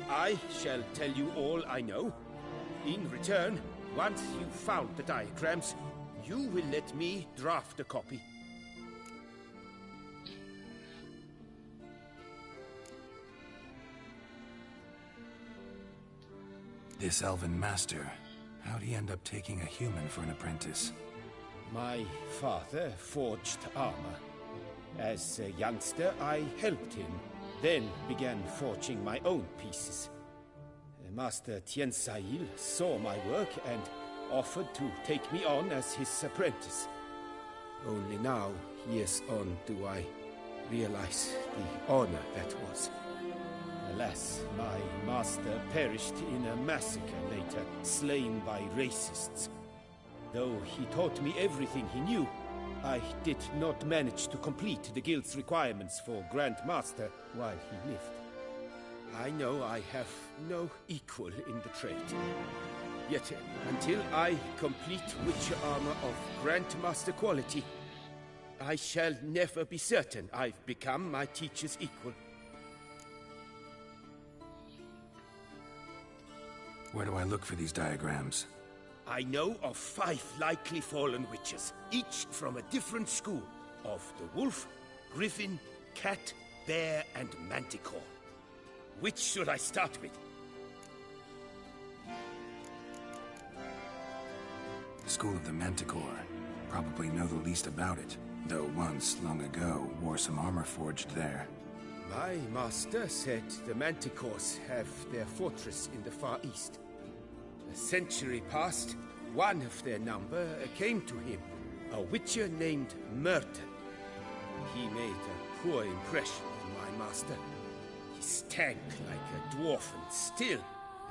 I shall tell you all I know. In return, once you've found the diagrams, you will let me draft a copy. This elven master, how'd he end up taking a human for an apprentice? My father forged armor. As a youngster, I helped him, then began forging my own pieces. Master Tiansail saw my work and offered to take me on as his apprentice. Only now, years on, do I realize the honor that was. Alas, my master perished in a massacre later, slain by racists. Though he taught me everything he knew, I did not manage to complete the guild's requirements for Grand Master while he lived. I know I have no equal in the trade. Yet, until I complete Witcher armor of Grandmaster quality, I shall never be certain I've become my teacher's equal. Where do I look for these diagrams? I know of 5 likely fallen witches, each from a different school, of the wolf, griffin, cat, bear, and manticore. Which should I start with? School of the Manticore. Probably know the least about it, though once, long ago, wore some armor forged there. My master said the Manticores have their fortress in the Far East. A century past, one of their number came to him, a witcher named Merton. He made a poor impression on my master. He stank like a dwarfen still,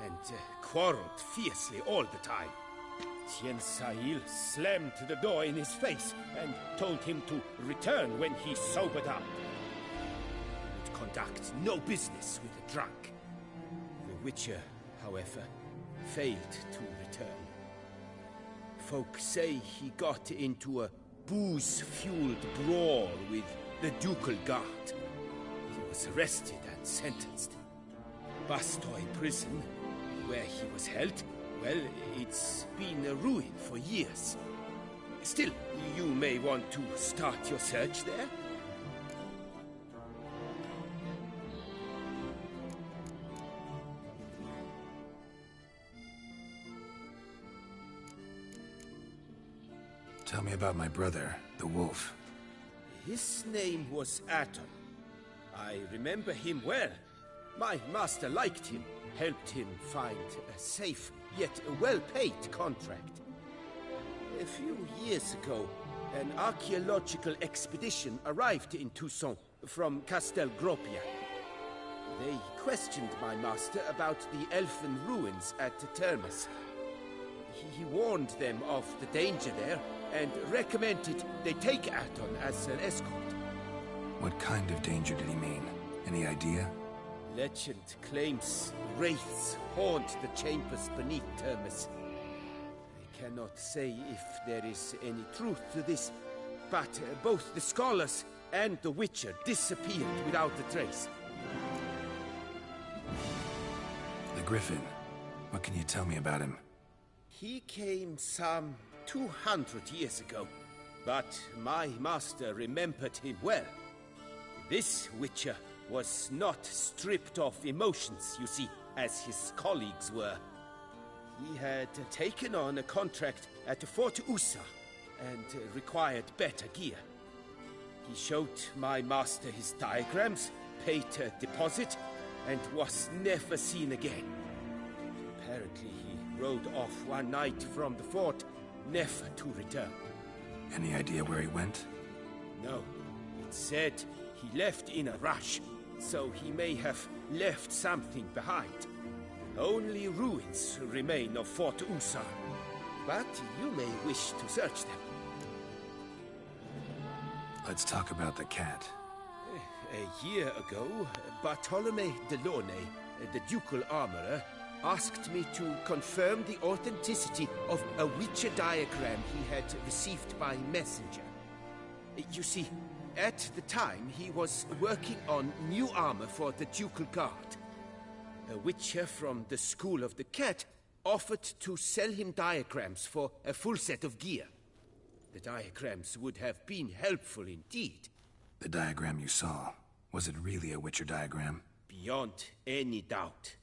and quarreled fiercely all the time. Tiansail slammed the door in his face and told him to return when he sobered up. Would conduct no business with a drunk. The witcher, however, failed to return. Folk say he got into a booze-fueled brawl with the ducal guard. He was arrested and sentenced. Bastoy prison, where he was held, well, it's been a ruin for years. Still, you may want to start your search there. Tell me about my brother, the wolf. His name was Aton. I remember him well. My master liked him, helped him find a safe, yet a well-paid contract. A few years ago, an archaeological expedition arrived in Toussaint from Castel Gropia. They questioned my master about the elfin ruins at Termes. He warned them of the danger there and recommended they take Aton as an escort. What kind of danger did he mean? Any idea? Legend claims wraiths haunt the chambers beneath Termes. I cannot say if there is any truth to this, but both the scholars and the Witcher disappeared without a trace. The Griffin. What can you tell me about him? He came some 200 years ago, but my master remembered him well. This Witcher was not stripped of emotions, you see, as his colleagues were. He had taken on a contract at Fort Usa and required better gear. He showed my master his diagrams, paid a deposit, and was never seen again. Apparently he rode off one night from the fort, never to return. Any idea where he went? No. It said he left in a rush, so he may have left something behind. Only ruins remain of Fort Usa, but you may wish to search them. Let's talk about the cat. A year ago, Bartolome Delaunay, the ducal armorer, asked me to confirm the authenticity of a Witcher diagram he had received by messenger. You see, at the time he was working on new armor for the ducal guard. A Witcher from the School of the Cat offered to sell him diagrams for a full set of gear. The diagrams would have been helpful indeed. The diagram you saw, was it really a Witcher diagram? Beyond any doubt.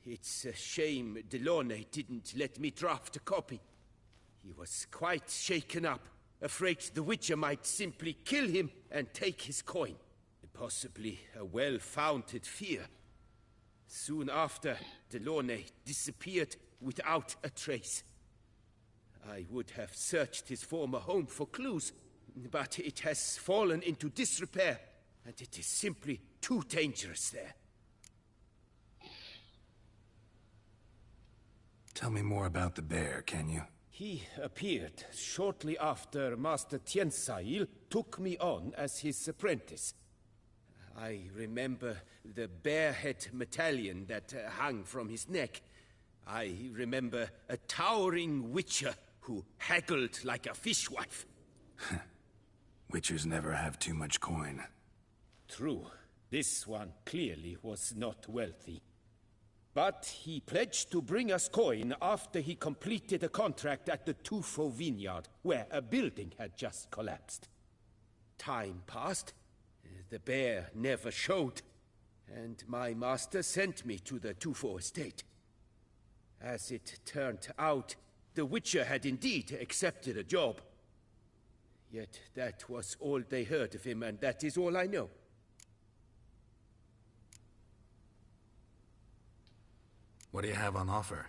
It's a shame Delaunay didn't let me draft a copy. He was quite shaken up, afraid the Witcher might simply kill him and take his coin. Possibly a well-founded fear. Soon after, Delaunay disappeared without a trace. I would have searched his former home for clues, but it has fallen into disrepair, and it is simply too dangerous there. Tell me more about the bear, can you? He appeared shortly after Master Tiensail took me on as his apprentice. I remember the bear-head medallion that hung from his neck. I remember a towering witcher who haggled like a fishwife. Witchers never have too much coin. True. This one clearly was not wealthy. But he pledged to bring us coin after he completed a contract at the Tufo vineyard, where a building had just collapsed. Time passed. The bear never showed, and my master sent me to the Tufo estate. As it turned out, the Witcher had indeed accepted a job. Yet that was all they heard of him, and that is all I know. What do you have on offer?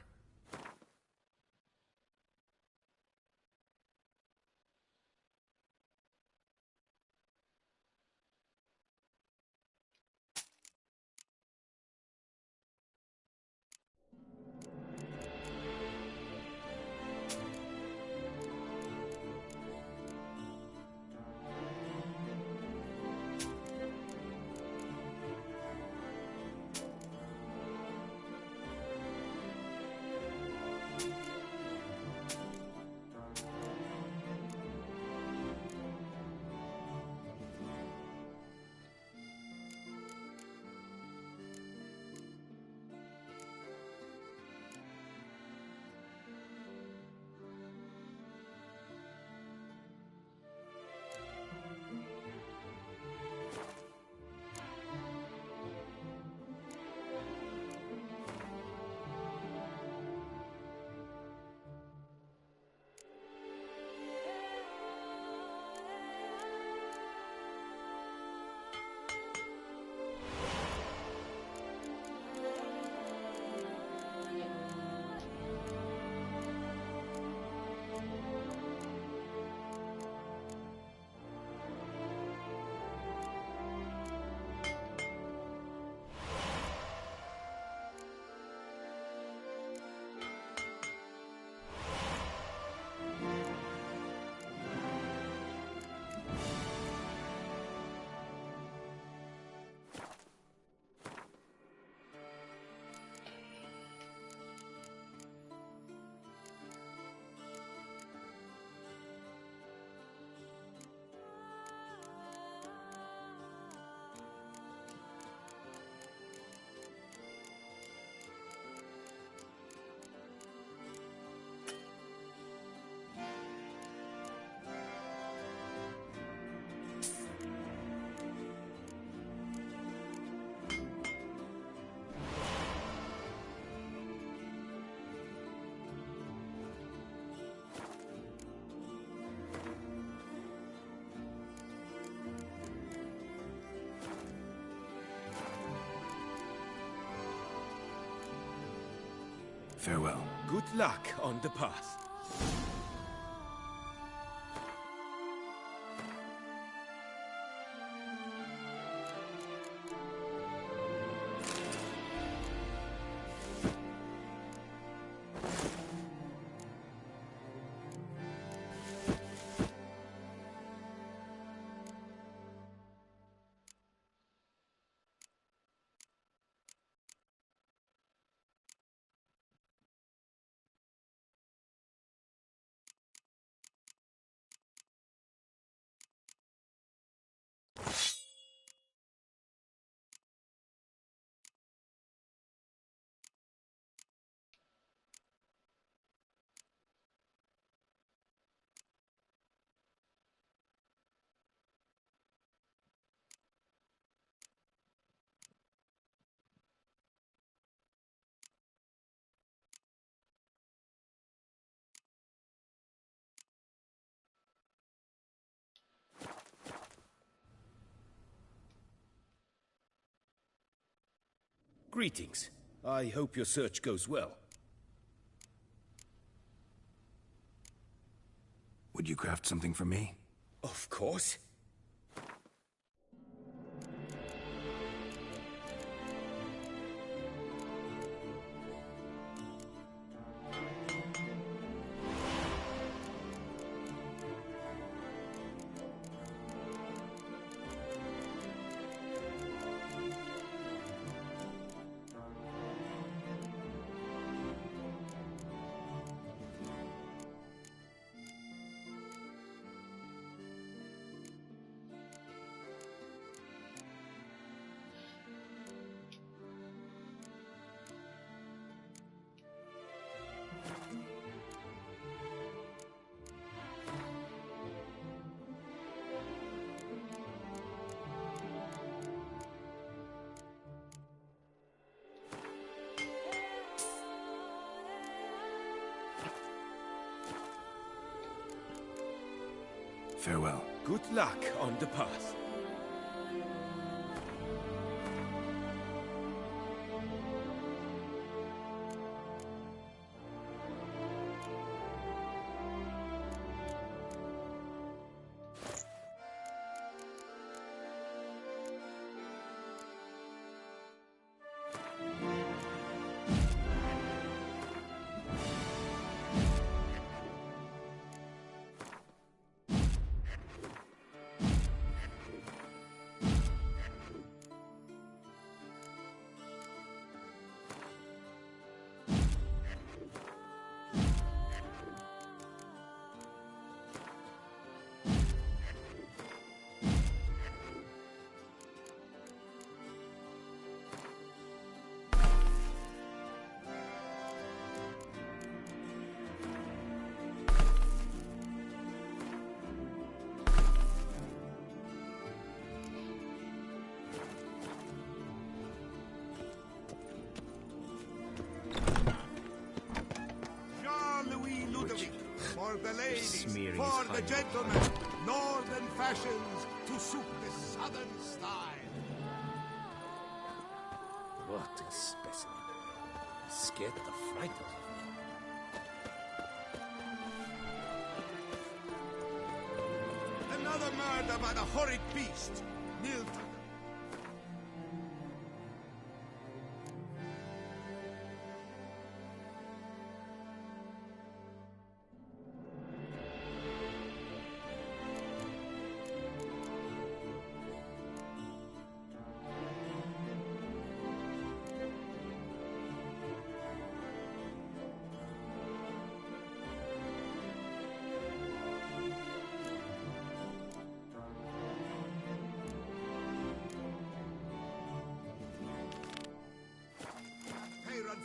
Farewell. Good luck on the path. Greetings. I hope your search goes well. Would you craft something for me? Of course. Farewell. Good luck on the path. For the ladies, for the gentlemen, northern fashions to suit the southern style. What a specimen. Scared the fright out of me. Another murder by the horrid beast, Milton.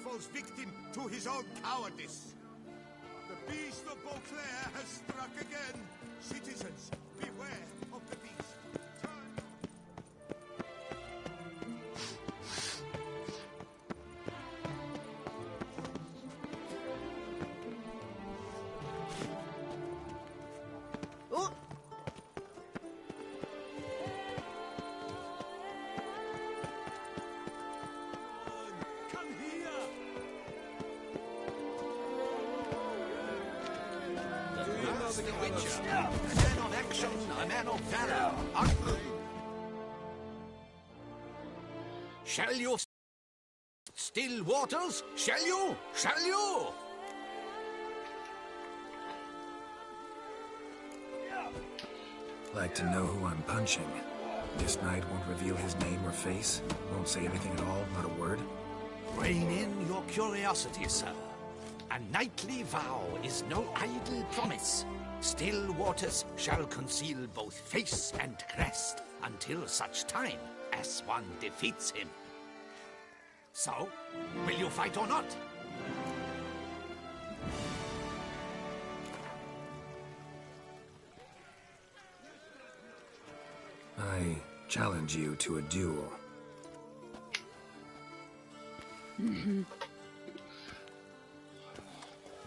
Falls victim to his own cowardice. The beast of Beauclair has struck again. Citizens, beware of the beast. Oh! A man of action, a man of valor. Shall you still waters? Shall you? Shall you? Like to know who I'm punching. This knight won't reveal his name or face, won't say anything at all, not a word. Rein in your curiosity, sir. A knightly vow is no idle promise. Still waters shall conceal both face and crest until such time as one defeats him. So, will you fight or not? I challenge you to a duel.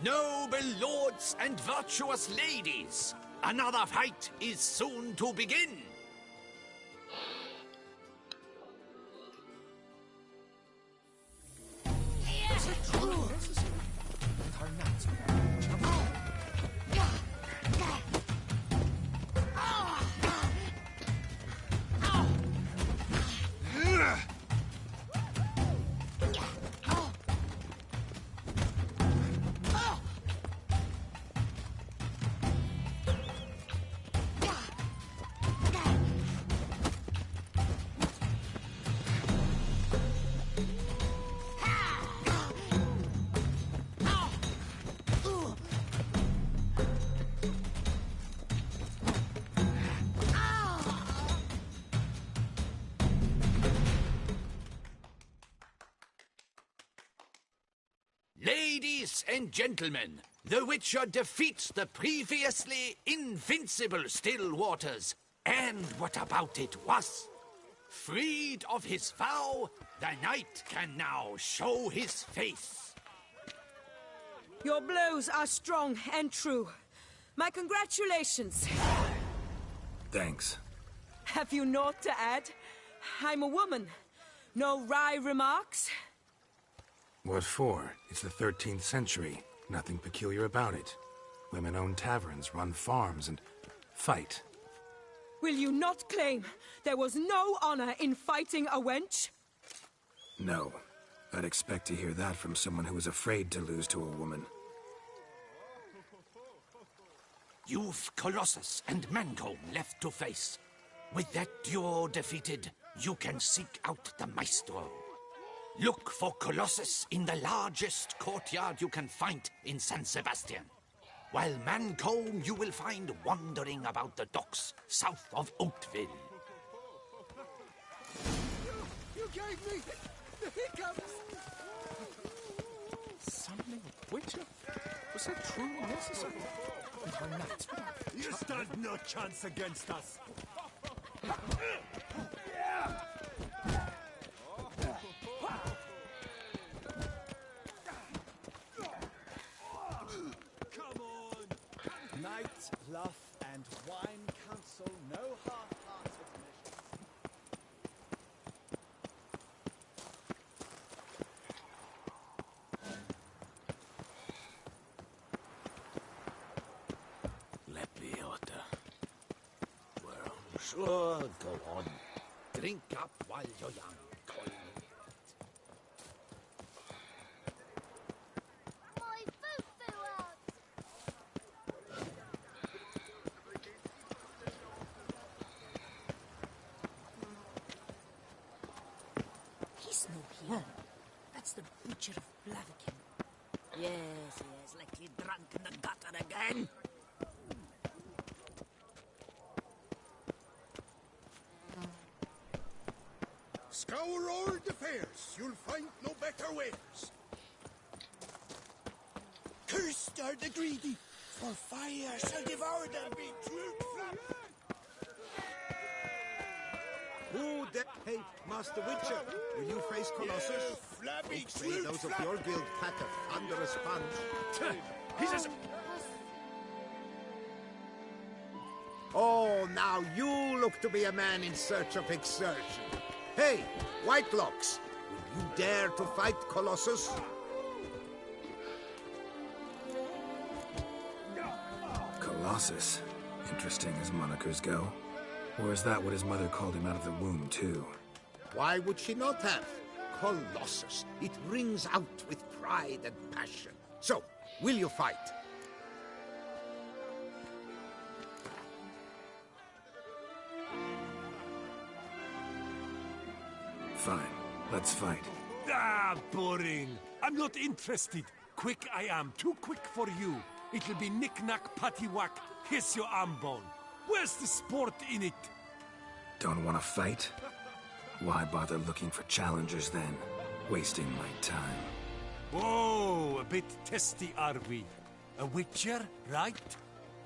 Noble lords and virtuous ladies, another fight is soon to begin. Ladies and gentlemen, the Witcher defeats the previously invincible Still Waters. And what about it was? Freed of his vow, the knight can now show his face. Your blows are strong and true. My congratulations. Thanks. Have you naught to add? I'm a woman. No wry remarks? What for? It's the 13th century. Nothing peculiar about it. Women own taverns, run farms, and fight. Will you not claim there was no honor in fighting a wench? No. I'd expect to hear that from someone who was afraid to lose to a woman. You've Colossus and Mancomb left to face. With that duo defeated, you can seek out the Maestro. Look for Colossus in the largest courtyard you can find in San Sebastian. While Mancomb you will find wandering about the docks south of Oakville. You gave me the hiccups! Summoning a Witcher? Was that truly necessary? Or not? You stand no chance against us. Night, love, and wine counsel no half-hearted Lepiota. Well, sure, go on. Drink up while you're young, Colin. He's no here. That's the Butcher of Blaviken. Yes, likely drunk in the gutter again. Scour all the fairs, you'll find no better wares. Cursed are the greedy, for fire shall devour them. Who the... Hey, Master Witcher, will you face Colossus? Don't say those of your guild patter under a sponge. He's as... Oh, now you look to be a man in search of exertion. Hey, Whitelocks, will you dare to fight Colossus? Colossus. Interesting as monikers go. Or is that what his mother called him out of the womb, too? Why would she not have? Colossus. It rings out with pride and passion. So, will you fight? Fine. Let's fight. Ah, boring. I'm not interested. Quick I am. Too quick for you. It'll be knick-knack, paddywhack. Here's your arm bone. Where's the sport in it? Don't want to fight? Why bother looking for challengers then? Wasting my time. Whoa, a bit testy are we? A Witcher, right?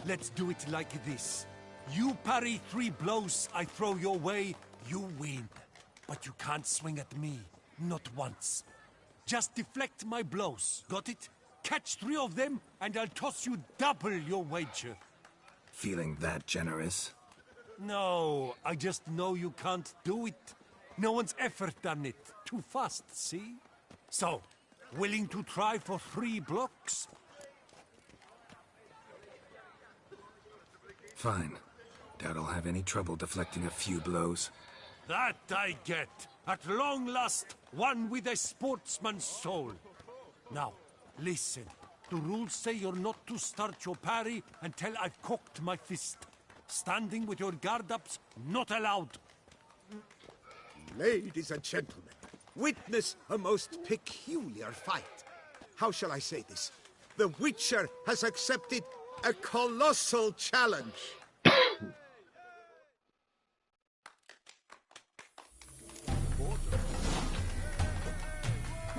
Let's do it like this. You parry 3 blows I throw your way, you win. But you can't swing at me, not once. Just deflect my blows, got it? Catch 3 of them, and I'll toss you double your wager. Feeling that generous? No, I just know you can't do it. No one's ever done it. Too fast, see? So, willing to try for 3 blocks? Fine. Doubt I'll have any trouble deflecting a few blows. That I get. At long last, one with a sportsman's soul. Now, listen. The rules say you're not to start your parry until I've cocked my fist. Standing with your guard-ups, not allowed. Ladies and gentlemen, witness a most peculiar fight. How shall I say this? The Witcher has accepted a colossal challenge.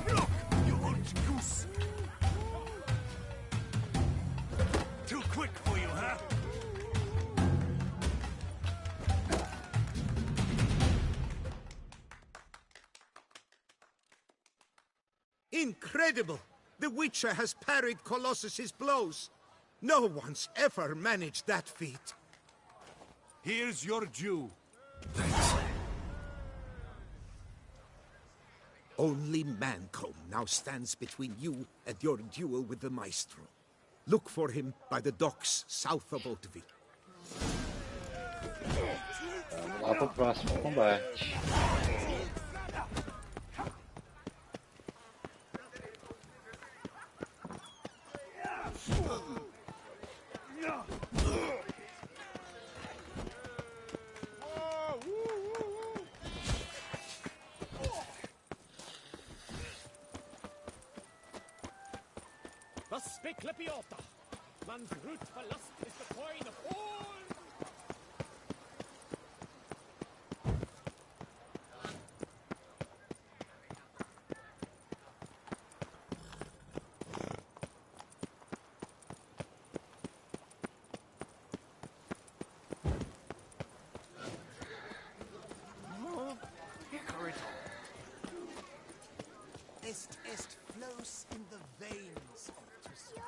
Look, you old goose! Too quick for you, huh? Incredible! The Witcher has parried Colossus's blows. No one's ever managed that feat. Here's your due. Thanks. Only Mancomb now stands between you and your duel with the Maestro. Look for him by the docks south of Hauteville. Vamos lá pro próximo combate. Was Beklepiota? Man's root for lust is the coin of all. Est flows in the veins of Toussaint.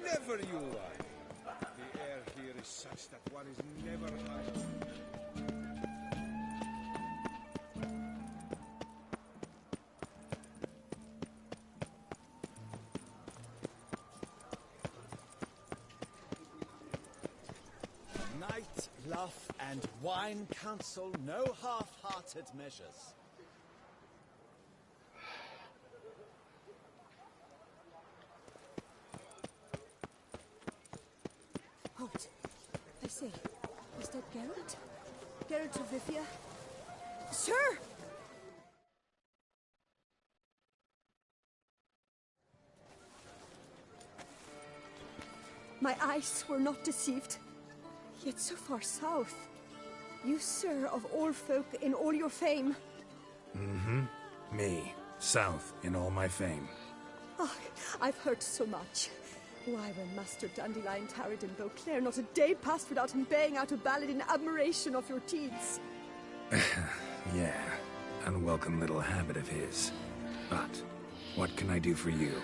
Never you lie. The air here is such that one is never high. Night, laugh, and wine counsel no half-hearted measures. Halt! I say, is that Geralt? Geralt of Rivia? Sir! My eyes were not deceived. Yet so far south. You, sir, of all folk in all your fame. Mm-hmm. Me. South in all my fame. Oh, I've heard so much. Why, when Master Dandelion tarried in Beauclair, not a day passed without him baying out a ballad in admiration of your deeds. Yeah, unwelcome little habit of his. But, what can I do for you?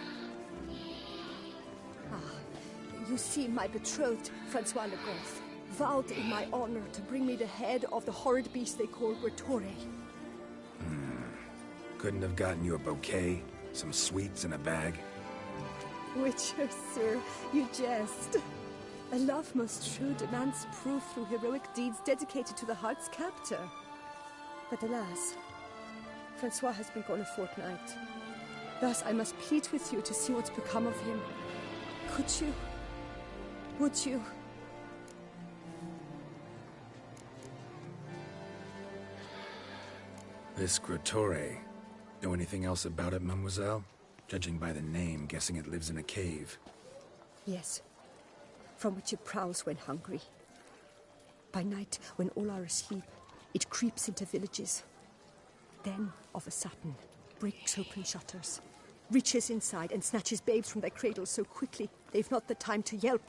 You see, my betrothed, Francois Le Goff, vowed in my honor to bring me the head of the horrid beast they call Gratore. Couldn't have gotten you a bouquet, some sweets in a bag? Witcher, sir, you jest. A love most true demands proof through heroic deeds dedicated to the heart's captor. But alas, Francois has been gone a fortnight. Thus I must plead with you to see what's become of him. Could you? Would you? This Gratore. Know anything else about it, mademoiselle? Judging by the name, guessing it lives in a cave. Yes, from which it prowls when hungry. By night, when all are asleep, it creeps into villages. Then, of a sudden, breaks open shutters, reaches inside and snatches babes from their cradles so quickly they've not the time to yelp.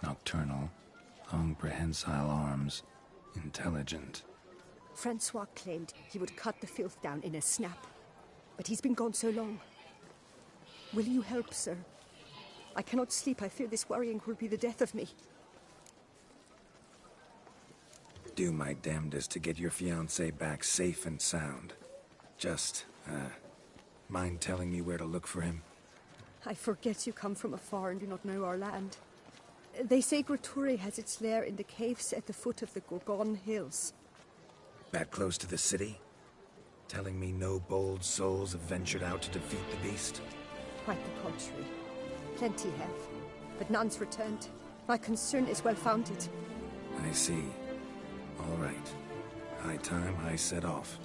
Nocturnal, long prehensile arms, intelligent. Francois claimed he would cut the filth down in a snap, but he's been gone so long. Will you help, sir? I cannot sleep. I fear this worrying will be the death of me. do my damnedest to get your fiancé back safe and sound. Just, mind telling me where to look for him? I forget you come from afar and do not know our land. They say Gratuitas has its lair in the caves at the foot of the Gorgon Hills. That close to the city? Telling me no bold souls have ventured out to defeat the beast? Quite the contrary. Plenty have, but none's returned. My concern is well-founded. I see. All right. High time I set off.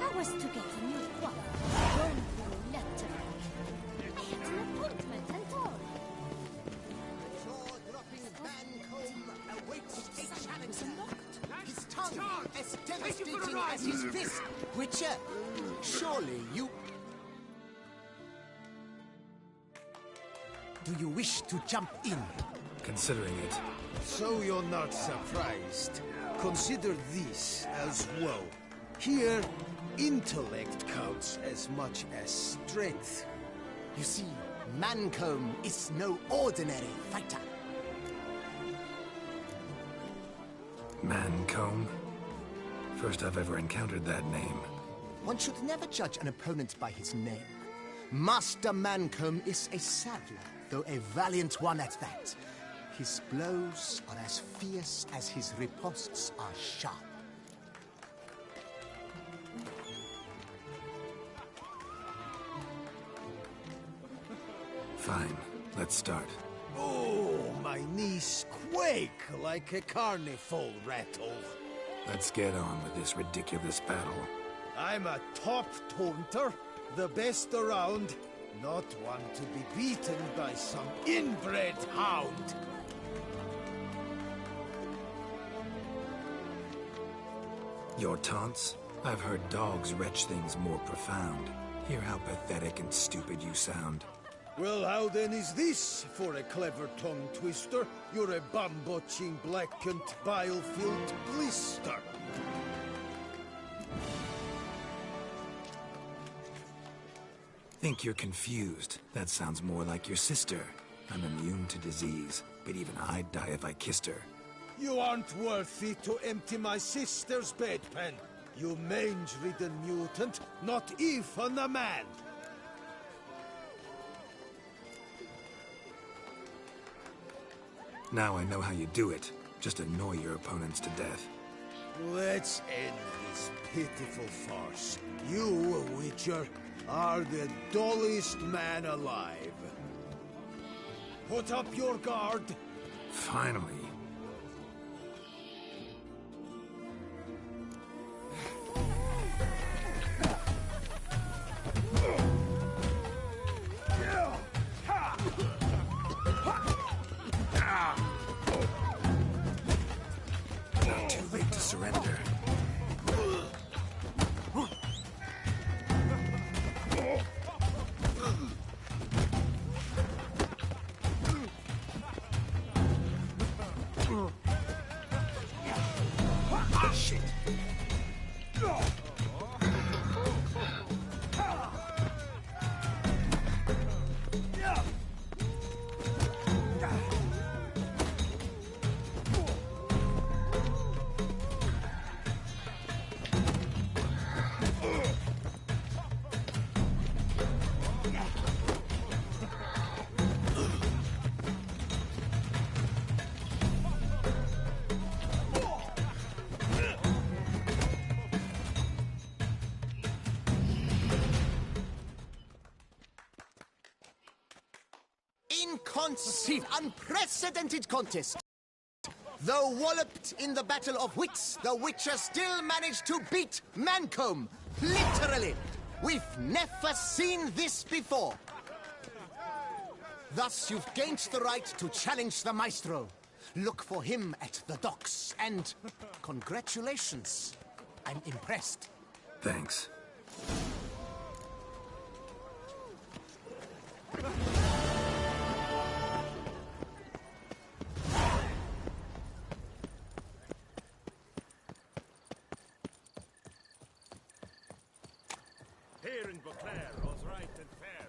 I was to get a new clock. Don't you letter. I had an appointment and all. Jaw-dropping Mancomb awaits a challenger. His tongue as devastating as his fist. Witcher, surely you... Do you wish to jump in? Considering it. So you're not surprised. Consider this as well. Here, intellect counts as much as strength. You see, Mancomb is no ordinary fighter. Mancomb? First I've ever encountered that name. One should never judge an opponent by his name. Master Mancomb is a saddler, though a valiant one at that. His blows are as fierce as his riposts are sharp. Fine, let's start. Oh, my knees quake like a carnival rattle. Let's get on with this ridiculous battle. I'm a top taunter, the best around, not one to be beaten by some inbred hound. Your taunts? I've heard dogs retch things more profound. Hear how pathetic and stupid you sound. Well, how then is this for a clever tongue twister? You're a bum-botching, blackened, bile-filled blister. Think you're confused. That sounds more like your sister. I'm immune to disease, but even I'd die if I kissed her. You aren't worthy to empty my sister's bedpan. You mange-ridden mutant, not even a man. Now I know how you do it. Just annoy your opponents to death. Let's end this pitiful farce. You, Witcher, are the dullest man alive. Put up your guard. Finally. Not too late to surrender. Shit. Unprecedented contest. Though walloped in the battle of wits, the Witcher still managed to beat Mancomb. Literally. We've never seen this before. Thus, you've gained the right to challenge the Maestro. Look for him at the docks, and congratulations. I'm impressed. Thanks. Here in Beauclair, all's right and fair.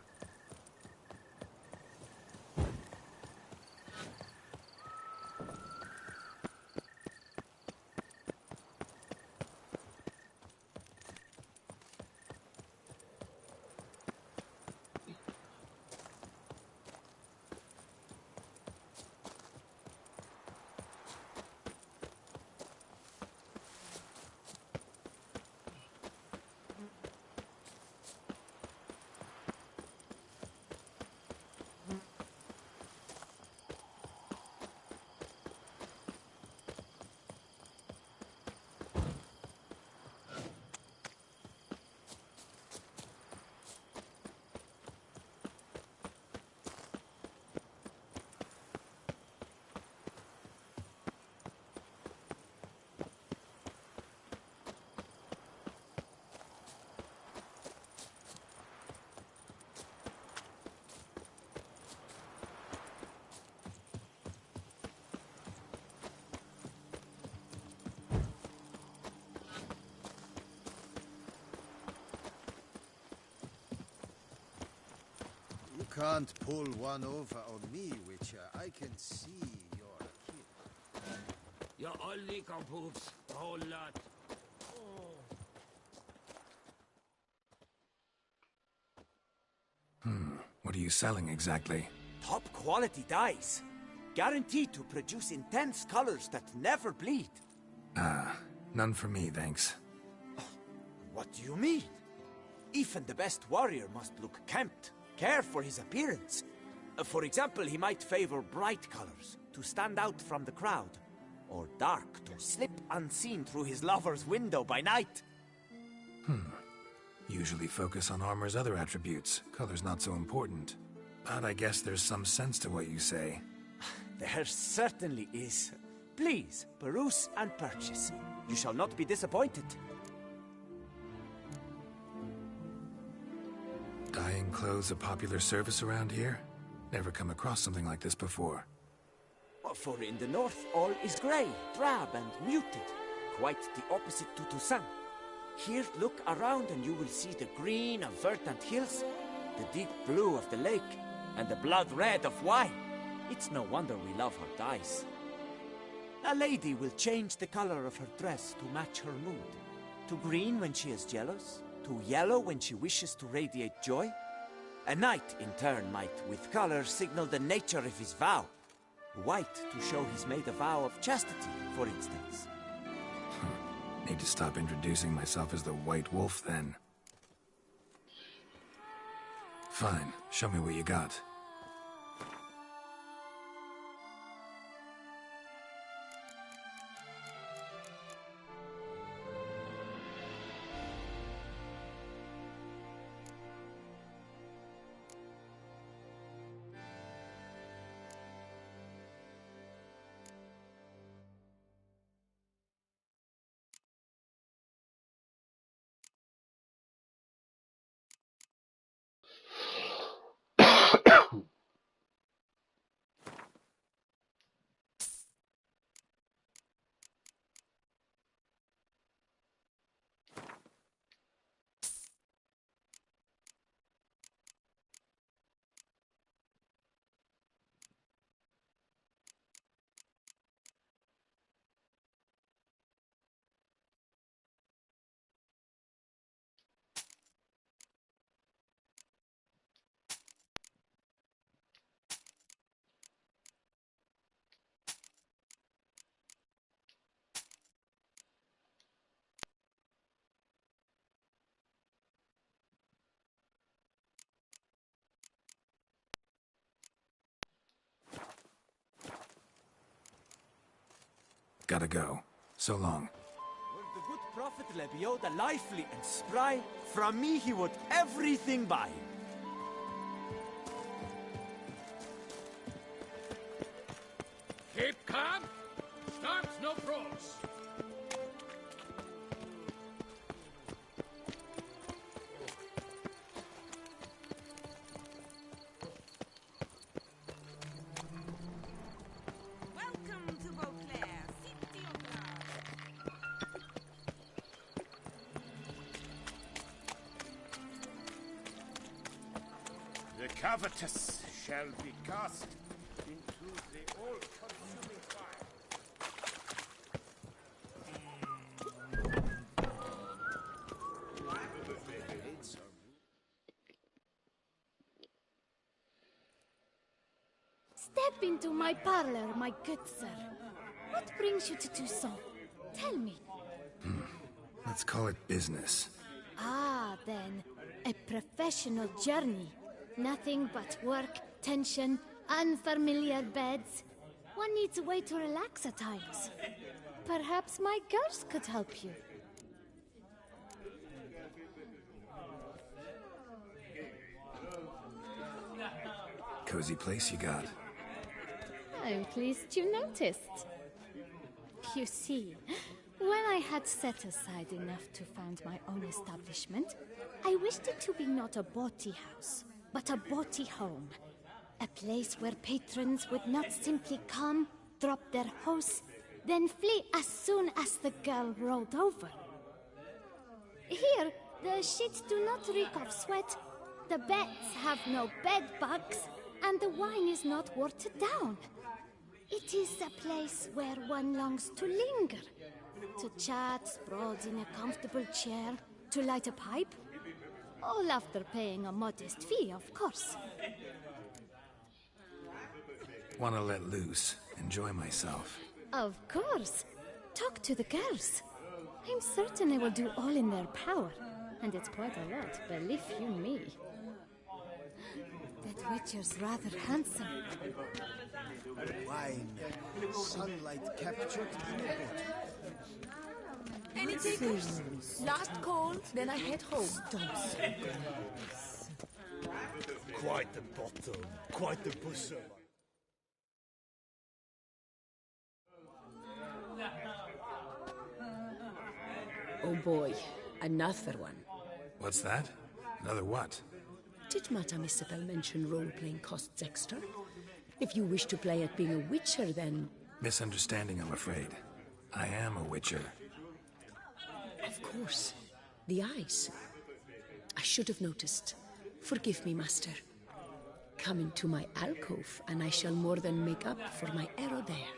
can't pull one over on me, Witcher. I can see you're a kid. You're all leaky-poofs, a whole lot. What are you selling exactly? Top quality dyes. Guaranteed to produce intense colors that never bleed. None for me, thanks. What do you mean? Even the best warrior must look kempt, care for his appearance. For example, he might favor bright colors, to stand out from the crowd. Or dark, to slip unseen through his lover's window by night. Usually focus on armor's other attributes. Color's not so important. But I guess there's some sense to what you say. There certainly is. Please, peruse and purchase. You shall not be disappointed. Dyeing clothes a popular service around here? Never come across something like this before. For in the north, all is grey, drab and muted. Quite the opposite to Toussaint. Here, look around and you will see the green of verdant hills, the deep blue of the lake, and the blood red of wine. It's no wonder we love her dyes. A lady will change the color of her dress to match her mood. To green when she is jealous, to yellow when she wishes to radiate joy. A knight, in turn, might, with color, signal the nature of his vow. White to show he's made a vow of chastity, for instance. Need to stop introducing myself as the White Wolf, then. Fine, show me what you got. Gotta go. So long. Were the good prophet Lebioda lively and spry, from me he would everything buy. Keep calm. Start no brawls. The covetous shall be cast into the all-consuming fire. Step into my parlor, my good sir. What brings you to Toussaint? Tell me. Let's call it business. Ah, then. A professional journey. Nothing but work, tension, unfamiliar beds. One needs a way to relax at times. Perhaps my girls could help you. Cozy place you got. I'm pleased you noticed. You see, when I had set aside enough to found my own establishment, I wished it to be not a bawdy house, but a bawdy home. A place where patrons would not simply come, drop their hose, then flee as soon as the girl rolled over. Here, the sheets do not reek of sweat, The beds have no bed bugs, and the wine is not watered down. It is a place where one longs to linger, to chat sprawled in a comfortable chair, to light a pipe. All after paying a modest fee, of course. Want to let loose, enjoy myself. Of course. Talk to the girls. I'm certain they will do all in their power. And it's quite a lot, believe you me. That Witcher's rather handsome. Wine. Sunlight captured in a bottle. Any takers? Last call, then I head home. Quite the bottom, quite the bosom. Oh boy, another one. What's that? Another what? Did Madame Isabel mention role-playing costs extra? If you wish to play at being a witcher, then... Misunderstanding, I'm afraid. I am a witcher. Of course. The eyes. I should have noticed. Forgive me, master. Come into my alcove, and I shall more than make up for my error there.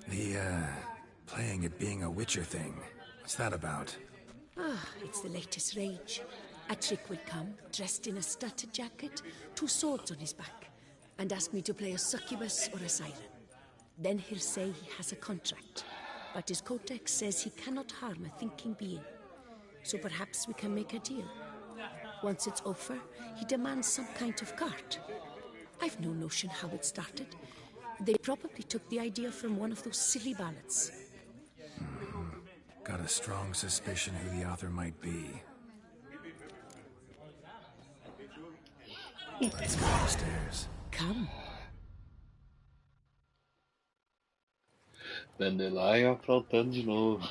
The, playing at being a witcher thing. What's that about? Ah, it's the latest rage. A trick will come, dressed in a studded jacket, 2 swords on his back, and ask me to play a succubus or a siren. Then he'll say he has a contract, but his codex says he cannot harm a thinking being. So perhaps we can make a deal. Once it's over, he demands some kind of cart. I've no notion how it started. They probably took the idea from one of those silly ballads. Got a strong suspicion who the author might be. Let's go upstairs. Come. Dandelion aprontando de novo.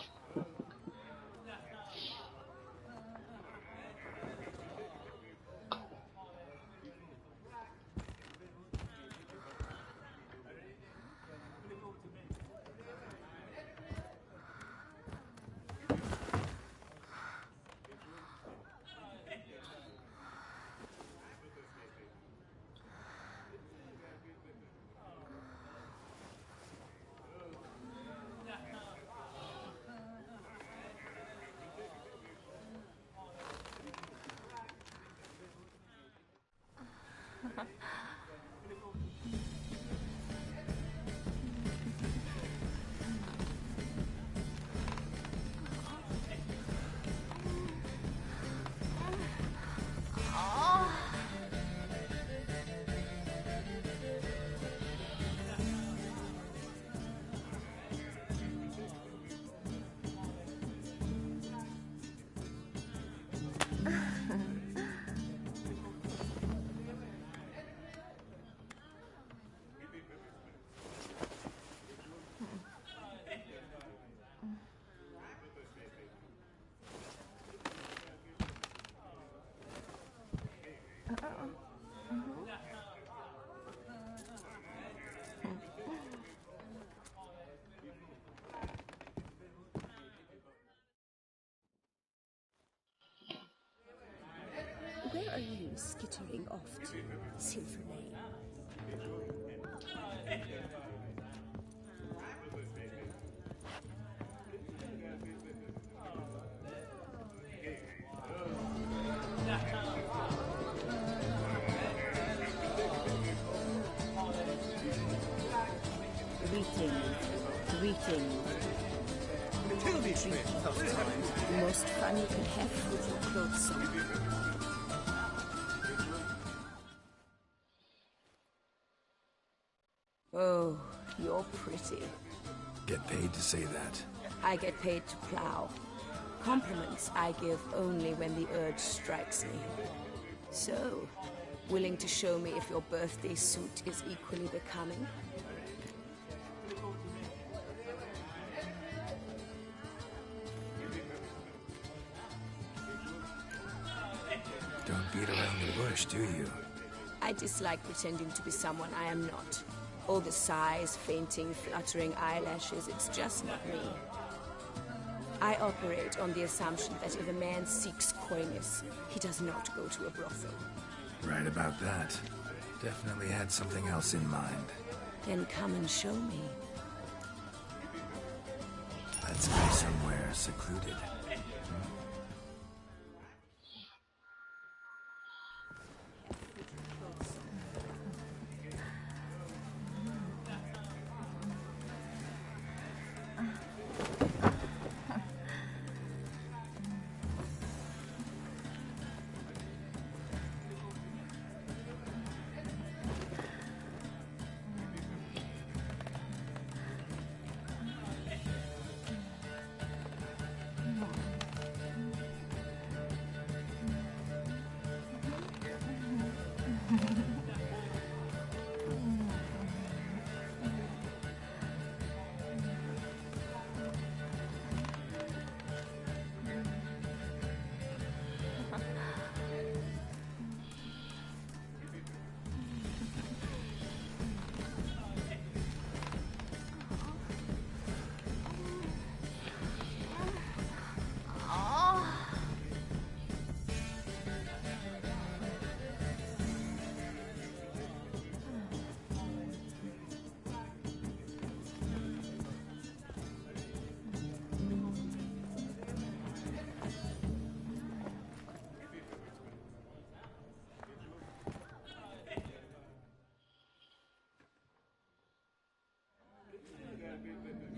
Where are you skittering off to, Silver Lane? Greetings. Tell me, The most fun you can have with your clothes on. Oh, you're pretty. Get paid to say that. I get paid to plow. Compliments I give only when the urge strikes me. So, willing to show me if your birthday suit is equally becoming? Don't beat around the bush, do you? I dislike pretending to be someone I am not. All the sighs, fainting, fluttering eyelashes, it's just not me. I operate on the assumption that if a man seeks coyness, he does not go to a brothel. Right about that. Definitely had something else in mind. Then come and show me. Let's go somewhere secluded.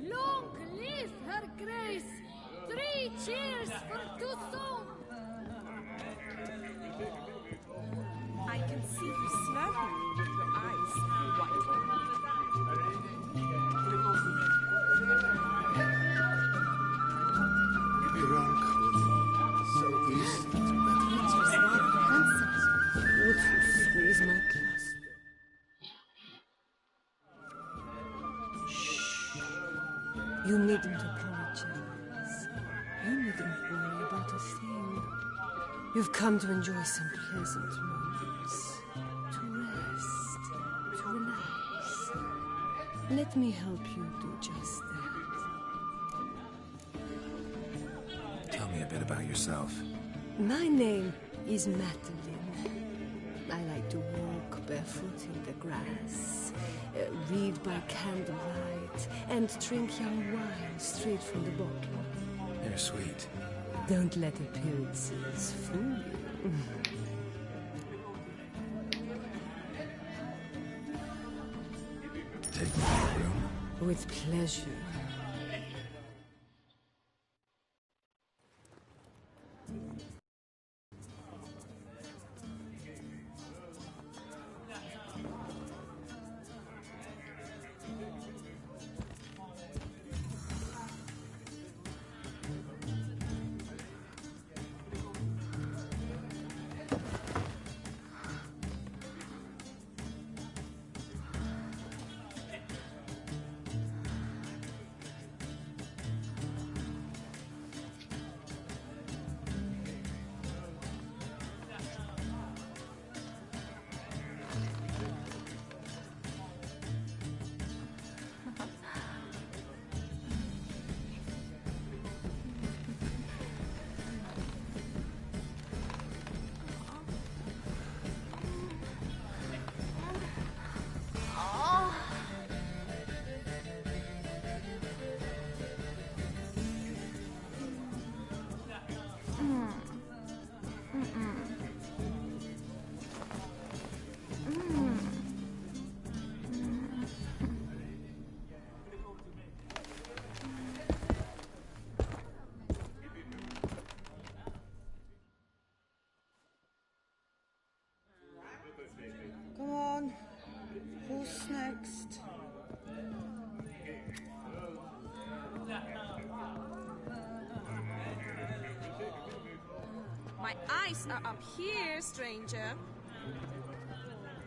Long live her grace! 3 cheers for Toussaint! I can see you smirking me with your eyes, white Drunk, so easy. But Richard's rather handsome. Would you squeeze my clasp? You needn't apologize. You needn't worry about a thing. You've come to enjoy some pleasant moments. To rest. To relax. Let me help you do just that. Tell me a bit about yourself. My name is Madeline. I like to walk barefoot in the grass, read by candlelight, and drink young wine straight from the bottle. You're sweet. Don't let appearances fool you. Take me to your room. With pleasure. Come on. Who's next? My eyes are up here, stranger.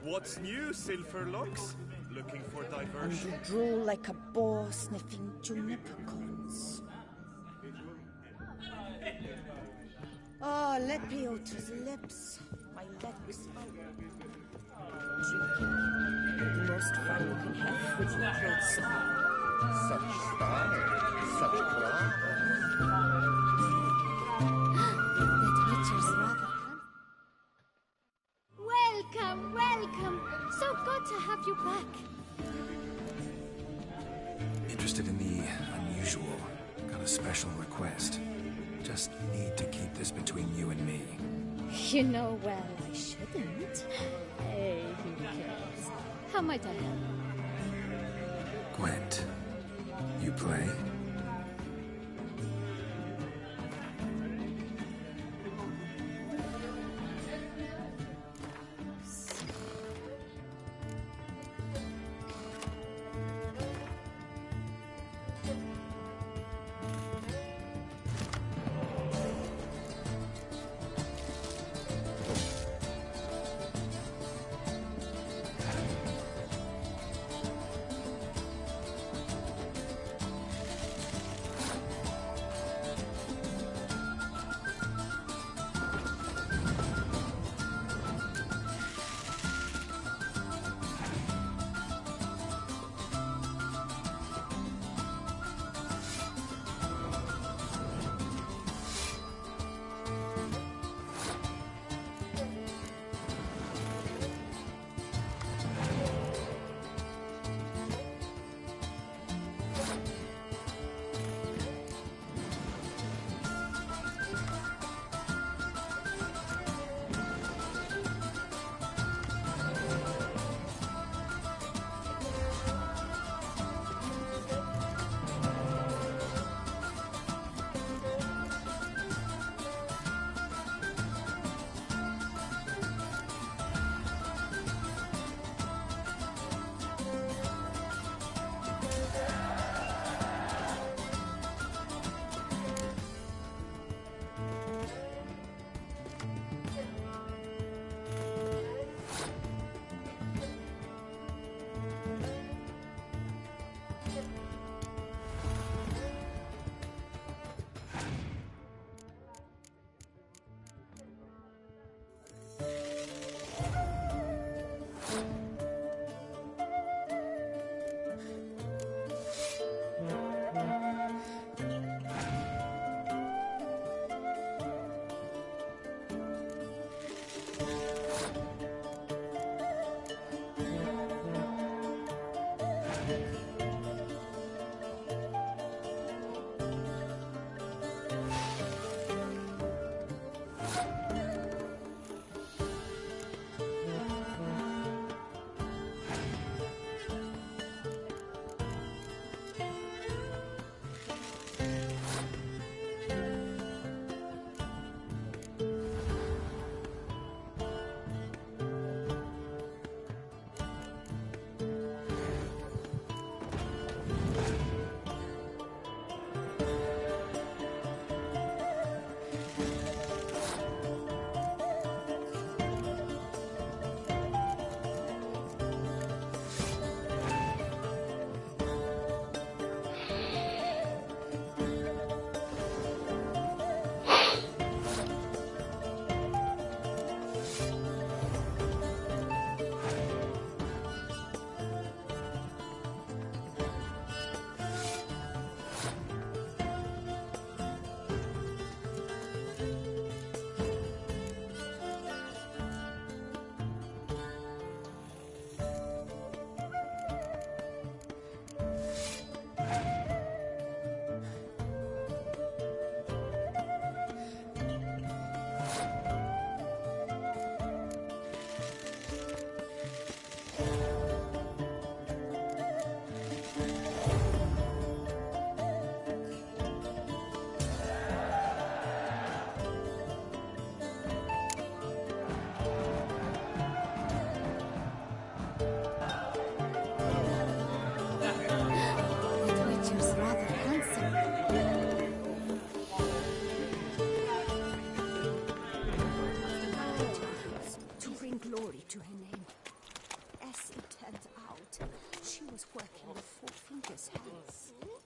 What's new, Silverlocks? Looking for And diversion? you drool like a boar sniffing juniper cones. Oh, Lepiota's lips. My lips. Drinking. The most fun you can have with your clothes on. Such style, such craft. That Witcher's rather Welcome, welcome. So good to have you back. Interested in the unusual. Got a special request. Just need to keep this between you and me. You know well I shouldn't. Hey, who cares? How might I help? Gwent, you play?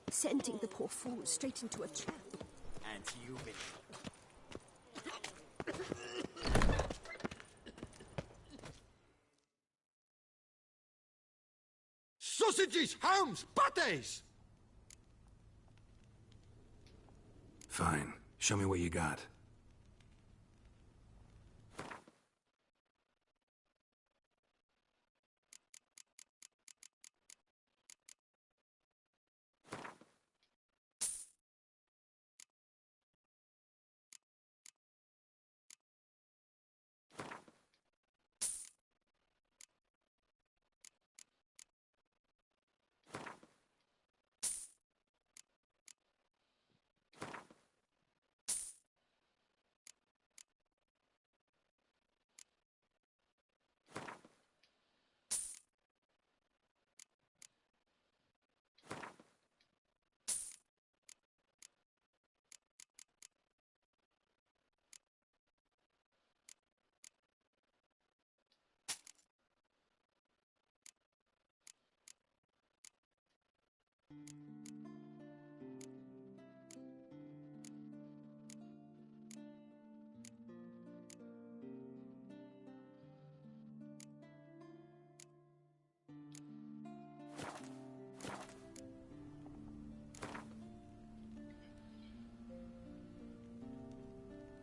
Sending the poor fool straight into a trap. And you will. Sausages, hams, pâtés! Fine. Show me what you got.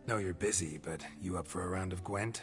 Know you're busy, but you up for a round of Gwent?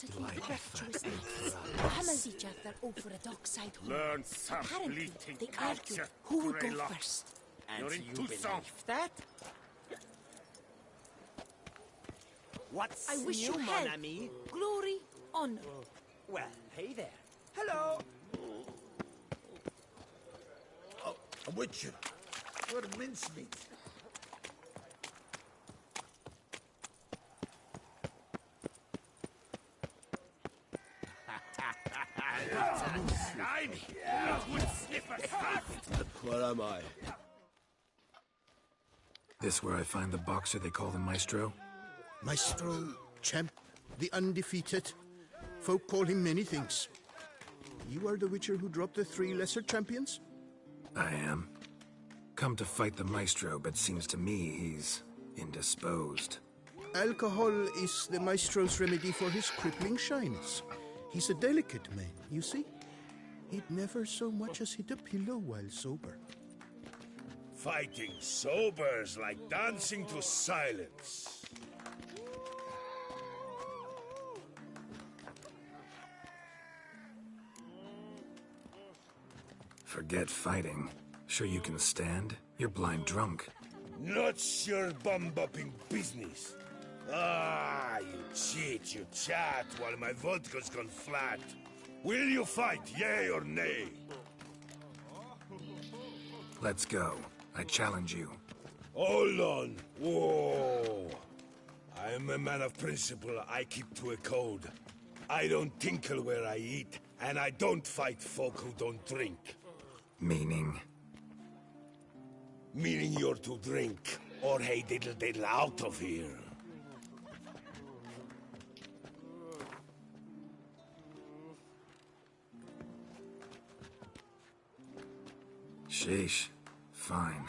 undoubtedly virtuous knights. Hammered each other over a dockside hole. Learn some Apparently, bleating they argued culture, who would go Greylock. first. And You're in you Tucson. believe that? What's I wish new, you mon health, ami? glory, honor. Well, hey there. Hello. Oh, a witcher. For mincemeat. I'm here with Sniffer Snap. Where am I? This where I find the boxer they call the Maestro? Maestro, champ, the undefeated. Folk call him many things. You are the Witcher who dropped the 3 lesser champions? I am. Come to fight the Maestro, but seems to me he's indisposed. Alcohol is the Maestro's remedy for his crippling shyness. He's a delicate man, you see. He'd never so much as hit a pillow while sober. Fighting sober's like dancing to silence. Forget fighting. Sure you can stand? You're blind drunk. Not your bum-bopping business. Ah, you cheat, you chat, while my vodka's gone flat. Will you fight, yay or nay? Let's go. I challenge you. Hold on. Whoa. I'm a man of principle. I keep to a code. I don't tinkle where I eat, and I don't fight folk who don't drink. Meaning? Meaning you're to drink, or hey diddle diddle out of here. Sheesh. Fine.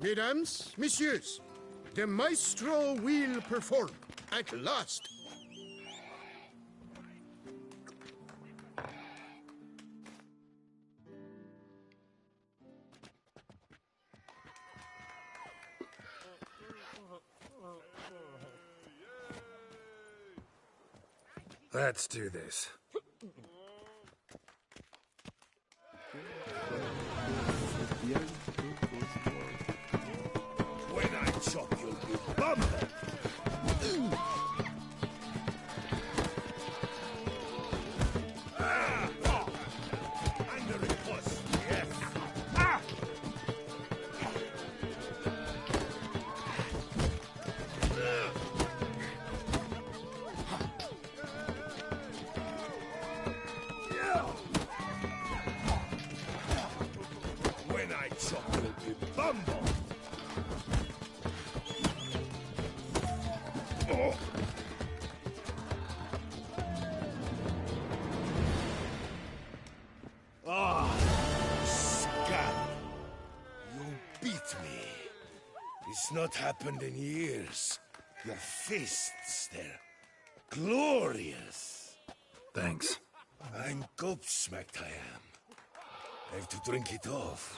Mesdames, messieurs, the Maestro will perform at last. Let's do this. When I chop your big bum. And the riposte, yes. Ah! When I chop your big bumbo. Oh. Ah, scab. You beat me. It's not happened in years. Your fists, they're glorious. Thanks. I'm gobsmacked, I am. I have to drink it off.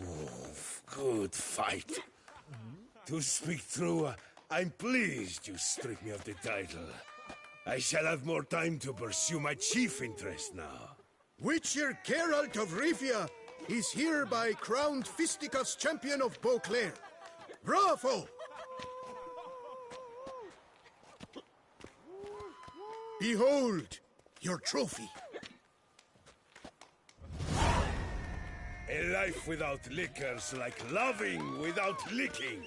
Oof, good fight. To speak true, I'm pleased you stripped me of the title. I shall have more time to pursue my chief interest now. Witcher Geralt of Rivia is hereby crowned Fisticuffs champion of Beauclair. Bravo! Behold your trophy. A life without liquor's like loving without licking.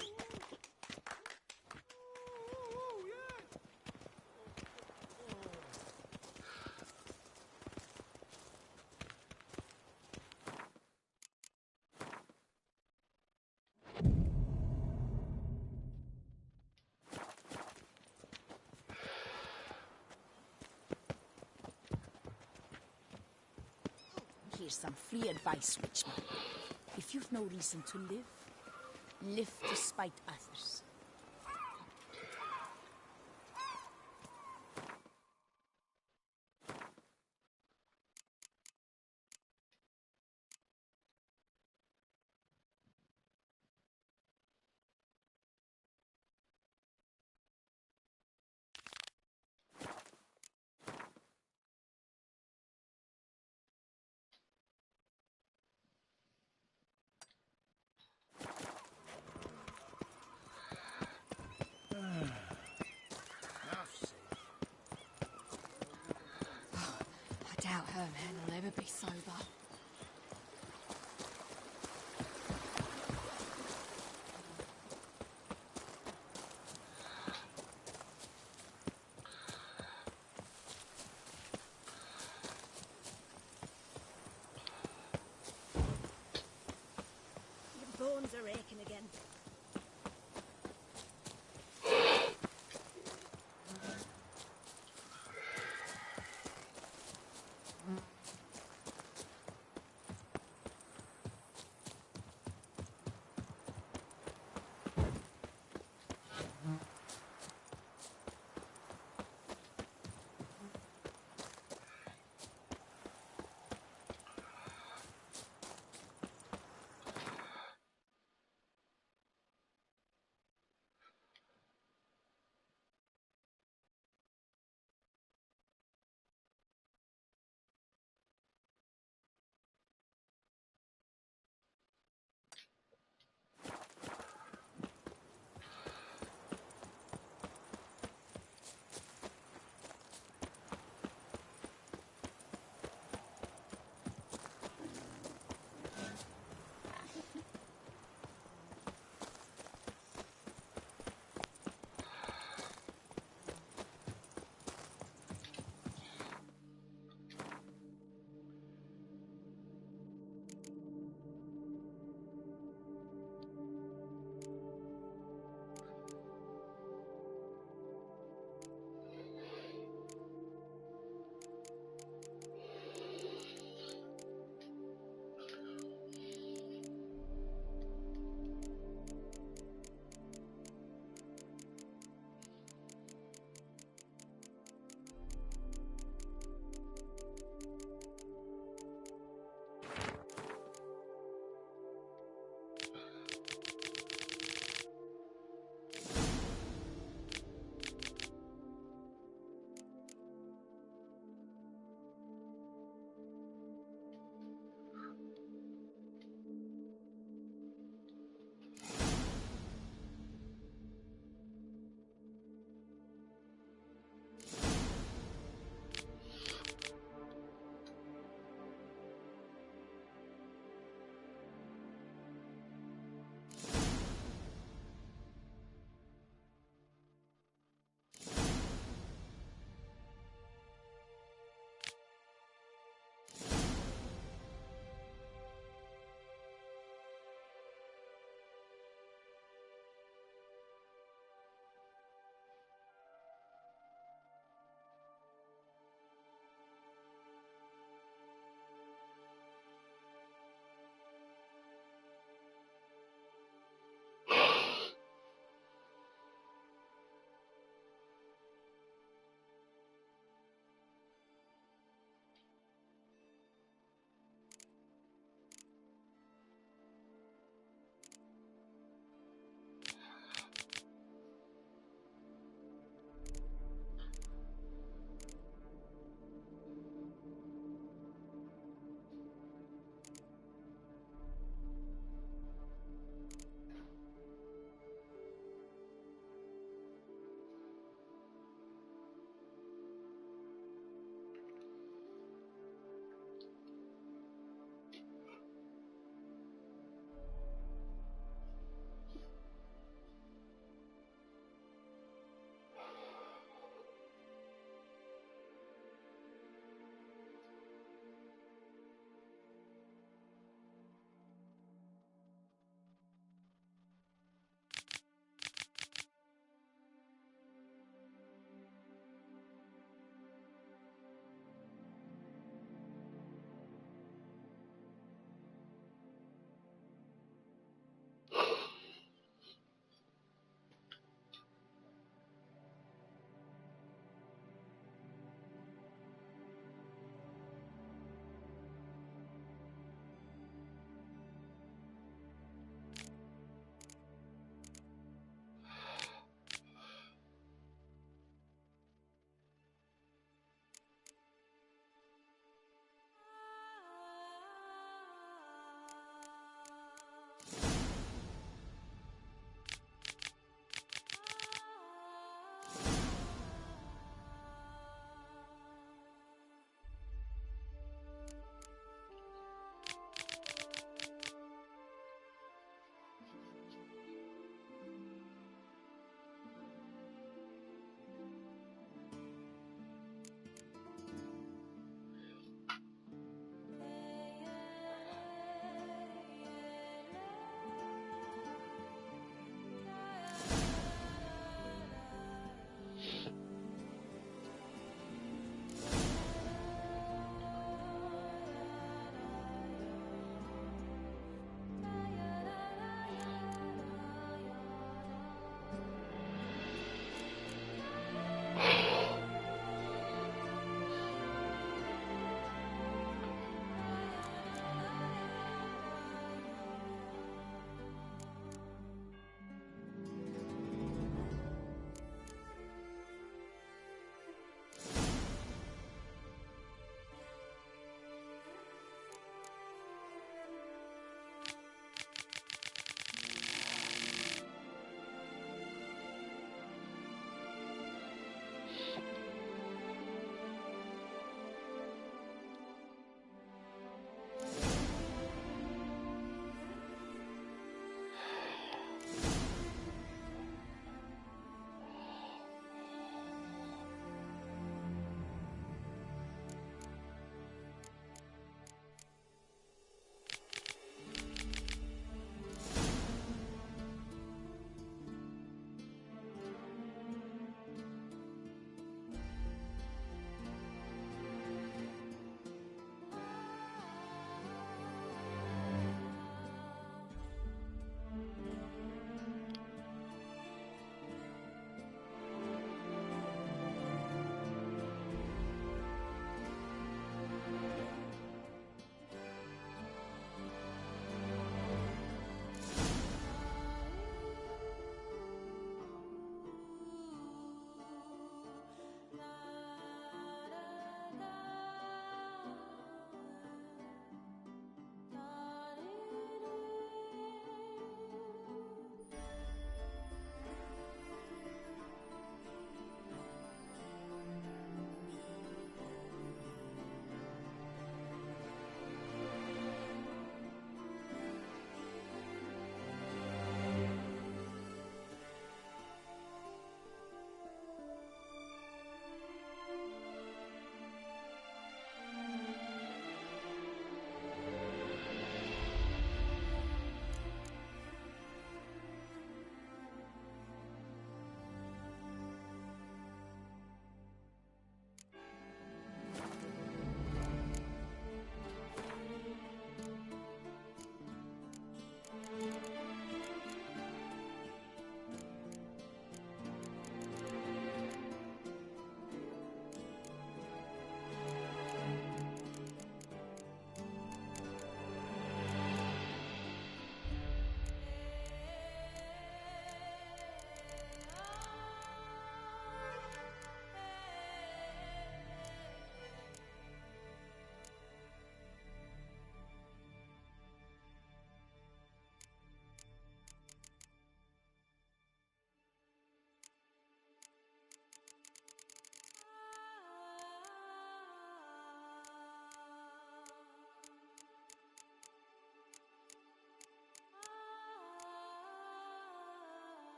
Here's some free advice, Witchman. If you've no reason to live, live to spite others. Her man will never be sober. Your bones are aching again.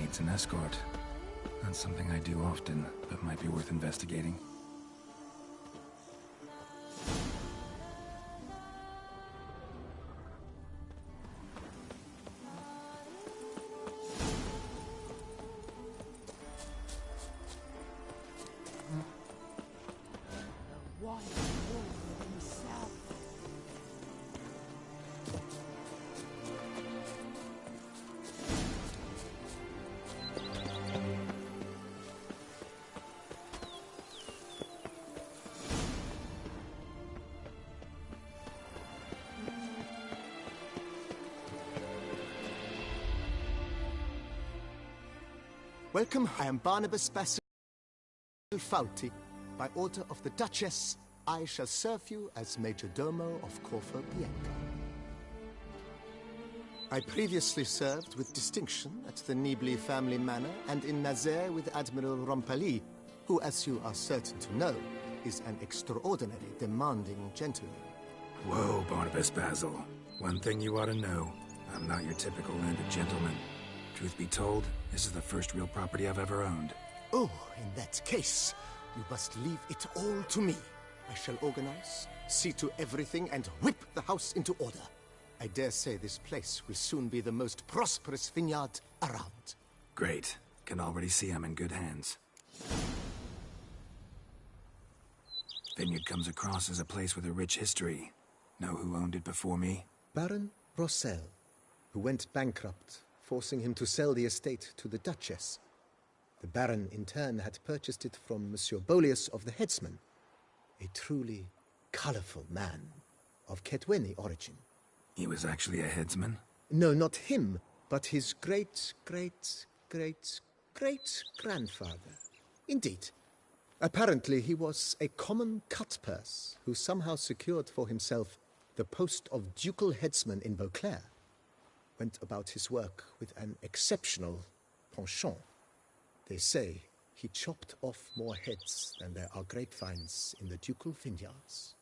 needs an escort. Not something I do often, but might be worth investigating. Welcome, I am Barnabas Basil Fauti. By order of the Duchess, I shall serve you as Major Domo of Corfu Bianca. I previously served with distinction at the Nibli family manor and in Nazaire with Admiral Rompali, who, as you are certain to know, is an extraordinarily demanding gentleman. Whoa, Barnabas Basil. One thing you ought to know. I'm not your typical landed gentleman. Truth be told, this is the first real property I've ever owned. Oh, in that case, you must leave it all to me. I shall organize, see to everything, and whip the house into order. I dare say this place will soon be the most prosperous vineyard around. Great. Can already see I'm in good hands. Vineyard comes across as a place with a rich history. Know who owned it before me? Baron Rossel, who went bankrupt, forcing him to sell the estate to the Duchess. The Baron, in turn, had purchased it from Monsieur Bolius of the Headsman, a truly colorful man of Ketweni origin. He was actually a headsman? No, not him, but his great-great-great-great-grandfather. Indeed. Apparently, he was a common cut-purse who somehow secured for himself the post of ducal headsman in Beauclair. Went about his work with an exceptional penchant. They say he chopped off more heads than there are grapevines in the ducal vineyards.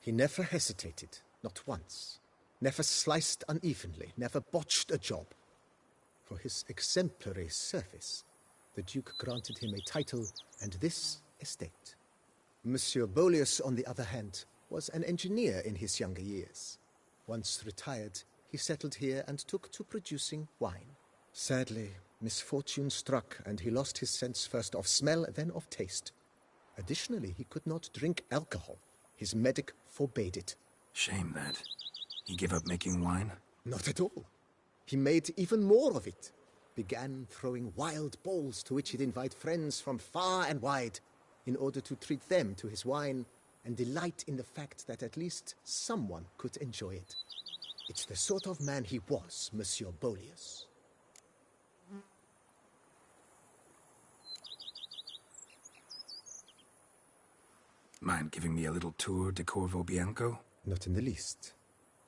He never hesitated, not once. Never sliced unevenly, never botched a job. For his exemplary service, the Duke granted him a title and this estate. Monsieur Bolius, on the other hand, was an engineer in his younger years. Once retired, he settled here and took to producing wine. Sadly, misfortune struck, and he lost his sense first of smell, then of taste. Additionally, he could not drink alcohol. His medic forbade it. Shame that. He gave up making wine? Not at all. He made even more of it. Began throwing wild balls to which he'd invite friends from far and wide in order to treat them to his wine and delight in the fact that at least someone could enjoy it. It's the sort of man he was, Monsieur Bolius. Mind giving me a little tour de Corvo Bianco? Not in the least.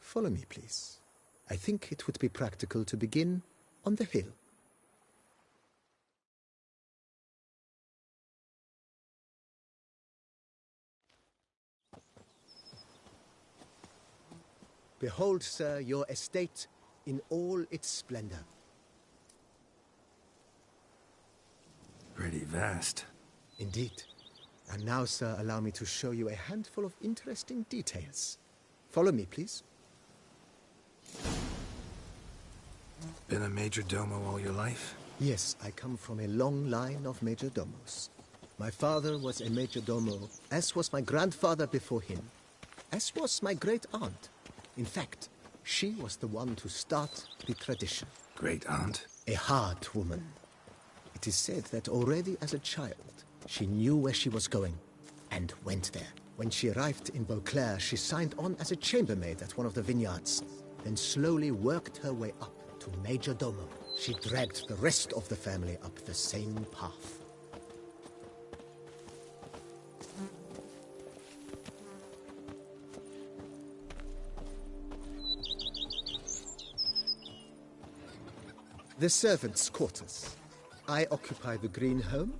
Follow me, please. I think it would be practical to begin on the hill. Behold, sir, your estate in all its splendor. Pretty vast. Indeed. And now, sir, allow me to show you a handful of interesting details. Follow me, please. Been a major domo all your life? Yes, I come from a long line of major domos. My father was a major domo, as was my grandfather before him, as was my great-aunt. In fact, she was the one to start the tradition. Great-aunt? A hard woman. It is said that already as a child, she knew where she was going, and went there. When she arrived in Beauclair, she signed on as a chambermaid at one of the vineyards, then slowly worked her way up to Major Domo. She dragged the rest of the family up the same path. The servants' quarters. I occupy the green home.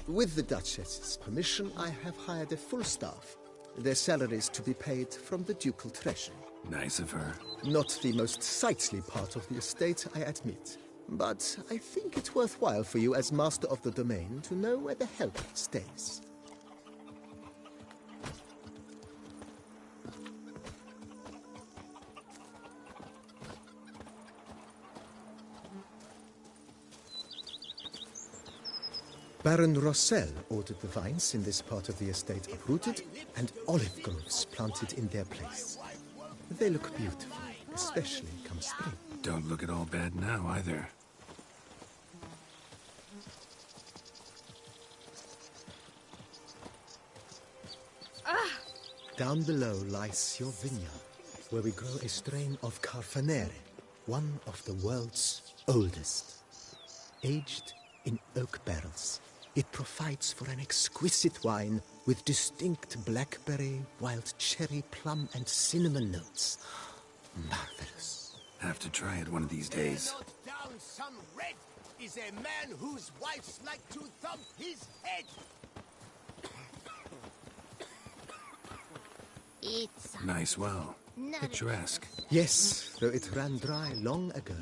With the Duchess's permission, I have hired a full staff. Their salaries to be paid from the ducal treasury. Nice of her. Not the most sightly part of the estate, I admit. But I think it's worthwhile for you as master of the domain to know where the help stays. Baron Rossel ordered the vines in this part of the estate uprooted and olive groves planted in their place. They look beautiful, especially come spring. Don't look at all bad now, either. Down below lies your vineyard, where we grow a strain of Carfanere, one of the world's oldest. Aged in oak barrels, it provides for an exquisite wine with distinct blackberry, wild cherry, plum, and cinnamon notes. Marvelous. Have to try it one of these days. Down some red is a man whose wives like to thump his head. It's Nice well. Picturesque. Yes, though it ran dry long ago.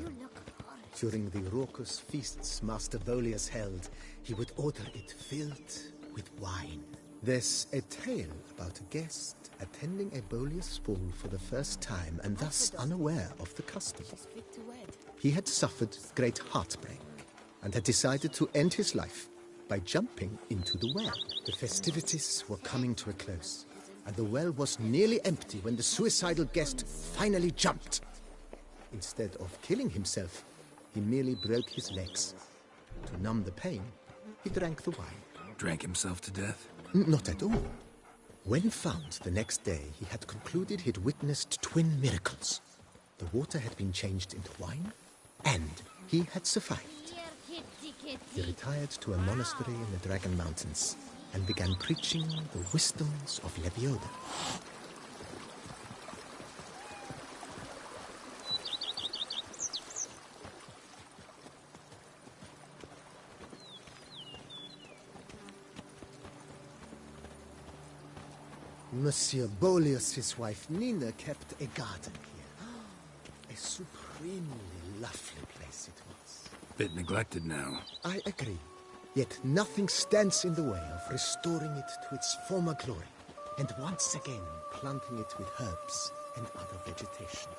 During the raucous feasts Master Bolius held, he would order it filled with wine. There's a tale about a guest attending a Bolius ball for the first time and thus unaware of the custom. He had suffered great heartbreak and had decided to end his life by jumping into the well. The festivities were coming to a close, and the well was nearly empty when the suicidal guest finally jumped. Instead of killing himself, he merely broke his legs. To numb the pain, he drank the wine. Drank himself to death? Not at all. When found the next day, he had concluded he'd witnessed twin miracles. The water had been changed into wine, and he had survived. He retired to a monastery in the Dragon Mountains and began preaching the wisdoms of Lebioda. Monsieur Bolius' wife Nina kept a garden here. A supremely lovely place it was. Bit neglected now. I agree. Yet nothing stands in the way of restoring it to its former glory, and once again planting it with herbs and other vegetation.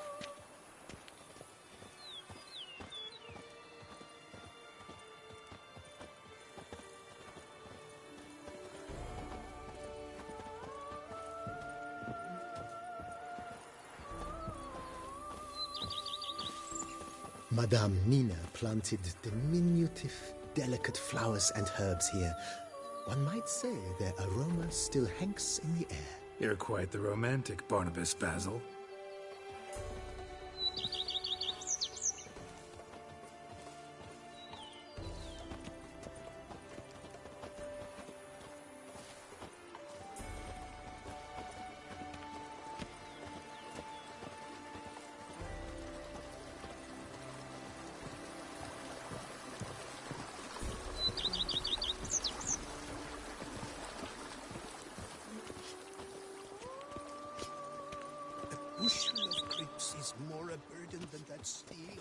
Madame Nina planted diminutive, delicate flowers and herbs here. One might say their aroma still hangs in the air. You're quite the romantic, Barnabas Basil.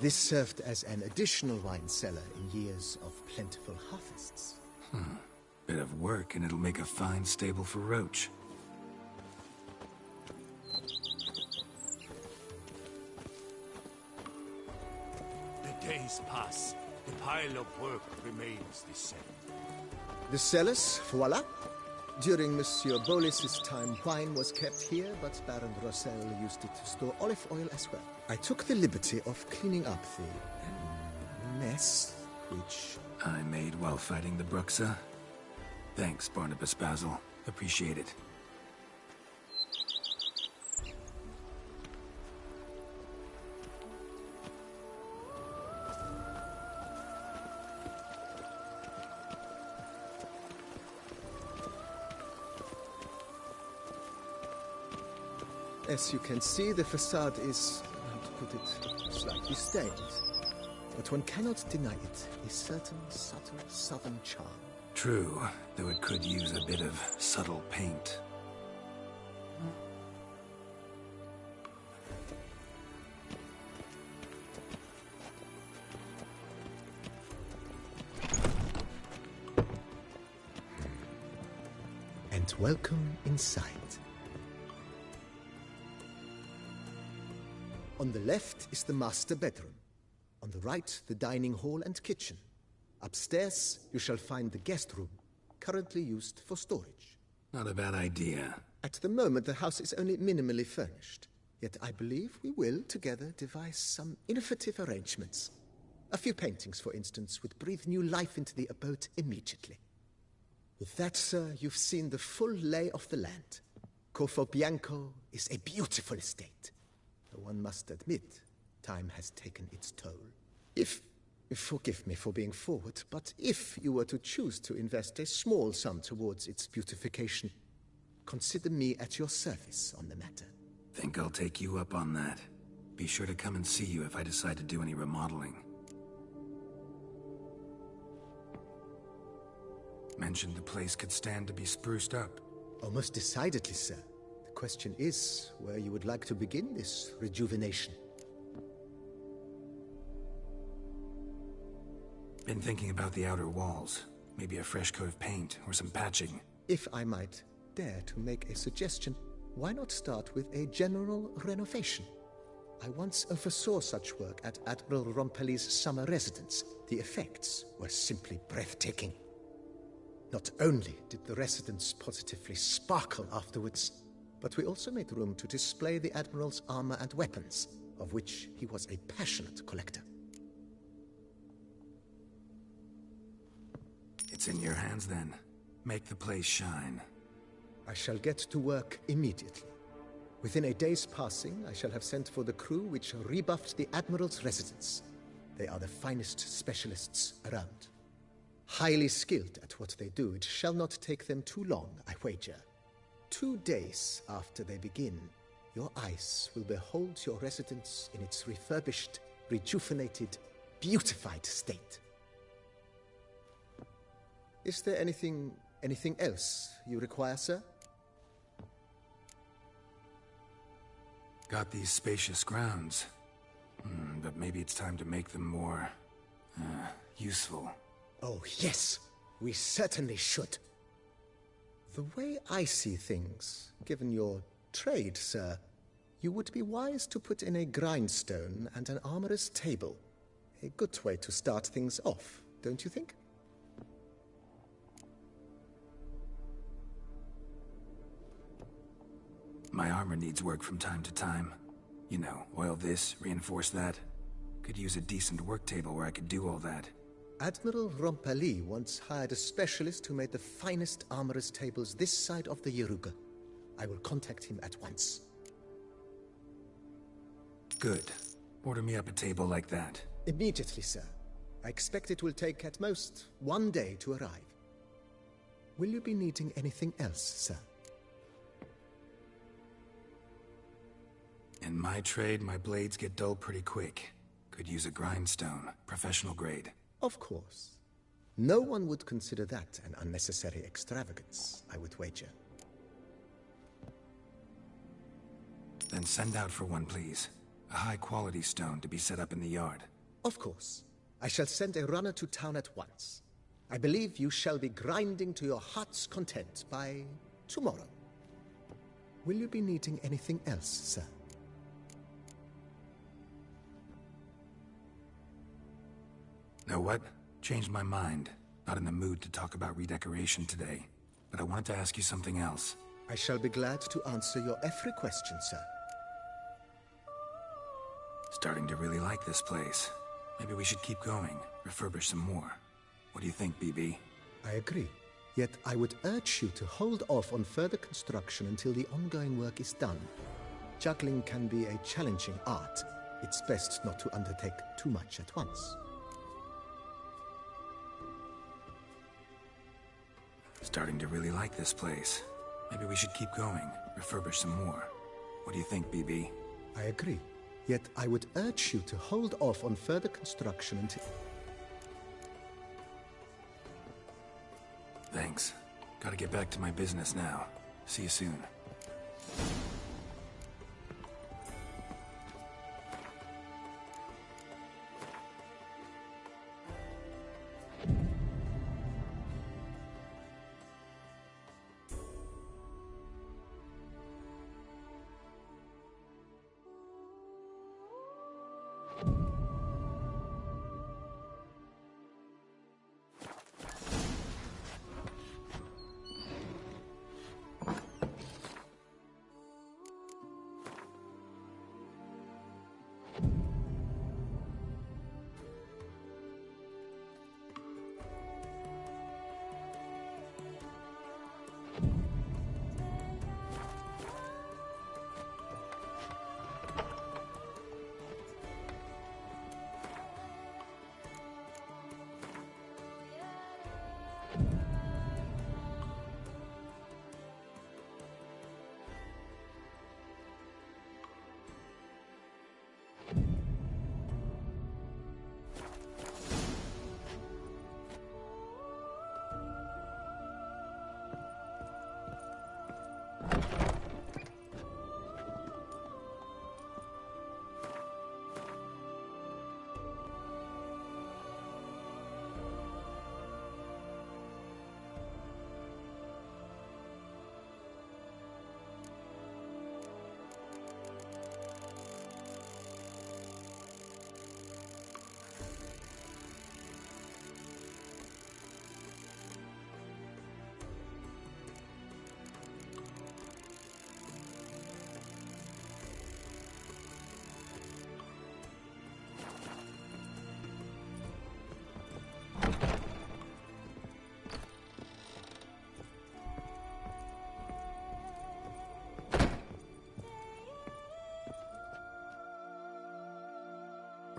This served as an additional wine cellar in years of plentiful harvests. Bit of work and it'll make a fine stable for Roach. The days pass. The pile of work remains the same. The cellars, voila. During Monsieur Bolis's time, wine was kept here, but Baron Rossel used it to store olive oil as well. I took the liberty of cleaning up the mess, which I made while fighting the Bruxa. Thanks, Barnabas Basil. Appreciate it. As you can see, the facade is, to put it, slightly stained. But one cannot deny it, a certain subtle southern charm. True, though it could use a bit of subtle paint. and welcome inside. On the left is the master bedroom. On the right, the dining hall and kitchen. Upstairs, you shall find the guest room, currently used for storage. Not a bad idea. At the moment, the house is only minimally furnished. Yet I believe we will, together, devise some innovative arrangements. A few paintings, for instance, would breathe new life into the abode immediately. With that, sir, you've seen the full lay of the land. Corfo Bianco is a beautiful estate. Though one must admit, time has taken its toll. Forgive me for being forward, but if you were to choose to invest a small sum towards its beautification, consider me at your service on the matter. Think I'll take you up on that. Be sure to come and see you if I decide to do any remodeling. Mentioned the place could stand to be spruced up. Oh, most decidedly, sir. The question is where you would like to begin this rejuvenation. Been thinking about the outer walls. Maybe a fresh coat of paint or some patching. If I might dare to make a suggestion, why not start with a general renovation? I once oversaw such work at Admiral Rompelli's summer residence. The effects were simply breathtaking. Not only did the residence positively sparkle afterwards, but we also made room to display the Admiral's armor and weapons, of which he was a passionate collector. It's in your hands then. Make the place shine. I shall get to work immediately. Within a day's passing, I shall have sent for the crew which rebuffed the Admiral's residence. They are the finest specialists around. Highly skilled at what they do, it shall not take them too long, I wager. 2 days after they begin, your eyes will behold your residence in its refurbished, rejuvenated, beautified state. Is there anything else you require, sir? Got these spacious grounds. But maybe it's time to make them more... useful. Oh, yes. We certainly should. The way I see things, given your trade, sir, you would be wise to put in a grindstone and an armorer's table. A good way to start things off, don't you think? My armor needs work from time to time. You know, oil this, reinforce that. Could use a decent work table where I could do all that. Admiral Rompelli once hired a specialist who made the finest armorer's tables this side of the Yaruga. I will contact him at once. Good. Order me up a table like that. Immediately, sir. I expect it will take at most 1 day to arrive. Will you be needing anything else, sir? In my trade, my blades get dull pretty quick. Could use a grindstone, professional grade. Of course. No one would consider that an unnecessary extravagance, I would wager. Then send out for one, please. A high-quality stone to be set up in the yard. Of course. I shall send a runner to town at once. I believe you shall be grinding to your heart's content by tomorrow. Will you be needing anything else, sir? Know what? Changed my mind. Not in the mood to talk about redecoration today. But I wanted to ask you something else. I shall be glad to answer your every question, sir. Starting to really like this place. Maybe we should keep going, refurbish some more. What do you think, BB? I agree. Yet I would urge you to hold off on further construction until the ongoing work is done. Juggling can be a challenging art. It's best not to undertake too much at once. Starting to really like this place. Maybe we should keep going, refurbish some more. What do you think, BB? I agree. Yet I would urge you to hold off on further construction until... Thanks. Gotta get back to my business now. See you soon.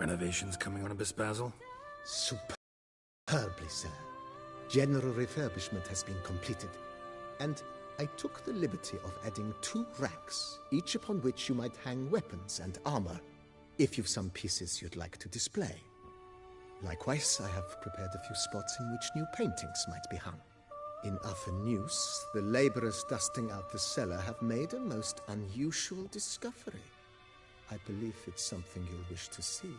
renovations coming on, Abyss Basil? Superbly, sir. General refurbishment has been completed, and I took the liberty of adding 2 racks, each upon which you might hang weapons and armor, if you've some pieces you'd like to display. Likewise, I have prepared a few spots in which new paintings might be hung. In other news, the laborers dusting out the cellar have made a most unusual discovery. I believe it's something you'll wish to see.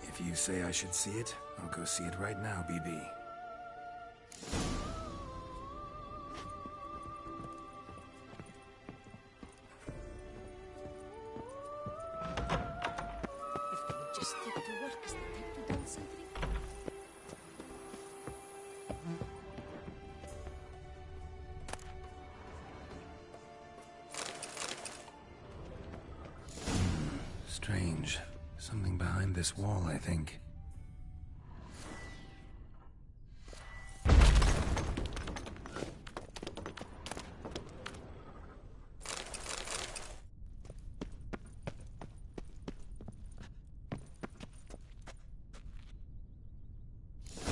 If you say I should see it, I'll go see it right now, BB. If they would just get to work as the type to done something. Strange. Something behind this wall, I think.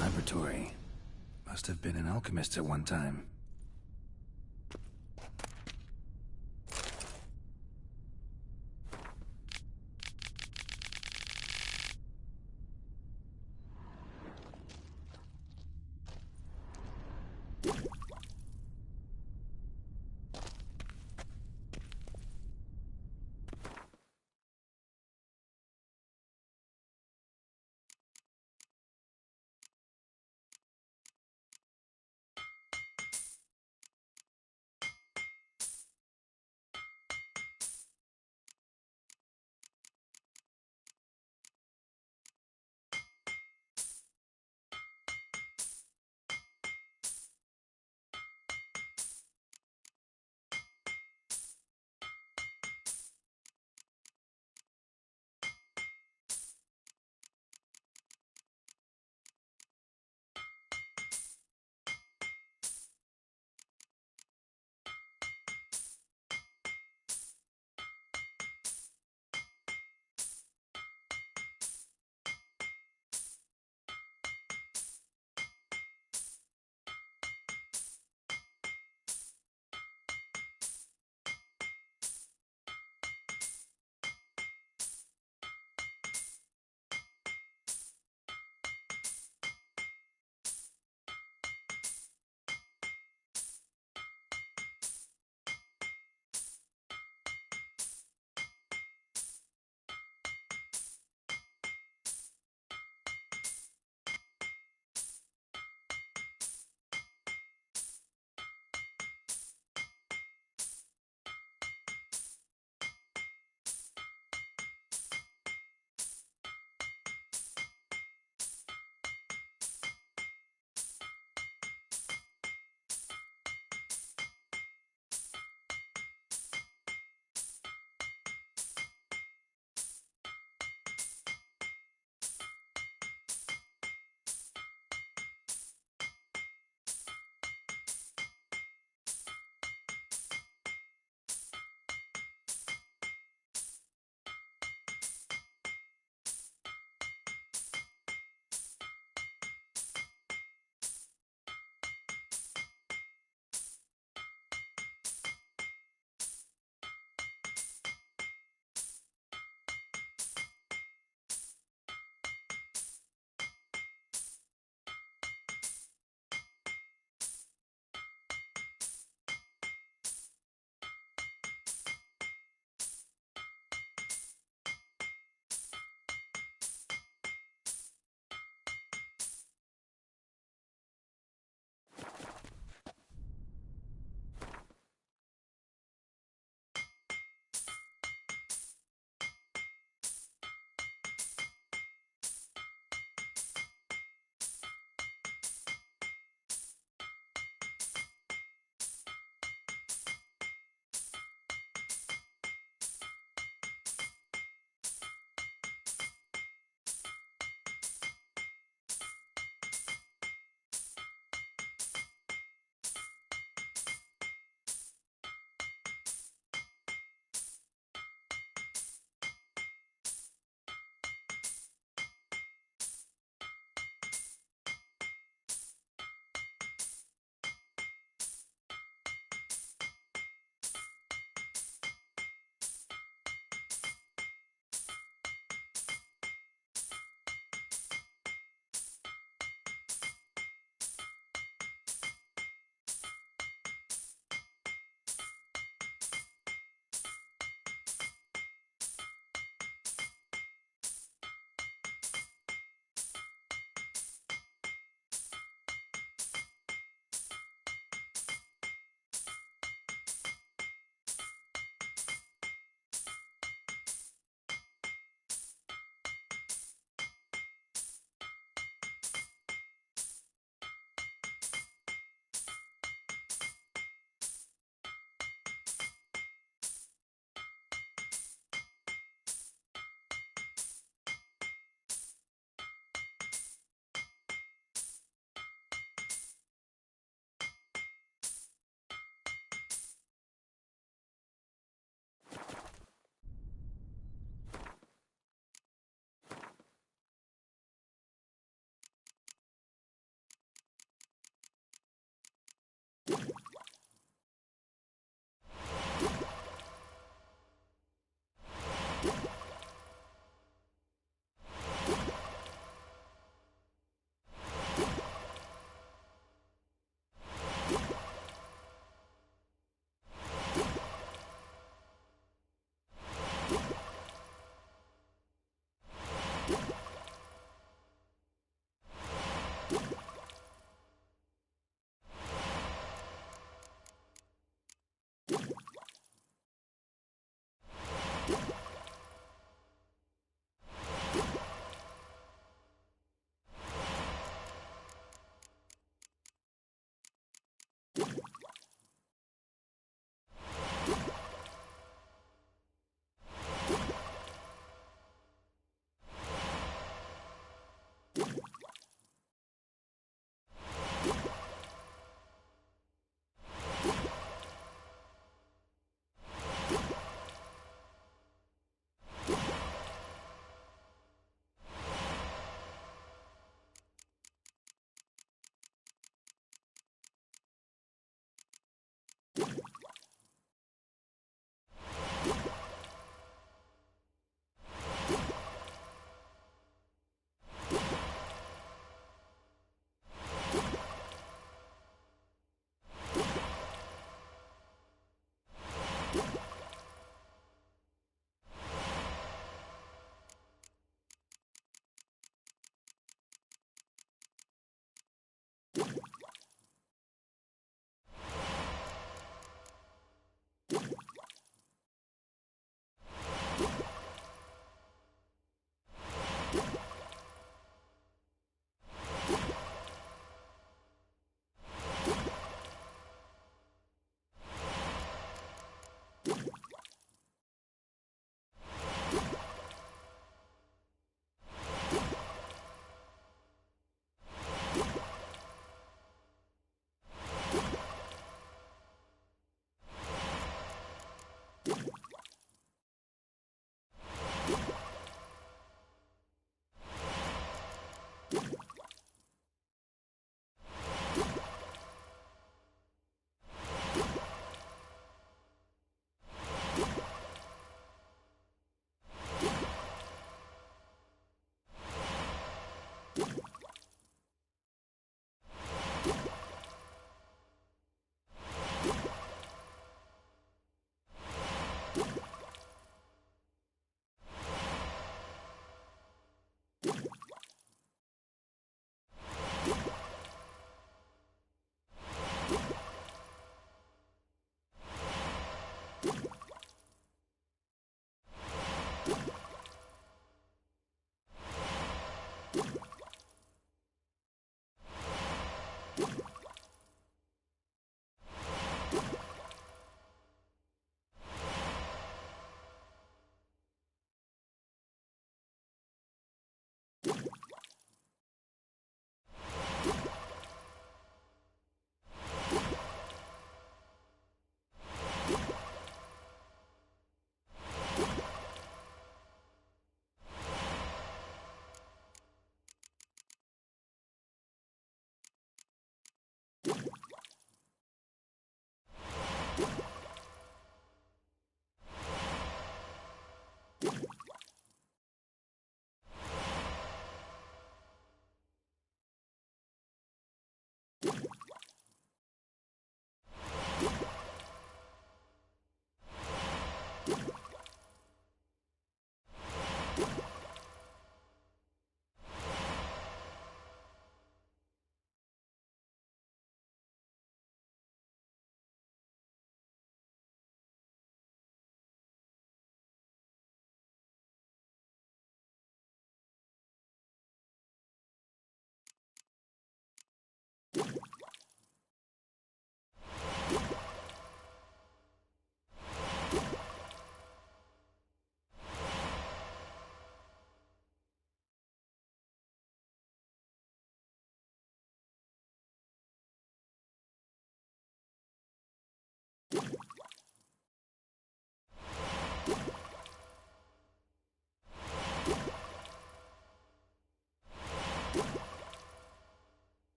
Laboratory. Must have been an alchemist at one time.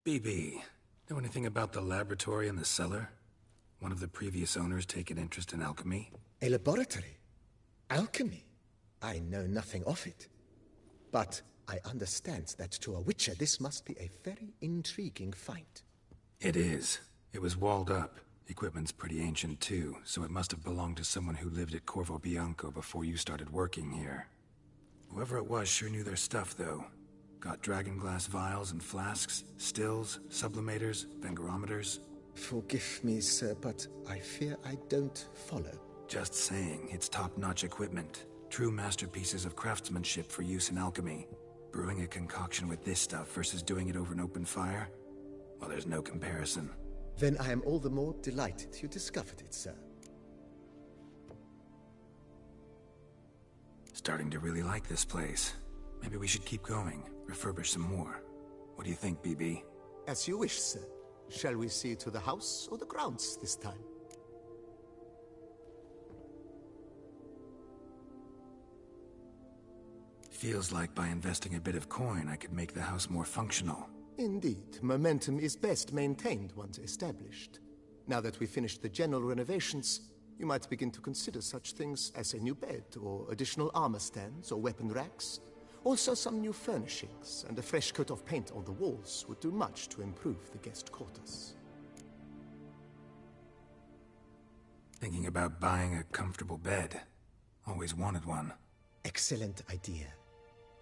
BB, know anything about the laboratory in the cellar? One of the previous owners take an interest in alchemy? A laboratory? Alchemy? I know nothing of it. But I understand that to a witcher this must be a very intriguing find. It is. It was walled up. Equipment's pretty ancient too, so it must have belonged to someone who lived at Corvo Bianco before you started working here. Whoever it was sure knew their stuff, though. Got dragonglass vials and flasks, stills, sublimators, vengerometers. Forgive me, sir, but I fear I don't follow. Just saying, it's top-notch equipment. True masterpieces of craftsmanship for use in alchemy. Brewing a concoction with this stuff versus doing it over an open fire? Well, there's no comparison. Then I am all the more delighted you discovered it, sir. Starting to really like this place. Maybe we should keep going, refurbish some more. What do you think, BB? As you wish, sir. Shall we see to the house or the grounds this time? Feels like by investing a bit of coin, I could make the house more functional. Indeed, momentum is best maintained once established. Now that we've finished the general renovations, you might begin to consider such things as a new bed, or additional armor stands, or weapon racks. Also, some new furnishings and a fresh coat of paint on the walls would do much to improve the guest quarters. Thinking about buying a comfortable bed. Always wanted one. Excellent idea.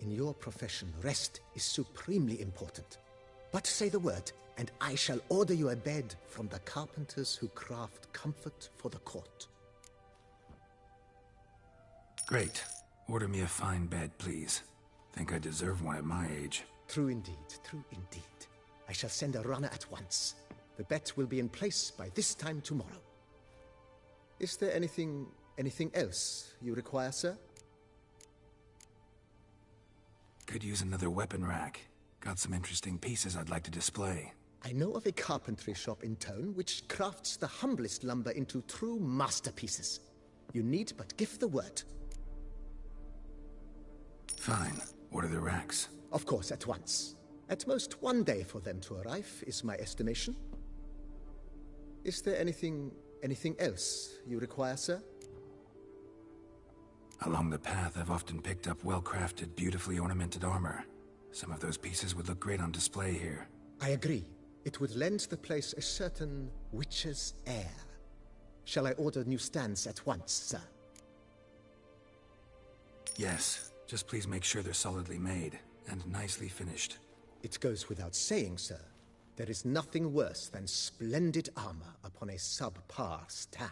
In your profession, rest is supremely important. But say the word, and I shall order you a bed from the carpenters who craft comfort for the court. Great. Order me a fine bed, please. Think I deserve one at my age. True indeed, true indeed. I shall send a runner at once. The bet will be in place by this time tomorrow. Is there anything else you require, sir? Could use another weapon rack. Got some interesting pieces I'd like to display. I know of a carpentry shop in town which crafts the humblest lumber into true masterpieces. You need but give the word. Fine. Order the racks. Of course, at once. At most 1 day for them to arrive, is my estimation. Is there anything else you require, sir? Along the path, I've often picked up well-crafted, beautifully ornamented armor. Some of those pieces would look great on display here. I agree. It would lend the place a certain witch's air. Shall I order new stands at once, sir? Yes. Just please make sure they're solidly made and nicely finished. It goes without saying, sir. There is nothing worse than splendid armor upon a subpar stand.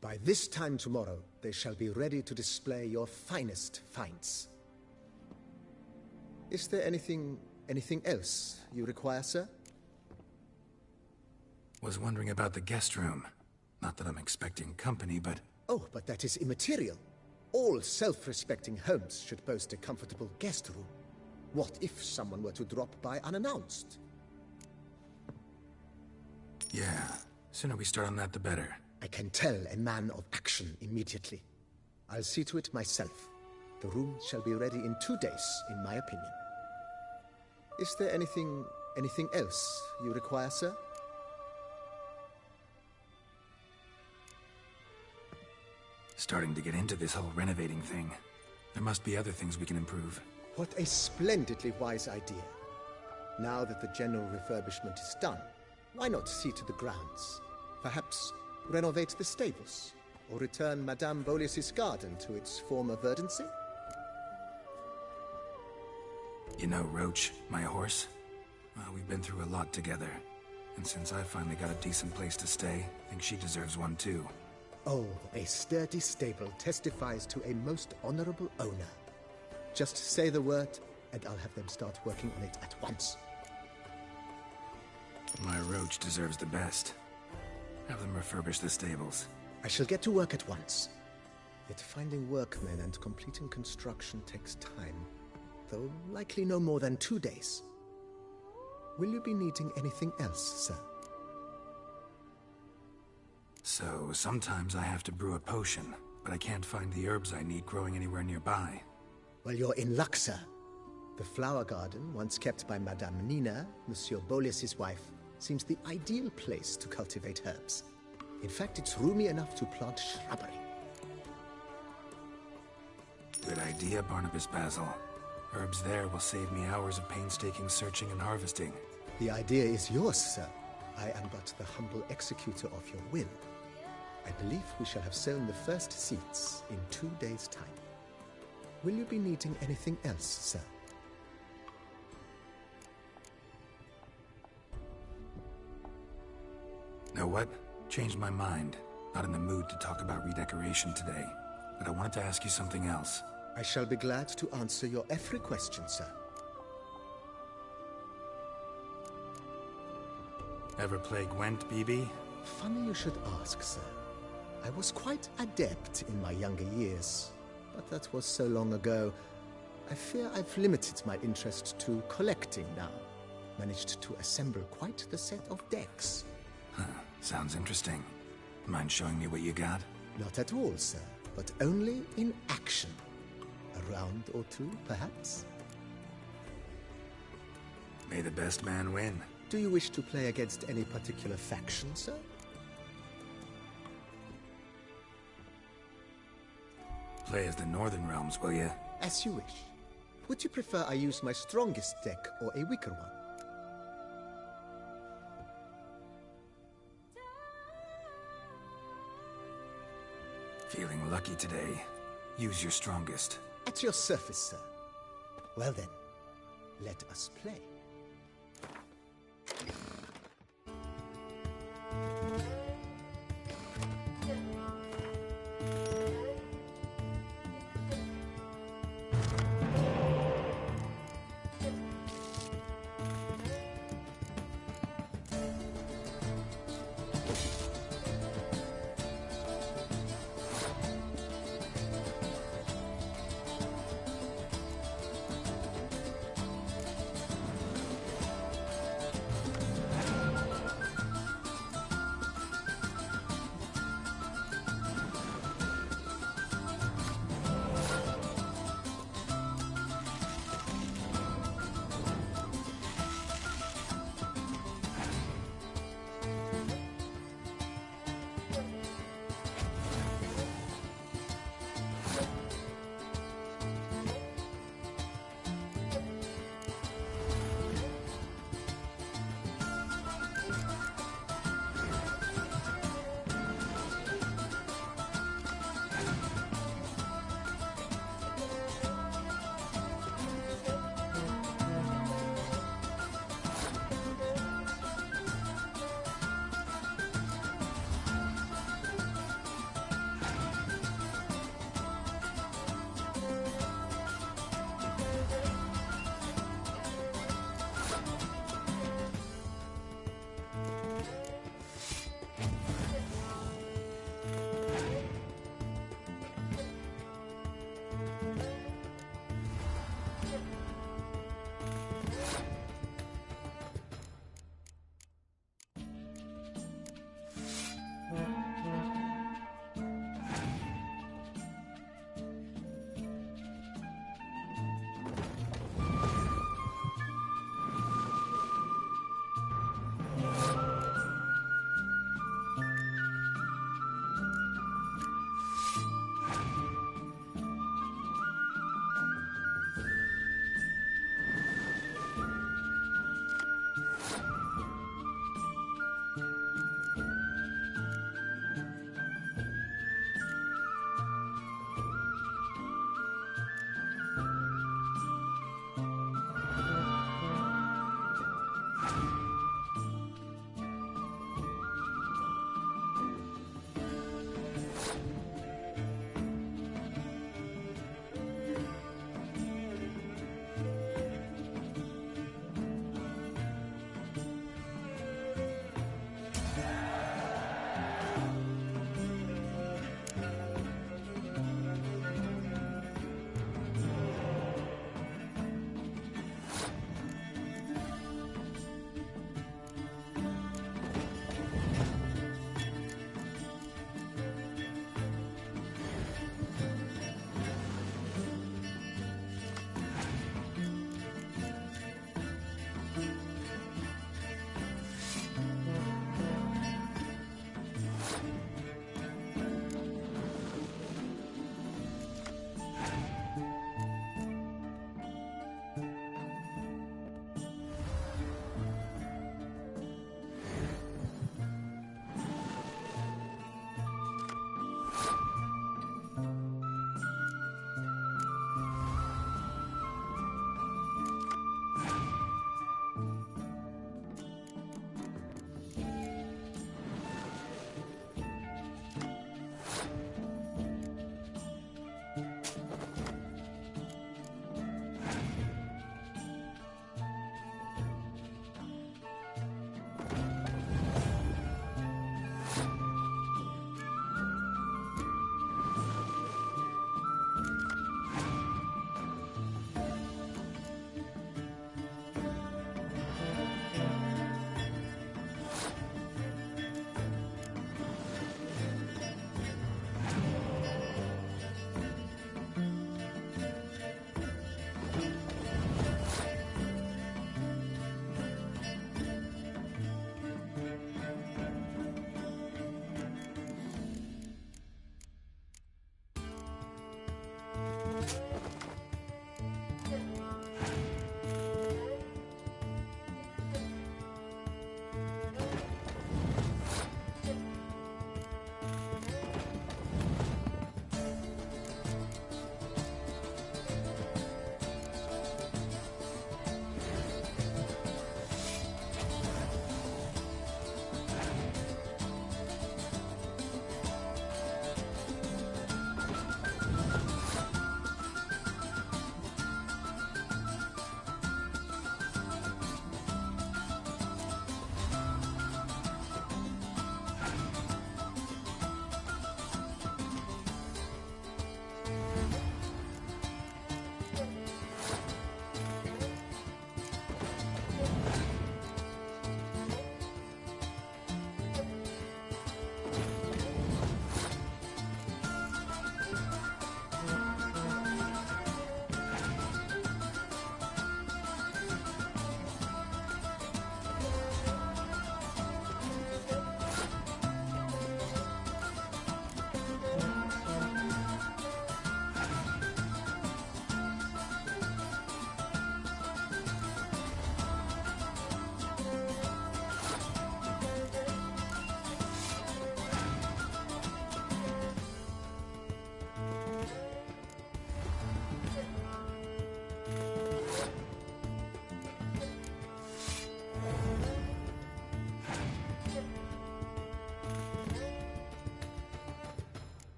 By this time tomorrow, they shall be ready to display your finest finds. Is there anything else you require, sir? Was wondering about the guest room. Not that I'm expecting company, but... Oh, but that is immaterial. All self-respecting homes should boast a comfortable guest room. What if someone were to drop by unannounced? Yeah, sooner we start on that, the better. I can tell a man of action immediately. I'll see to it myself. The room shall be ready in 2 days, in my opinion. Is there anything else you require, sir? Starting to get into this whole renovating thing. There must be other things we can improve. What a splendidly wise idea. Now that the general refurbishment is done, why not see to the grounds? Perhaps renovate the stables, or return Madame Bolis's garden to its former verdancy? You know Roach, my horse? Well, we've been through a lot together. And since I finally got a decent place to stay, I think she deserves one too. Oh, a sturdy stable testifies to a most honorable owner. Just say the word, and I'll have them start working on it at once. My Roach deserves the best. Have them refurbish the stables. I shall get to work at once. Yet finding workmen and completing construction takes time, though likely no more than 2 days. Will you be needing anything else, sir? So, sometimes I have to brew a potion, but I can't find the herbs I need growing anywhere nearby. Well, you're in luck, sir. The flower garden, once kept by Madame Nina, Monsieur Bolis's wife, seems the ideal place to cultivate herbs. In fact, it's roomy enough to plant shrubbery. Good idea, Barnabas Basil. Herbs there will save me hours of painstaking searching and harvesting. The idea is yours, sir. I am but the humble executor of your will. I believe we shall have sown the first seeds in 2 days' time. Will you be needing anything else, sir? Know what? Changed my mind. Not in the mood to talk about redecoration today. But I wanted to ask you something else. I shall be glad to answer your every question, sir. Ever play Gwent, BB? Funny you should ask, sir. I was quite adept in my younger years, but that was so long ago. I fear I've limited my interest to collecting now. Managed to assemble quite the set of decks. Huh, sounds interesting. Mind showing me what you got? Not at all, sir, but only in action. A round or two, perhaps? May the best man win. Do you wish to play against any particular faction, sir? Play as the Northern Realms, will you? As you wish. Would you prefer I use my strongest deck or a weaker one? Feeling lucky today. Use your strongest. At your service, sir. Well then, let us play.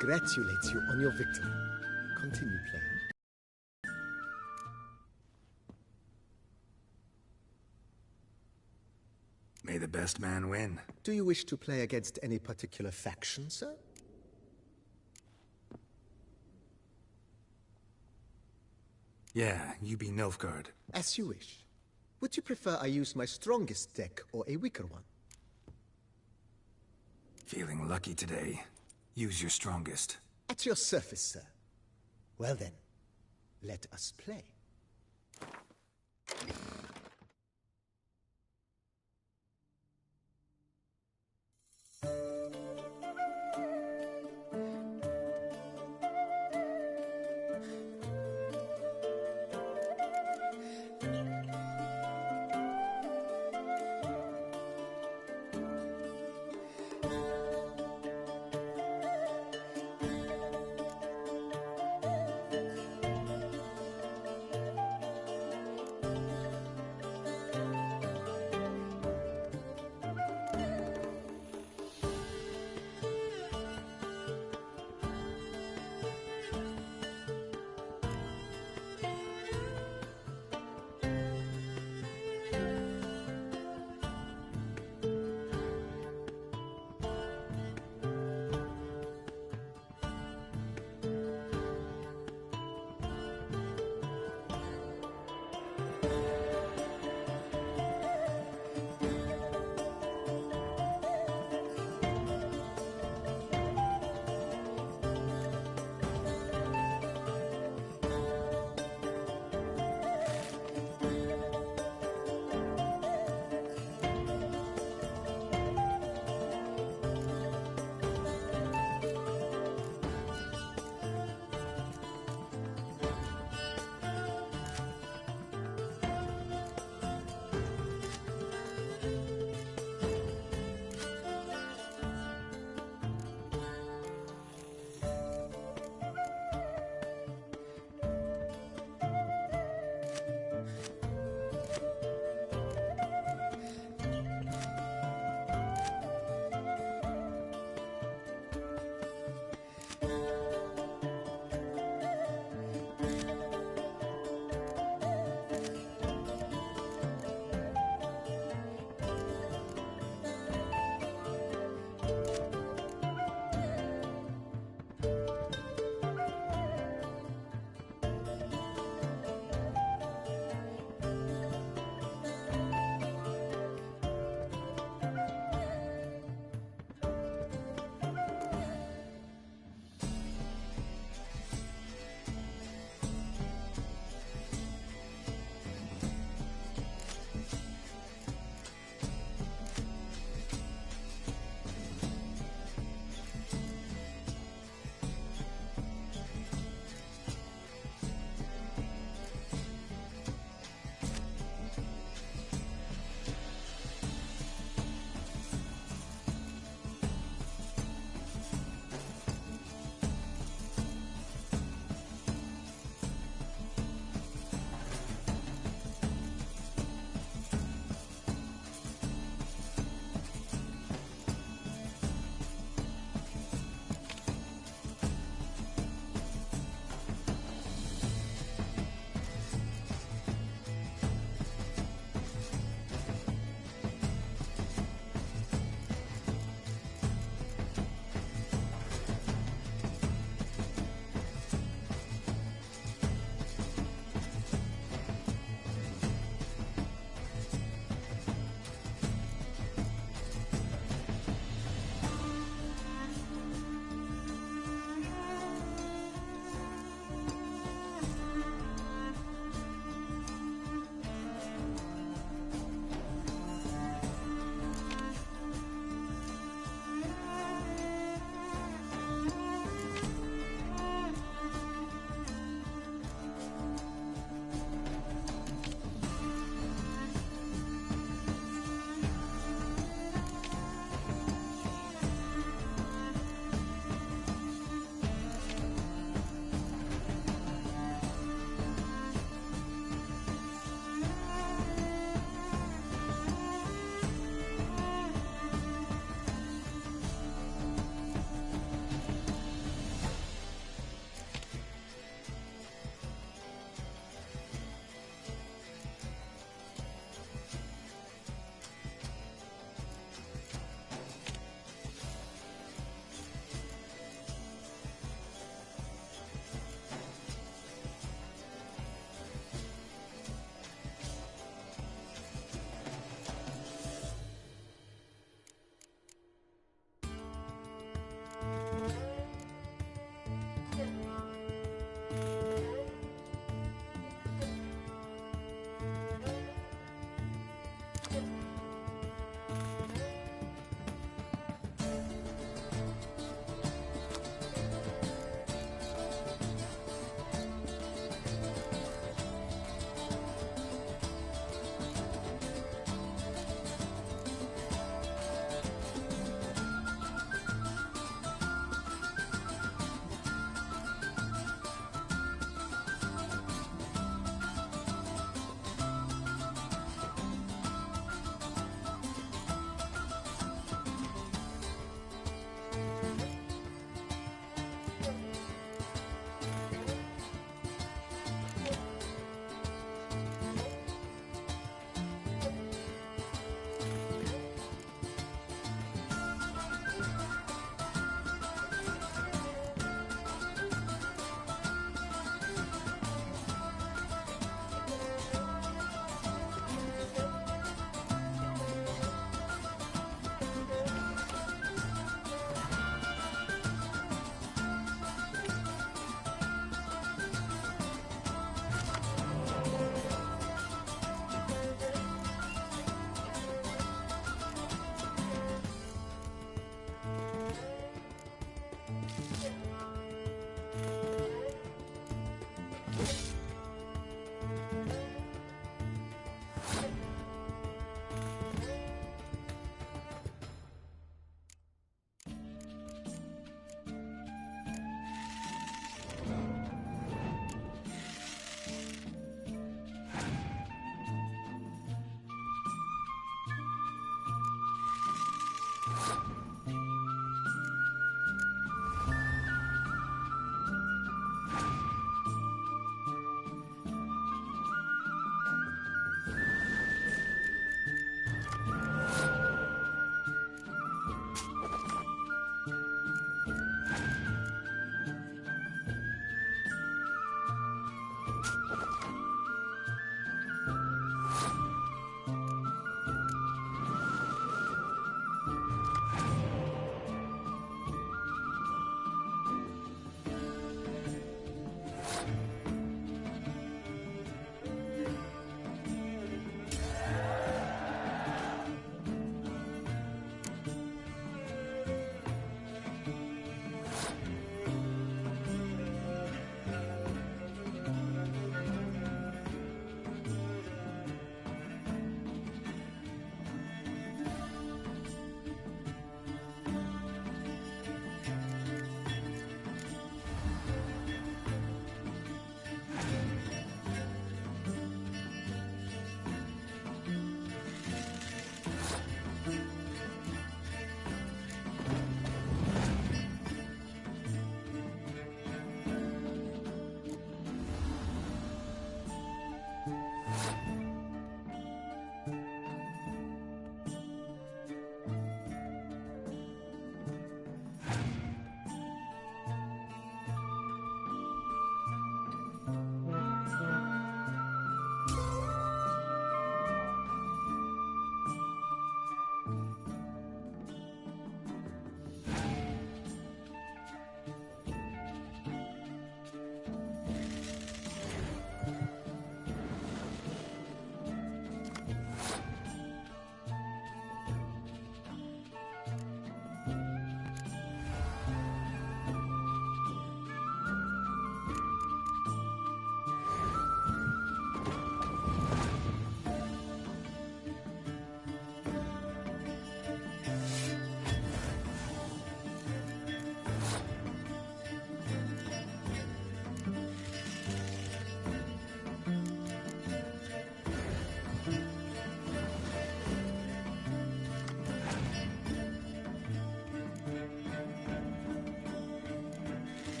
congratulate you on your victory. Continue playing. May the best man win. Do you wish to play against any particular faction, sir? Yeah, you be Nilfgaard. As you wish. Would you prefer I use my strongest deck or a weaker one? Feeling lucky today. Use your strongest. At your service, sir. Well then, let us play.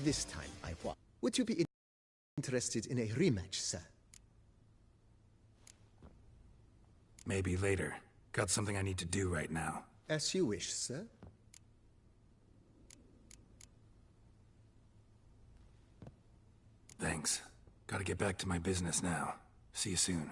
this time I won. Would you be interested in a rematch, sir? Maybe later. Got something I need to do right now. As you wish, sir. Thanks. Gotta get back to my business now. See you soon.